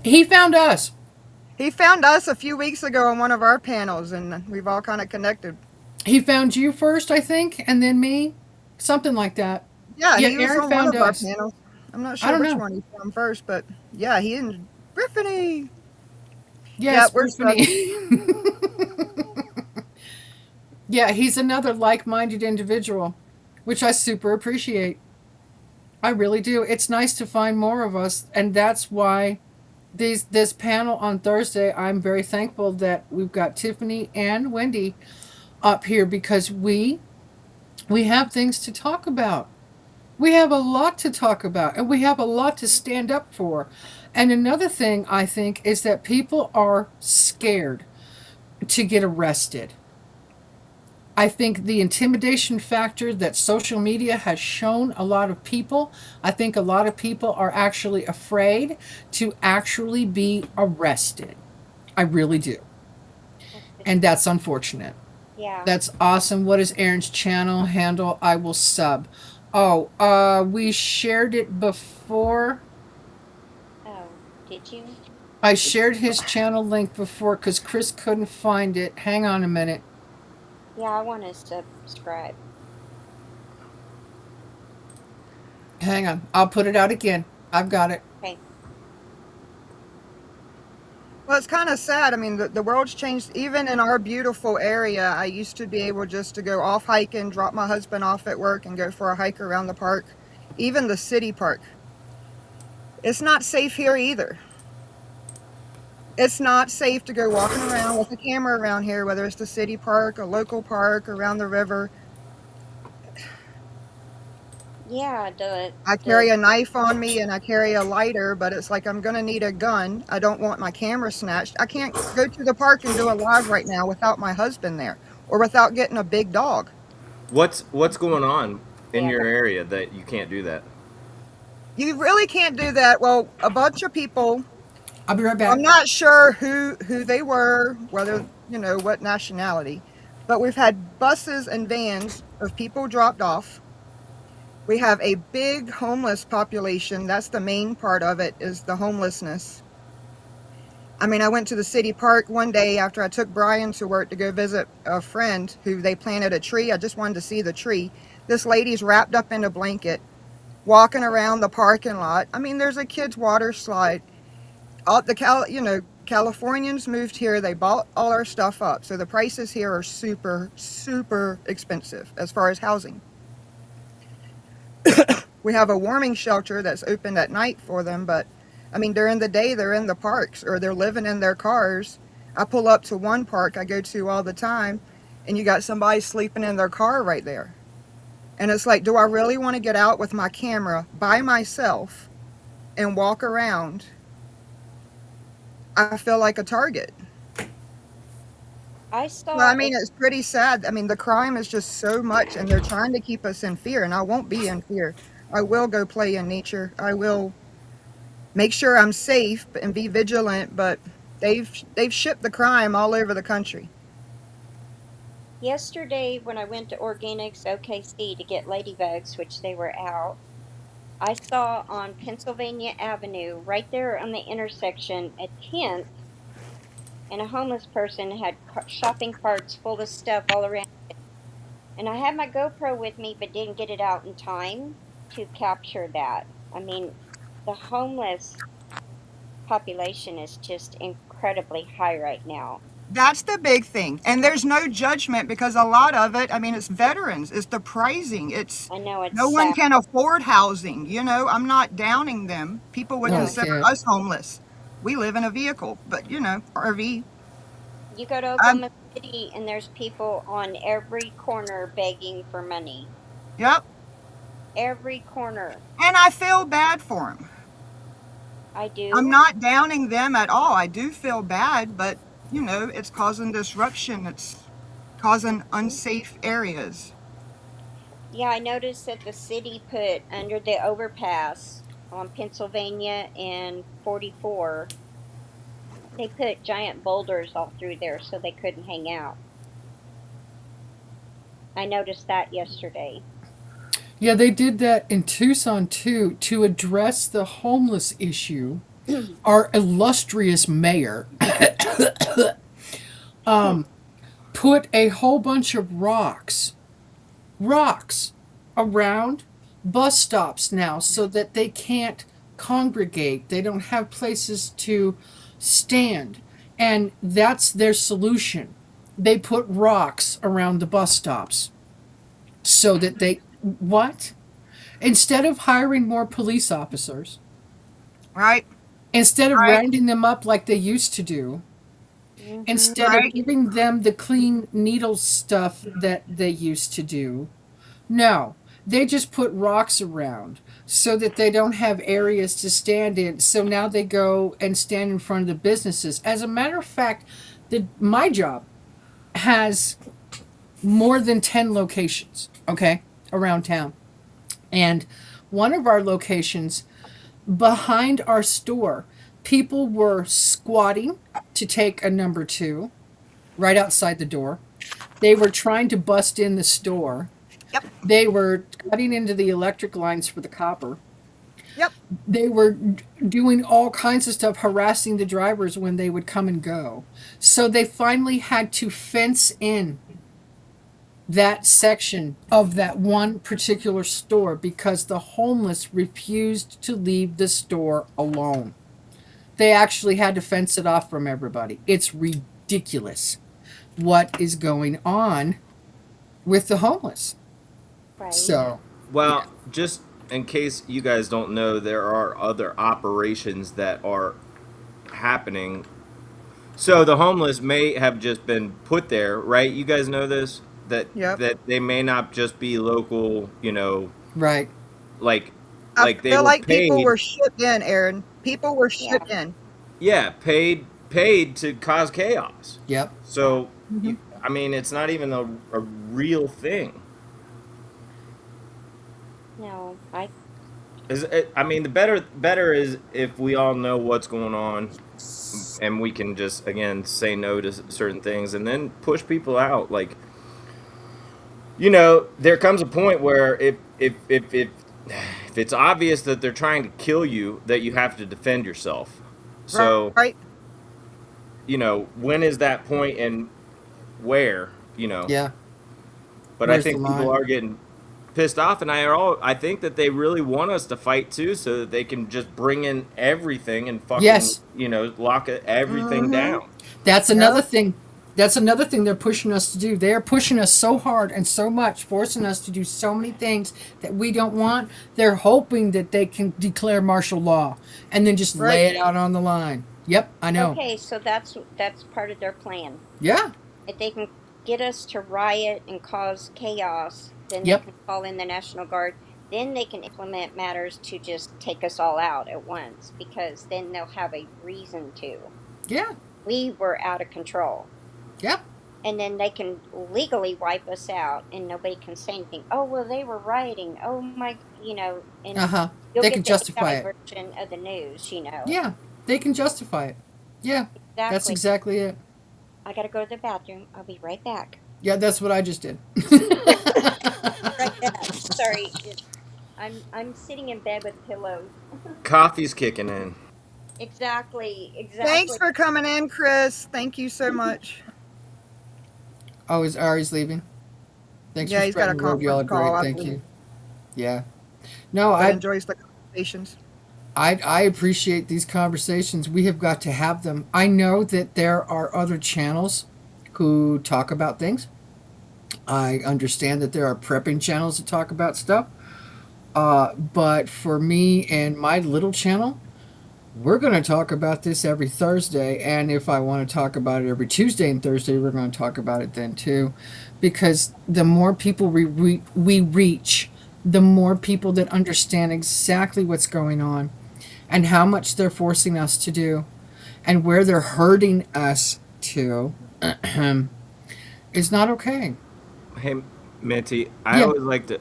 S1: He found us.
S3: He found us a few weeks ago on one of our panels, and we've all kind of connected.
S1: He found you first, I think, and then me. Something like that.
S3: Yeah,
S1: Yeah,
S3: he was
S1: Aaron
S3: on one
S1: found
S3: of our
S1: us.
S3: panels. I'm not
S1: I
S3: sure
S1: don't
S3: which
S1: know.
S3: one he found first, but yeah, he and Brittany. Yeah,
S1: Yes,
S3: we're sub.
S1: Brittany. Yeah, he's another like minded individual, which I super appreciate. I really do. It's nice to find more of us, and that's why this panel on Thursday, I'm very thankful that we've got Tiffany and Wendy up here because we have things to talk about. We have a lot to talk about, and we have a lot to stand up for. And another thing I think is that people are scared to get arrested. I think the intimidation factor that social media has shown a lot of people, I think a lot of people are actually afraid to actually be arrested. I really do. And that's unfortunate.
S2: yeah.
S1: That's awesome. What is Aaron's channel handle? I will sub. Oh, we shared it before.
S2: Oh, did you?
S1: I shared his channel link before because Chris couldn't find it. Hang on a minute.
S2: Yeah, I want to subscribe.
S1: Hang on. I'll put it out again. I've got it.
S2: Okay.
S3: Well, it's kind of sad. I mean, the world's changed. Even in our beautiful area, I used to be able just to go off hiking, drop my husband off at work, and go for a hike around the park, even the city park. It's not safe here either. It's not safe to go walking around with a camera around here, whether it's the city park, a local park, around the river.
S2: Yeah,
S3: I
S2: the
S3: carry a knife on me and I carry a lighter, but it's like I'm going to need a gun. I don't want my camera snatched. I can't go to the park and do a live right now without my husband there or without getting a big dog.
S5: What's going on in
S2: yeah,
S5: your area that you can't do that?
S3: You really can't do that. Well, a bunch of people,
S1: I'll be right back.
S3: I'm not sure who they were, whether, what nationality, but we've had buses and vans of people dropped off. We have a big homeless population. That's the main part of it, is the homelessness. I mean, I went to the city park one day after I took Brian to work to go visit a friend who they planted a tree. I just wanted to see the tree. This lady's wrapped up in a blanket, walking around the parking lot. I mean, there's a kid's water slide. All the Californians moved here. They bought all our stuff up. So the prices here are super, super expensive as far as housing. We have a warming shelter that's open at night for them, but I mean, during the day, they're in the parks or they're living in their cars. I pull up to one park I go to all the time, and you got somebody sleeping in their car right there. And it's like, do I really want to get out with my camera by myself and walk around? I feel like a target.
S2: I saw.
S3: Well, I mean, it's pretty sad. I mean, the crime is just so much, and they're trying to keep us in fear, and I won't be in fear. I will go play in nature. I will make sure I'm safe and be vigilant, but they've shipped the crime all over the country.
S2: Yesterday, when I went to Organics OKC to get ladybugs, which they were out, I saw on Pennsylvania Avenue, right there on the intersection, a tent, and a homeless person had shopping carts full of stuff all around. And I had my GoPro with me, but didn't get it out in time to capture that. I mean, the homeless population is just incredibly high right now.
S3: That's the big thing. And there's no judgment because a lot of it, I mean, it's veterans, it's the pricing. It's
S2: I know it's
S3: no one
S2: sad.
S3: can afford housing. I'm not downing them. People would
S1: No,
S3: consider
S1: can't.
S3: us homeless. We live in a vehicle, but RV.
S2: You go to
S3: Um,
S2: Oklahoma City and there's people on every corner begging for money.
S3: yep.
S2: Every corner.
S3: And I feel bad for them.
S2: I do.
S3: I'm not downing them at all. I do feel bad, but it's causing disruption. It's causing unsafe areas.
S2: Yeah, I noticed that the city put under the overpass on Pennsylvania and 44, they put giant boulders all through there so they couldn't hang out. I noticed that yesterday.
S1: Yeah, they did that in Tucson too to address the homeless issue. Our illustrious mayor put a whole bunch of rocks around bus stops now so that they can't congregate. They don't have places to stand. And that's their solution. They put rocks around the bus stops so that they what? Instead of hiring more police officers,
S3: Right?
S1: instead of
S3: Right?
S1: rounding them up like they used to do, instead of
S3: Right?
S1: giving them the clean needle stuff that they used to do, no, they just put rocks around so that they don't have areas to stand in. So now they go and stand in front of the businesses. As a matter of fact, my job has more than 10 locations, okay, around town. And one of our locations behind our store, people were squatting to take a number two right outside the door. They were trying to bust in the store.
S3: Yep.
S1: They were cutting into the electric lines for the copper.
S3: Yep.
S1: They were doing all kinds of stuff, harassing the drivers when they would come and go. So they finally had to fence in that section of that one particular store because the homeless refused to leave the store alone. They actually had to fence it off from everybody. It's ridiculous what is going on with the homeless.
S2: Right.
S1: So, yeah.
S5: Well, just in case you guys don't know, there are other operations that are happening. So the homeless may have just been put there, right? You guys know this, that
S3: Yep.
S5: they may not just be local,
S1: Right.
S5: like
S3: I
S5: they
S3: feel
S5: were
S3: like people
S5: paid,
S3: were shipped in, Aaron. People were
S2: Yeah.
S3: shipped in.
S5: yeah, paid to cause chaos.
S1: Yep.
S5: So,
S1: Hmm.
S5: I mean, it's not even a real thing.
S2: No, I
S5: I mean, the better is if we all know what's going on, and we can just again say no to certain things, and then push people out. Like, there comes a point where if it's obvious that they're trying to kill you, that you have to defend yourself. So,
S3: Right.
S5: when is that point and where, you know?
S1: Yeah.
S5: But I
S1: Where's the
S5: think people
S1: line?
S5: are getting pissed off, and I think that they really want us to fight too, so that they can just bring in everything and fucking,
S1: Yes.
S5: lock everything
S3: Mm-hmm.
S5: down.
S1: That's
S3: Yep.
S1: another thing. That's another thing they're pushing us to do. They're pushing us so hard and so much, forcing us to do so many things that we don't want. They're hoping that they can declare martial law and then just
S3: Right.
S1: lay it out on the line. Yep, I know.
S2: okay, so that's part of their plan.
S1: Yeah.
S2: If they can get us to riot and cause chaos, then they
S1: Yep.
S2: can call in the National Guard. Then they can implement matters to just take us all out at once because then they'll have a reason to.
S1: Yeah.
S2: We were out of control.
S1: Yep.
S2: And then they can legally wipe us out and nobody can say anything. Oh, well, they were rioting. Oh, and
S1: Uh-huh.
S2: you'll
S1: They
S2: get
S1: can
S2: the
S1: justify
S2: AI
S1: it.
S2: version of the news.
S1: Yeah. They can justify it. Yeah. That's
S2: Exactly.
S1: exactly it.
S2: I got to go to the bathroom. I'll be right back.
S1: Yeah, that's what I just did.
S2: Right back. Sorry. I'm sitting in bed with pillows.
S5: Coffee's kicking in.
S2: Exactly.
S3: Thanks
S2: Exactly.
S3: for coming in, Chris. Thank you so much.
S1: Oh, is Ari's leaving? Thanks
S3: Yeah,
S1: for
S3: he's got a
S1: spreading the word. Y'all are
S3: conference call,
S1: great.
S3: I
S1: Thank
S3: believe,
S1: you. Yeah. No,
S3: but enjoys the conversations.
S1: I appreciate these conversations. We have got to have them. I know that there are other channels who talk about things. I understand that there are prepping channels that talk about stuff. But for me and my little channel, we're going to talk about this every Thursday. And if I want to talk about it every Tuesday and Thursday, we're going to talk about it then too. Because the more people we reach, the more people that understand exactly what's going on and how much they're forcing us to do and where they're hurting us to is not okay.
S5: Hey, Minty, I
S1: Yeah.
S5: always like to.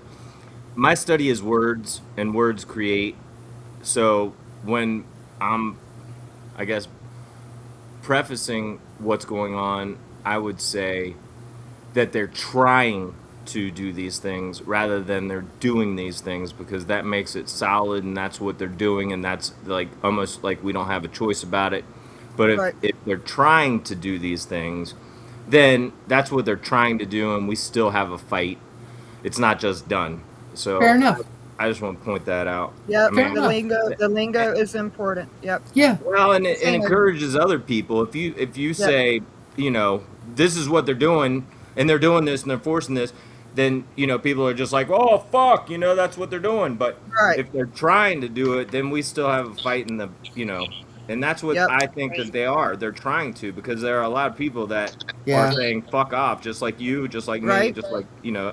S5: My study is words, and words create. So when I'm, I guess, prefacing what's going on, I would say that they're trying to do these things rather than they're doing these things, because that makes it solid and that's what they're doing, and that's like almost like we don't have a choice about it. But if,
S3: Right.
S5: if they're trying to do these things, then that's what they're trying to do, and we still have a fight. It's not just done.
S1: Fair
S5: So
S1: enough.
S5: I just want to point that out. I
S3: Yep.
S1: Fair
S5: mean,
S3: The
S1: enough.
S3: lingo. The lingo is important. Yep.
S1: Yeah.
S5: well, and it
S3: Same as.
S5: encourages other people. If you
S3: Yep.
S5: say, this is what they're doing, and they're doing this and they're forcing this, then people are just like, oh fuck, that's what they're doing. But
S3: Right.
S5: if they're trying to do it, then we still have a fight in the, and that's what
S3: Yep.
S5: I think that
S2: Right.
S5: they are. They're trying to, because there are a lot of people that are
S1: Yeah.
S5: saying fuck off, just like you, just like me,
S3: Right.
S5: just like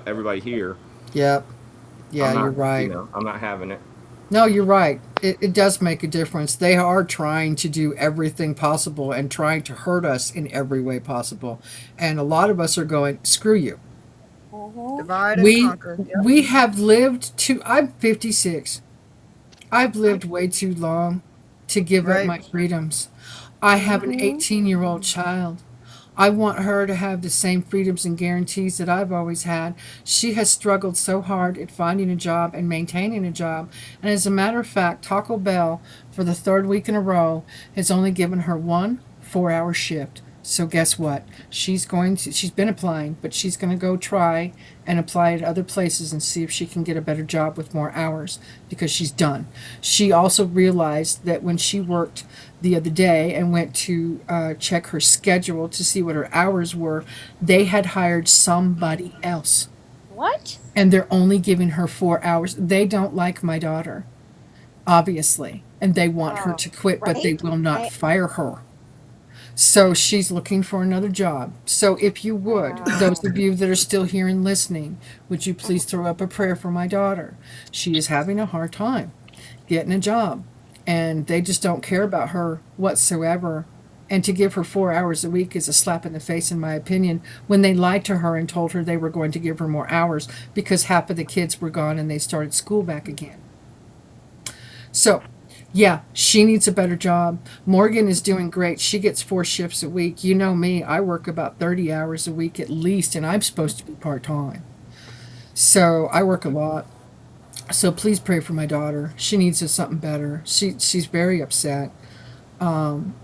S5: everybody here.
S1: Yep.
S5: I'm
S1: Yeah, you're
S5: not,
S1: right.
S5: I'm not having it.
S1: No, you're right. It does make a difference. They are trying to do everything possible and trying to hurt us in every way possible. And a lot of us are going, screw you.
S2: Mm-hmm.
S3: Divide and
S1: We
S3: conquer. Yep.
S1: we have lived to I'm 56. I've lived way too long to give up
S3: Right.
S1: my freedoms. I have an
S2: Mm-hmm.
S1: 18-year-old child. I want her to have the same freedoms and guarantees that I've always had. She has struggled so hard at finding a job and maintaining a job. And as a matter of fact, Taco Bell, for the third week in a row, has only given her one 4-hour shift. So guess what? She's been applying, but she's going to go try and apply at other places and see if she can get a better job with more hours because she's done. She also realized that when she worked the other day and went to check her schedule to see what her hours were, they had hired somebody else
S2: What?
S1: and they're only giving her 4 hours. They don't like my daughter, obviously, and they want her
S2: Oh,
S1: to quit, but they
S2: right?
S1: will not
S2: I,
S1: fire her. So she's looking for another job. So if you would, those
S2: wow.
S1: of you that are still here and listening, would you please throw up a prayer for my daughter? She is having a hard time getting a job, and they just don't care about her whatsoever. And to give her 4 hours a week is a slap in the face, in my opinion, when they lied to her and told her they were going to give her more hours because half of the kids were gone and they started school back again. So, yeah, she needs a better job. Morgan is doing great. She gets 4 shifts a week. You know me, I work about 30 hours a week at least, and I'm supposed to be part time. So, I work a lot. So, please pray for my daughter. She needs something better. She's very upset.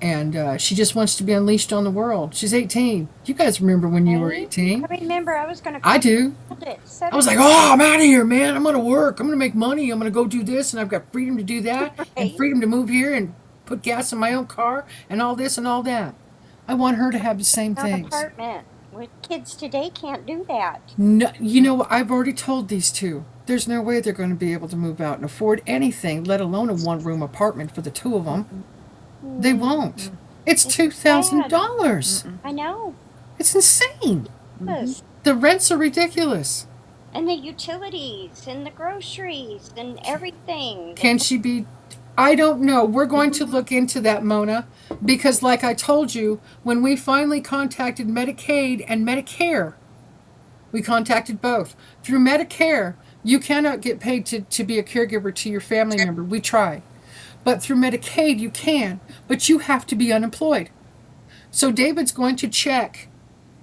S1: And she just wants to be unleashed on the world. She's 18. You guys remember when you were
S2: Hey,
S1: 18?
S2: I remember I was going to
S1: I
S2: call
S1: do.
S2: it
S1: I was like,
S2: 17,
S1: oh, I'm out of here, man. I'm going to work. I'm going to make money. I'm going to go do this. And I've got freedom to do that and
S2: right?
S1: freedom to move here and put gas in my own car and all this and all that. I want her to have the same
S2: An
S1: things.
S2: apartment. With kids today can't do that.
S1: No, you know, I've already told these two. There's no way they're going to be able to move out and afford anything, let alone a one-room apartment for the two of them. They
S2: Hmm,
S1: won't. It's
S2: it's sad.
S1: $2,000.
S2: I know.
S1: It's insane.
S2: Yes.
S1: The rents are ridiculous.
S2: And the utilities and the groceries and everything.
S1: Can she be? I don't know. We're going to look into that, Mona, because, like I told you, when we finally contacted Medicaid and Medicare, we contacted both. Through Medicare, you cannot get paid to be a caregiver to your family member. We try. But through Medicaid, you can, but you have to be unemployed. So David's going to check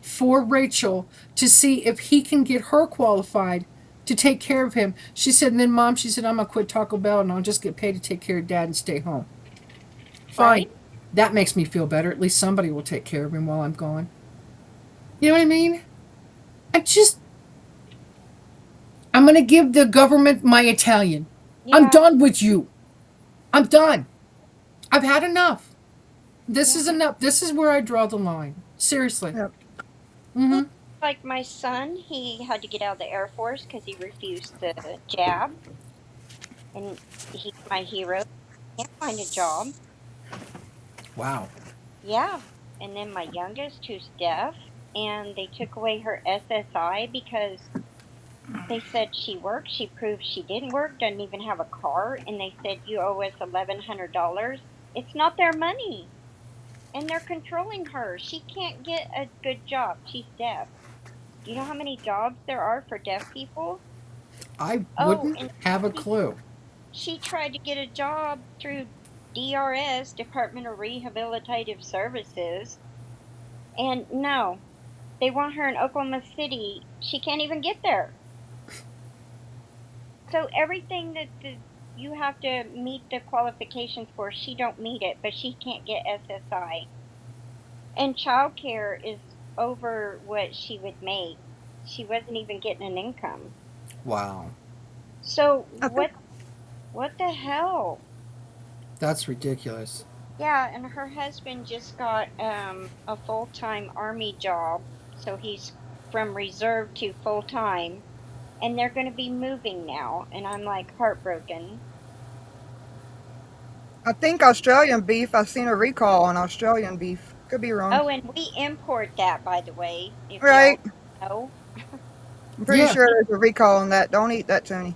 S1: for Rachel to see if he can get her qualified to take care of him. She said, and then Mom, she said, I'm going to quit Taco Bell and I'll just get paid to take care of Dad and stay home. Fine.
S2: Right?
S1: That makes me feel better. At least somebody will take care of him while I'm gone. You know what I mean? I just, I'm going to give the government my Italian. I'm
S2: Yeah.
S1: done with you. I'm done. I've had enough. This
S2: Yeah.
S1: is enough. This is where I draw the line. Seriously.
S3: Yep.
S1: Mm-hmm.
S2: Like my son, he had to get out of the Air Force because he refused the jab. And he's my hero. Can't find a job.
S1: Wow.
S2: Yeah. And then my youngest, who's deaf, and they took away her SSI because they said she worked. She proved she didn't work, doesn't even have a car, and they said you owe us $1,100. It's not their money, and they're controlling her. She can't get a good job. She's deaf. Do you know how many jobs there are for deaf people?
S1: I
S2: Oh,
S1: wouldn't
S2: and
S1: have a
S2: she,
S1: clue.
S2: she tried to get a job through DRS, Department of Rehabilitative Services, and no, they want her in Oklahoma City. She can't even get there. So everything you have to meet the qualifications for, she don't meet it, but she can't get SSI. And childcare is over what she would make. She wasn't even getting an income.
S1: Wow.
S2: So
S3: I think
S2: what the hell?
S1: That's ridiculous.
S2: Yeah, and her husband just got a full-time army job, so he's from reserve to full-time, and they're going to be moving now, and I'm like heartbroken.
S3: I think Australian beef. I've seen a recall on Australian beef. Could be wrong.
S2: Oh, and we import that, by the way, if y'all
S3: Right.
S2: know.
S3: I'm pretty
S1: Yeah.
S3: sure there's a recall on that. Don't eat that, Tony.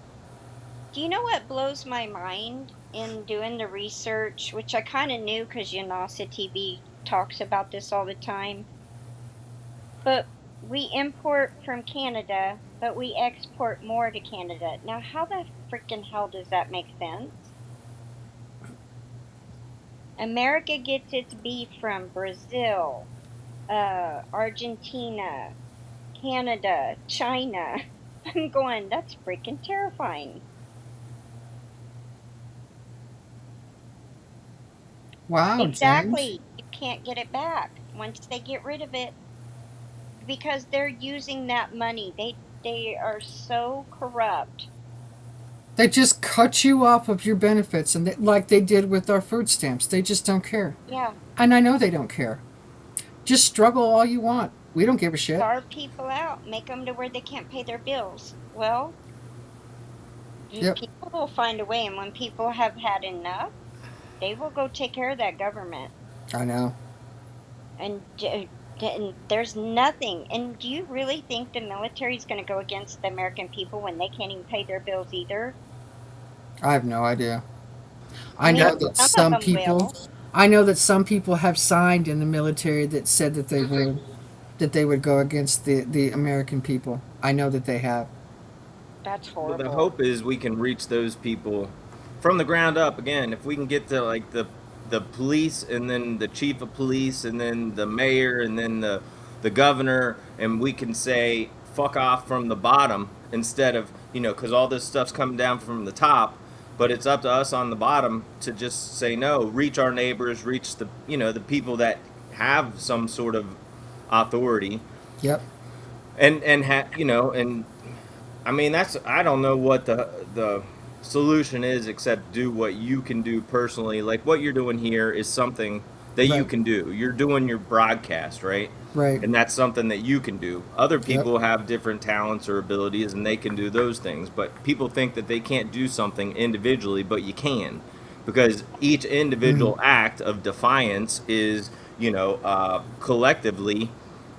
S2: Do you know what blows my mind in doing the research, which I kind of knew because Yanasa TV talks about this all the time, but we import from Canada, but we export more to Canada. Now, how the freaking hell does that make sense? America gets its beef from Brazil, Argentina, Canada, China. I'm going, that's freaking terrifying.
S1: Wow, James.
S2: Exactly. You can't get it back. once they get rid of it, because they're using that money. They are so corrupt.
S1: They just cut you off of your benefits, and like they did with our food stamps. They just don't care.
S2: Yeah,
S1: And I know they don't care. Just struggle all you want. We don't give a shit.
S2: starve people out, make them to where they can't pay their bills. Well,
S1: Yep.
S2: people will find a way, and when people have had enough, they will go take care of that government.
S1: I know.
S2: And there's nothing. And do you really think the military is going to go against the American people when they can't even pay their bills either?
S1: I have no idea.
S2: I
S1: I
S2: mean,
S1: know that
S2: some of
S1: some
S2: them
S1: people.
S2: will.
S1: I know that some people have signed in the military that said that they would go against the American people. I know that they have.
S2: That's
S5: Well, the
S2: horrible.
S5: hope is we can reach those people from the ground up again. If we can get to like the police and then the chief of police and then the mayor and then the governor, and we can say fuck off from the bottom instead of, because all this stuff's coming down from the top, but it's up to us on the bottom to just say no, reach our neighbors, reach the people that have some sort of authority,
S1: Yep.
S5: and I mean, I don't know what the solution is except do what you can do personally. Like what you're doing here is something that you
S1: Right.
S5: can do. You're doing your broadcast, right?
S1: Right.
S5: And that's something that you can do. Other
S1: Yep.
S5: people have different talents or abilities and they can do those things, but people think that they can't do something individually, but you can. Because each individual act of defiance is, collectively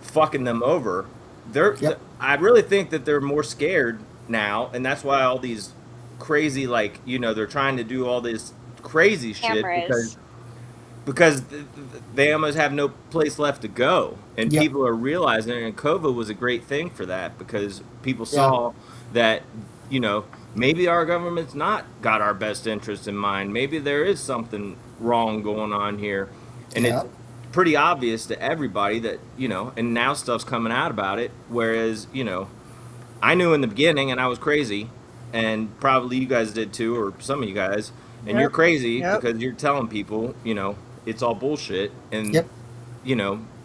S5: fucking them over.
S1: Yep.
S5: I really think that they're more scared now, and that's why all these crazy, like, they're trying to do all this crazy shit
S2: Cameras.
S5: because they almost have no place left to go, and
S1: Yep.
S5: people are realizing it. And COVID was a great thing for that because people
S1: Yeah.
S5: saw that, maybe our government's not got our best interest in mind. Maybe there is something wrong going on here, and it's
S1: Yep.
S5: pretty obvious to everybody that, and now stuff's coming out about it. Whereas, I knew in the beginning and I was crazy, and probably you guys did too, or some of you guys, and you're
S3: Yep.
S5: crazy
S3: Yep.
S5: because you're telling people, it's all bullshit, and,
S1: Yep.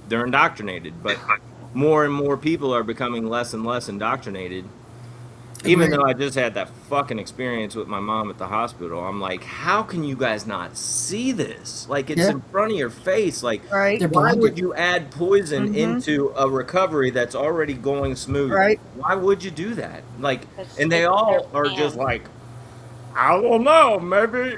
S5: they're indoctrinated. But more and more people are becoming less and less indoctrinated. Even
S1: Agreed.
S5: though I just had that fucking experience with my mom at the hospital, I'm like, how can you guys not see this? Like, it's
S1: Yeah.
S5: in front of your face. Like,
S3: Right.
S1: They're
S5: why would
S1: blinded.
S5: you add poison into a recovery that's already going smooth?
S3: Right.
S5: Why would you do that? Like,
S2: It's-
S5: and they
S2: it's
S5: all
S2: their
S5: are just
S2: plan.
S5: like, I don't know, maybe,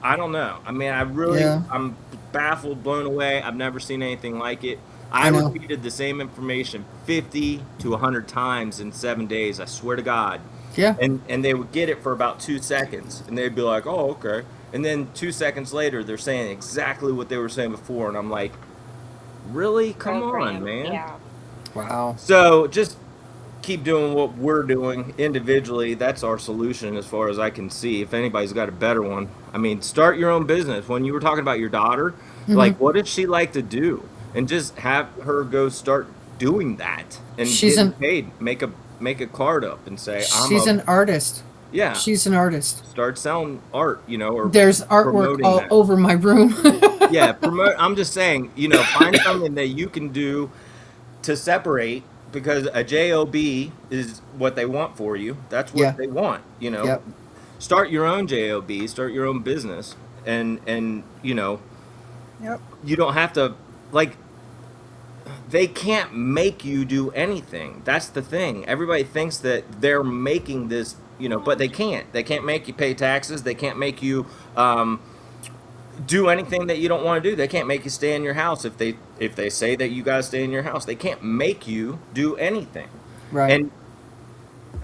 S5: I don't know. I mean,
S1: Yeah.
S5: I'm baffled, blown away. I've never seen anything like it. I
S1: I know.
S5: repeated the same information 50 to 100 times in 7 days. I swear to God.
S1: Yeah.
S5: And they would get it for about 2 seconds, and they'd be like, "Oh, okay." And then 2 seconds later, they're saying exactly what they were saying before, and I'm like, "Really? Come on,
S2: Program.
S5: man."
S2: Yeah.
S1: Wow.
S5: So just keep doing what we're doing individually. That's our solution, as far as I can see. If anybody's got a better one, I mean, start your own business. When you were talking about your daughter, like, what did she like to do? And just have her go start doing that and
S1: She's
S5: getting
S1: an
S5: paid. Make a card up and say,
S1: she's an artist.
S5: yeah,
S1: She's an artist.
S5: start selling art, or
S1: There's artwork
S5: promoting
S1: all
S5: that.
S1: over my room.
S5: Yeah, promote. I'm just saying, find something that you can do to separate, because a job is what they want for you. That's what
S1: Yeah.
S5: they want.
S1: Yep.
S5: Start your own job, start your own business, and
S3: Yep.
S5: you don't have to, like, they can't make you do anything. That's the thing. Everybody thinks that they're making this, but they can't. They can't make you pay taxes. They can't make you do anything that you don't want to do. They can't make you stay in your house if they say that you guys stay in your house. They can't make you do anything.
S1: Right.
S5: And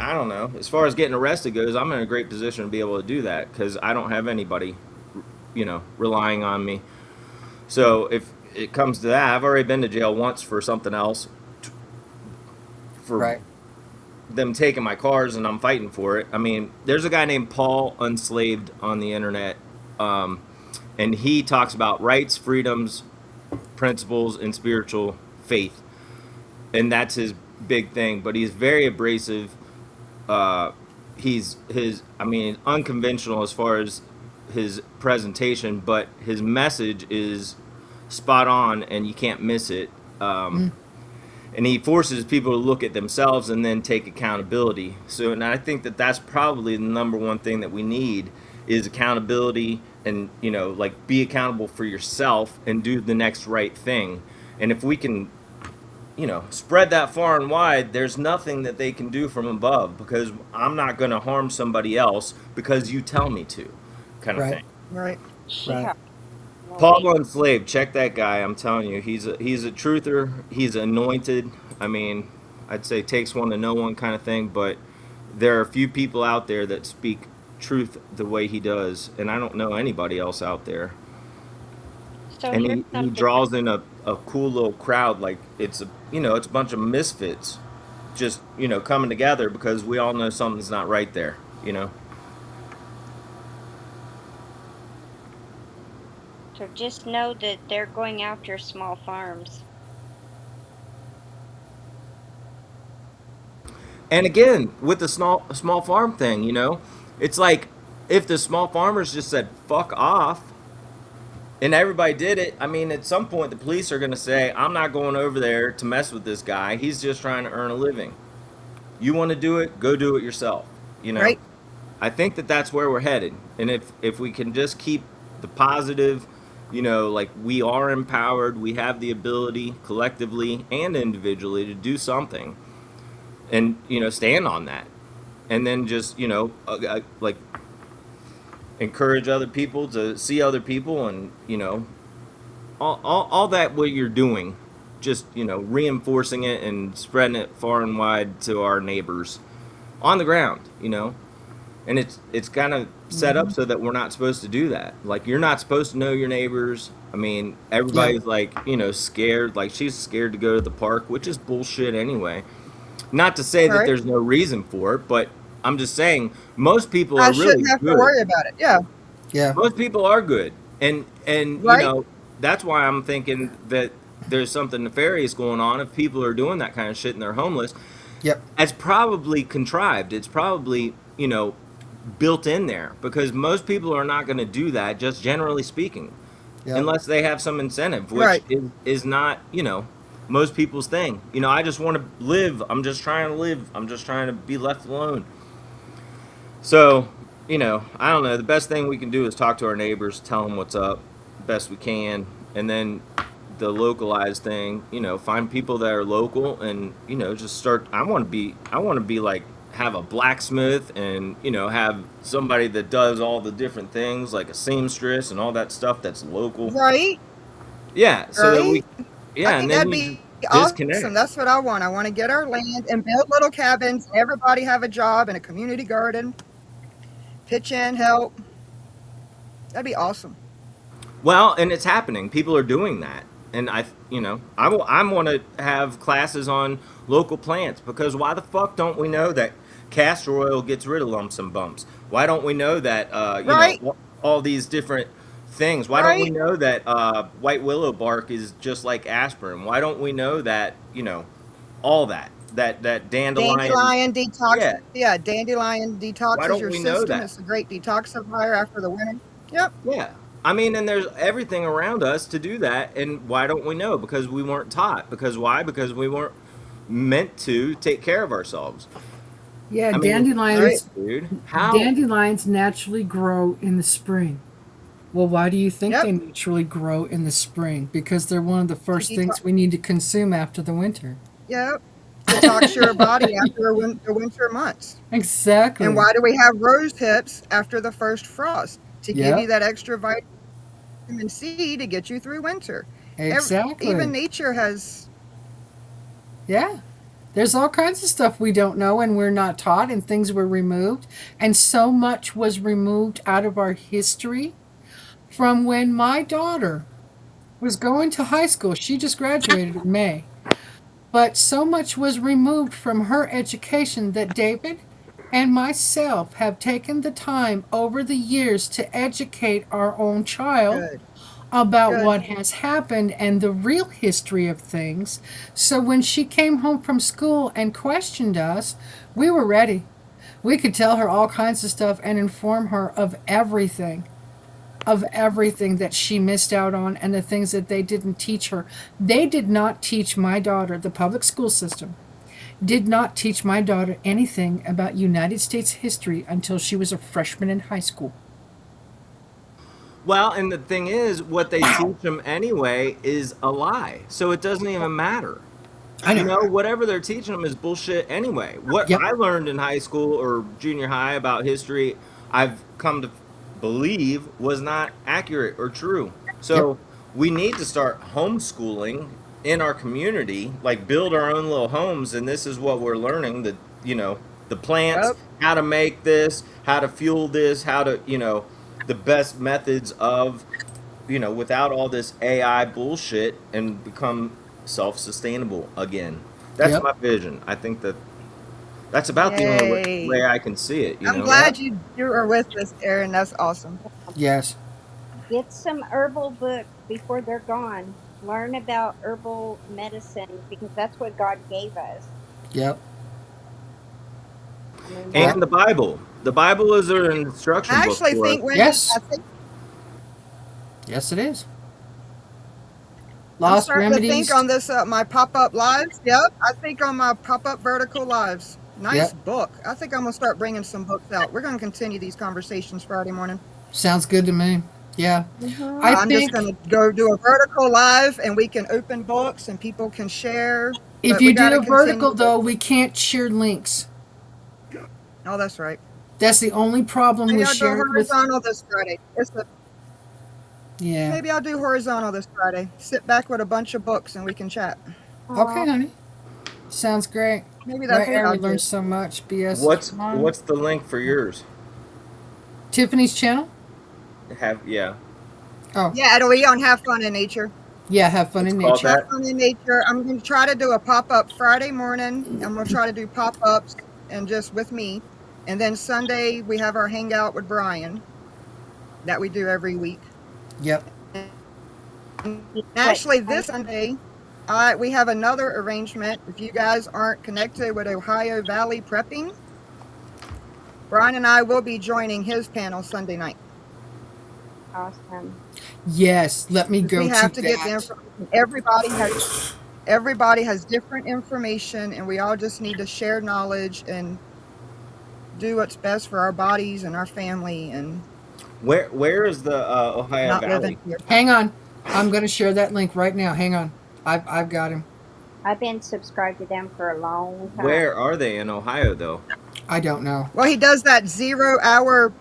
S5: I don't know. As far as getting arrested goes, I'm in a great position to be able to do that because I don't have anybody, relying on me. So if it comes to that, I've already been to jail once for something else, for
S1: Right.
S5: them taking my cars, and I'm fighting for it. I mean, there's a guy named Paul Unslaved on the internet, and he talks about rights, freedoms, principles, and spiritual faith, and that's his big thing. But he's very abrasive. Unconventional as far as his presentation, but his message is spot on and you can't miss it.
S1: Mm.
S5: And he forces people to look at themselves and then take accountability. So, and I think that that's probably the number one thing that we need is accountability, and like, be accountable for yourself and do the next right thing. And if we can, spread that far and wide, there's nothing that they can do from above, because I'm not going to harm somebody else because you tell me to, kind of
S1: Right.
S5: thing.
S3: Right.
S1: Right.
S2: Yeah. No
S5: Paul
S2: way.
S5: Unslave, check that guy. I'm telling you, he's a truther. He's anointed. I mean, I'd say takes one to know one kind of thing. But there are a few people out there that speak truth the way he does, and I don't know anybody else out there.
S2: So
S5: And
S2: here's
S5: he
S2: something.
S5: draws in a cool little crowd. Like, it's a bunch of misfits, just coming together because we all know something's not right there.
S2: So just know that they're going after small farms.
S5: And again, with the small farm thing, it's like, if the small farmers just said fuck off and everybody did it, I mean, at some point the police are going to say, I'm not going over there to mess with this guy. He's just trying to earn a living. You want to do it, go do it yourself.
S3: Right.
S5: I think that that's where we're headed. And if we can just keep the positive, like, we are empowered, we have the ability collectively and individually to do something, and stand on that, and then just like, encourage other people to see other people, and all that, what you're doing, just reinforcing it and spreading it far and wide to our neighbors on the ground. And it's kind of set up so that we're not supposed to do that. Like, you're not supposed to know your neighbors. I mean,
S1: Yeah.
S5: everybody's like, scared. Like, she's scared to go to the park, which is bullshit anyway. Not to say that
S3: Right.
S5: there's no reason for it, but I'm just saying most people
S3: I
S5: are really
S3: shouldn't have to
S5: good.
S3: worry about it. Yeah.
S1: Yeah.
S5: Most people are good, and
S3: Right.
S5: that's why I'm thinking that there's something nefarious going on. If people are doing that kind of shit and they're homeless,
S1: Yep.
S5: it's probably contrived. It's probably built in there, because most people are not going to do that, just generally speaking,
S1: Yep.
S5: unless they have some incentive, which
S3: Right.
S5: is not most people's thing. I just want to live. I'm just trying to live. I'm just trying to be left alone. So, I don't know. The best thing we can do is talk to our neighbors, tell them what's up, best we can, and then the localized thing, find people that are local, and just start. I want to be like, have a blacksmith, and have somebody that does all the different things, like a seamstress and all that stuff that's local.
S3: Right.
S5: Yeah, so that
S3: Right. I
S5: and
S3: think
S5: then
S3: that'd
S5: you
S3: be awesome.
S5: disconnect.
S3: That's what I want. I want to get our land and build little cabins. Everybody have a job in a community garden. Pitch in, help. That'd be awesome.
S5: Well, and it's happening. People are doing that, and I want to have classes on local plants, because why the fuck don't we know that castor oil gets rid of lumps and bumps? Why don't we know that
S3: Right.
S5: all these different things? Why don't we
S3: Right.
S5: know that white willow bark is just like aspirin? Why don't we know that all that dandelion?
S3: Dandelion detox.
S5: Yeah.
S3: Yeah, dandelion
S5: Why
S3: detoxes
S5: don't
S3: your
S5: we know
S3: system.
S5: that?
S3: It's a great detoxifier after the winter. Yep.
S5: Yeah. I mean, and there's everything around us to do that, and why don't we know? Because we weren't taught. Because why? Because we weren't meant to take care of ourselves.
S1: Yeah.
S5: I mean,
S1: Dandelions.
S5: dude, how?
S1: Dandelions naturally grow in the spring. Well, why do you think
S3: Yep.
S1: they naturally grow in the spring? Because they're one of the
S3: To
S1: first
S3: detox.
S1: things we need to consume after the winter.
S3: Yep. Detox your body after the winter months. And
S1: Exactly.
S3: why do we have rose hips after the first frost? To give you
S1: Yep.
S3: that extra vitamin C to get you through winter. Even
S1: Exactly.
S3: nature has.
S1: Yeah. There's all kinds of stuff we don't know and we're not taught, and things were removed. And so much was removed out of our history from when my daughter was going to high school. She just graduated in May. But so much was removed from her education that David and myself have taken the time over the years to educate our own child
S3: Good.
S1: about
S3: Good.
S1: what has happened and the real history of things. So when she came home from school and questioned us, we were ready. We could tell her all kinds of stuff and inform her of everything. of everything that she missed out on and the things that they didn't teach her. They did not teach my daughter, the public school system, did not teach my daughter anything about United States history until she was a freshman in high school.
S5: Well, and the thing is, what they teach them anyway is a lie. So it doesn't even matter.
S1: I
S5: You
S1: know.
S5: know, whatever they're teaching them is bullshit anyway. What
S1: Yep.
S5: I learned in high school or junior high about history, I've come to believe was not accurate or true.
S1: Yep.
S5: So we need to start homeschooling in our community, like build our own little homes. And this is what we're learning, that, the plants,
S3: Yep.
S5: how to make this, how to fuel this, how to, the best methods of, without all this AI bullshit, and become self-sustainable again. That's
S1: Yep.
S5: my vision. I think that's about the only way
S3: Yay.
S5: I can see it,
S3: I'm
S1: Yep.
S3: glad you are with us, Aaron. That's awesome.
S1: Yes.
S2: Get some herbal books before they're gone. Learn about herbal medicine because that's what God gave us.
S1: Yep.
S2: I mean,
S1: Yep.
S5: And the Bible. The Bible is an instruction
S3: I
S5: book
S3: actually
S5: for us.
S3: think, Wendy,
S1: Yes. Yes, it is.
S3: I'm
S1: Lost
S3: starting to think
S1: remedies.
S3: on this my pop-up lives. Yep, I think on my pop-up vertical lives. Nice
S1: Yep.
S3: book. I think I'm gonna start bringing some books out. We're gonna continue these conversations Friday morning.
S1: Sounds good to me. Yeah.
S2: mhm.
S1: I
S3: I'm just
S1: think
S3: gonna go do a vertical live, and we can open books, and people can share.
S1: if
S3: But we
S1: you
S3: got
S1: do
S3: to
S1: a vertical,
S3: continue
S1: though,
S3: this.
S1: we can't share links.
S3: Oh, that's right.
S1: That's the only problem
S3: Maybe
S1: with
S3: I'll do
S1: sharing with.
S3: horizontal this Friday.
S1: Yeah.
S3: Maybe I'll do horizontal this Friday. Sit back with a bunch of books, and we can chat.
S1: Okay, honey. Sounds great.
S3: Maybe
S1: Right,
S3: that's what
S1: Aaron, we
S3: I'll do.
S1: learned so much. BS is fine.
S5: What's the link for yours?
S1: Tiffany's channel?
S5: Yeah.
S1: Oh,
S3: Yeah, it'll be on Have Fun in Nature.
S1: yeah, have fun
S5: It's
S1: in
S5: called
S1: nature.
S3: Have
S5: that.
S3: Fun in Nature. I'm going to try to do a pop-up Friday morning. I'm going to try to do pop-ups and just with me. And then Sunday, we have our hangout with Brian that we do every week.
S1: Yep.
S3: Actually, this Sunday, we have another arrangement. If you guys aren't connected with Ohio Valley Prepping, Brian and I will be joining his panel Sunday night.
S2: Awesome.
S1: Yes, let me go
S3: We have
S1: to
S3: to get the
S1: that.
S3: information. Everybody has different information, and we all just need to share knowledge and do what's best for our bodies and our family, and
S5: Where is the Ohio
S3: not live
S5: Valley?
S3: in fear.
S1: Hang on. I'm going to share that link right now. Hang on. I've got him.
S2: I've been subscribed to them for a long time.
S5: Where are they in Ohio though?
S1: I don't know.
S3: Well, he does that 0 hour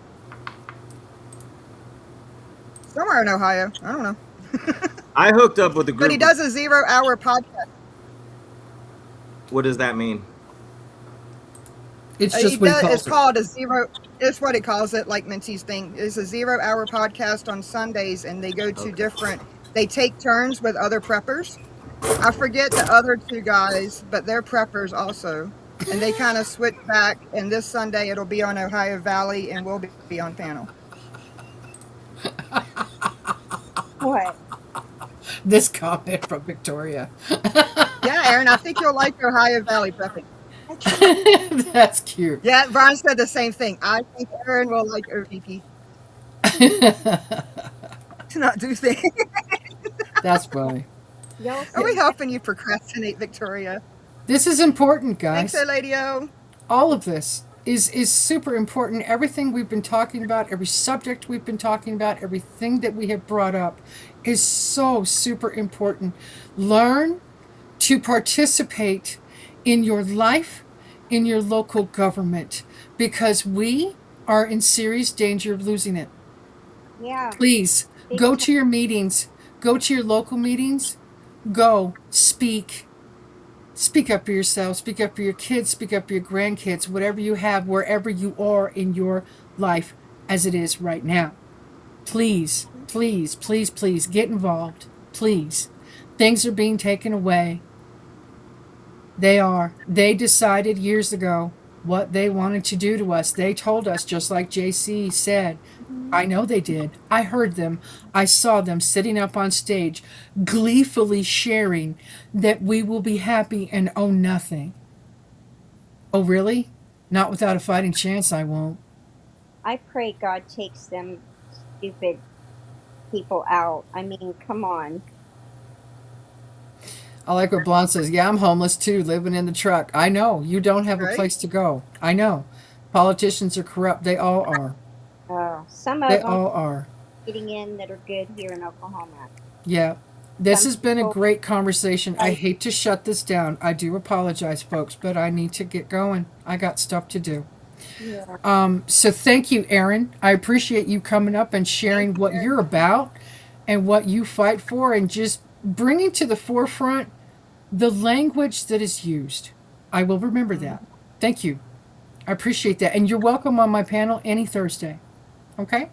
S3: somewhere in Ohio. I don't know.
S5: I hooked up with a group.
S3: But he does a 0 hour podcast.
S5: What does that mean?
S1: It's just what he
S3: It's
S1: calls it.
S3: called a zero. It's what he calls it, like Mincy's thing. It's a 0 hour podcast on Sundays, and they go to
S5: Okay.
S3: different. They take turns with other preppers. I forget the other two guys, but they're preppers also, and they kind of switch back. And this Sunday it'll be on Ohio Valley, and we'll be on panel.
S2: What?
S1: This comment from Victoria.
S3: Yeah, Aaron, I think you'll like Ohio Valley prepping.
S1: That's cute.
S3: Yeah, Brian said the same thing. I think Aaron will like OVP to not do things.
S1: That's funny.
S2: Y'all
S3: Are we helping you procrastinate, Victoria?
S1: This is important, guys.
S3: Thanks, Lady O.
S1: All of this is super important. Everything we've been talking about, every subject we've been talking about, everything that we have brought up is so super important. Learn to participate in your life, in your local government, because we are in serious danger of losing it.
S2: Yeah.
S1: Please
S2: Big
S1: go
S2: time.
S1: to your meetings, go to your local meetings, go speak. Speak up for yourself, speak up for your kids, speak up for your grandkids, whatever you have, wherever you are in your life as it is right now. Please, please, please, please get involved. Please. Things are being taken away. They are. They decided years ago what they wanted to do to us. They told us, just like JC said. I know they did. I heard them. I saw them sitting up on stage, gleefully sharing that we will be happy and own nothing. Oh, really? Not without a fighting chance, I won't.
S2: I pray God takes them stupid people out. I mean, come on.
S1: I like what Blonde says. Yeah, I'm homeless too, living in the truck. I know. You don't have a
S3: Right?
S1: place to go. I know. Politicians are corrupt. They all are.
S2: Some
S1: They
S2: of them
S1: all are.
S2: getting in that are good here in Oklahoma.
S1: Yeah. This
S2: Some
S1: has been a
S2: people,
S1: great conversation. I
S2: like,
S1: hate to shut this down. I do apologize, folks, but I need to get going. I got stuff to do.
S2: yeah,
S1: So thank you, Aaron. I appreciate you coming up and
S3: Thank
S1: sharing
S3: you,
S1: what
S3: Eric.
S1: you're about and what you fight for and just bringing to the forefront the language that is used. I will remember
S3: Mhm.
S1: that. Thank you. I appreciate that. And you're welcome on my panel any Thursday. Okay?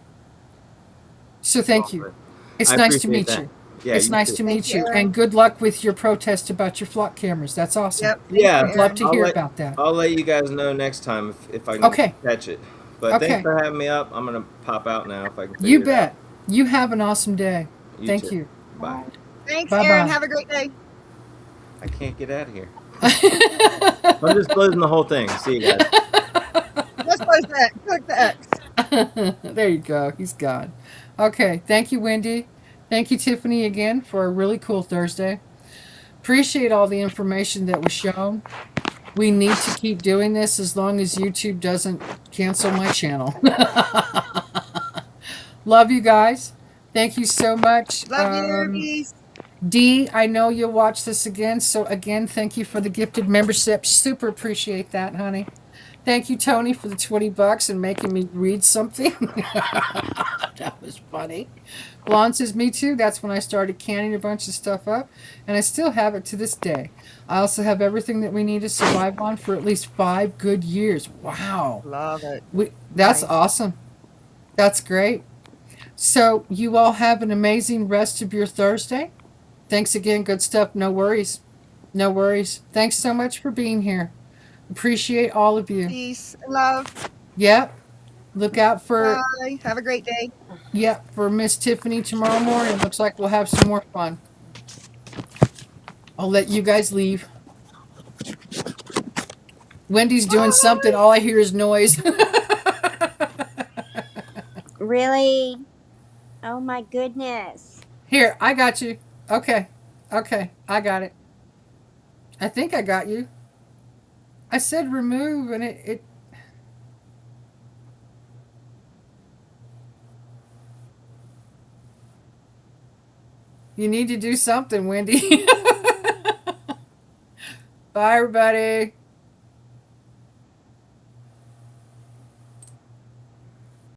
S1: So thank you.
S5: Lovely.
S1: It's
S5: I
S1: nice to
S5: appreciate
S1: meet
S5: that.
S1: you.
S5: Yeah,
S1: It's
S5: you
S1: nice
S5: too.
S1: to
S3: Thank
S1: meet
S3: you,
S1: you.
S3: Aaron.
S1: And good luck with your protest about your flock cameras. That's awesome.
S3: Yep. Thank you,
S5: Yeah,
S1: I'd love
S3: Aaron.
S1: to hear about that.
S5: I'll let you guys know next time if I can
S1: Okay.
S5: catch it. But thanks
S1: Okay.
S5: for having me up. I'm gonna pop out now if I can
S1: You
S5: figure it out.
S1: bet. You have an awesome day.
S5: You
S1: Thank
S5: too.
S1: you.
S5: Bye.
S3: Thanks,
S1: Bye
S3: Aaron.
S1: bye.
S3: Have a great day.
S5: I can't get out of here. I'm just closing the whole thing. See you guys.
S3: Just close that. Click the X.
S1: There you go. He's gone. Okay. Thank you, Wendy. Thank you, Tiffany, again for a really cool Thursday. Appreciate all the information that was shown. We need to keep doing this as long as YouTube doesn't cancel my channel. Love you guys. Thank you so much.
S3: Love you. Peace.
S1: Dee, I know you'll watch this again. So, again, thank you for the gifted membership. Super appreciate that, honey. Thank you, Tony, for the $20 and making me read something. That was funny. Blonde says, me too. That's when I started canning a bunch of stuff up, and I still have it to this day. I also have everything that we need to survive on for at least 5 good years. Wow.
S3: Love it.
S1: That's
S3: Nice.
S1: awesome. That's great. So, you all have an amazing rest of your Thursday. Thanks again. Good stuff. No worries. No worries. Thanks so much for being here. Appreciate all of you.
S3: Peace and love.
S1: Yep. Look out for
S3: Bye. Have a great day.
S1: for Miss Tiffany tomorrow morning. Looks like we'll have some more fun. I'll let you guys leave. Wendy's doing something. All I hear is noise.
S2: really? Oh my goodness.
S1: Here, I got you. Okay. Okay. I got it. I think I got you. I said remove and it you need to do something, Wendy. Bye everybody.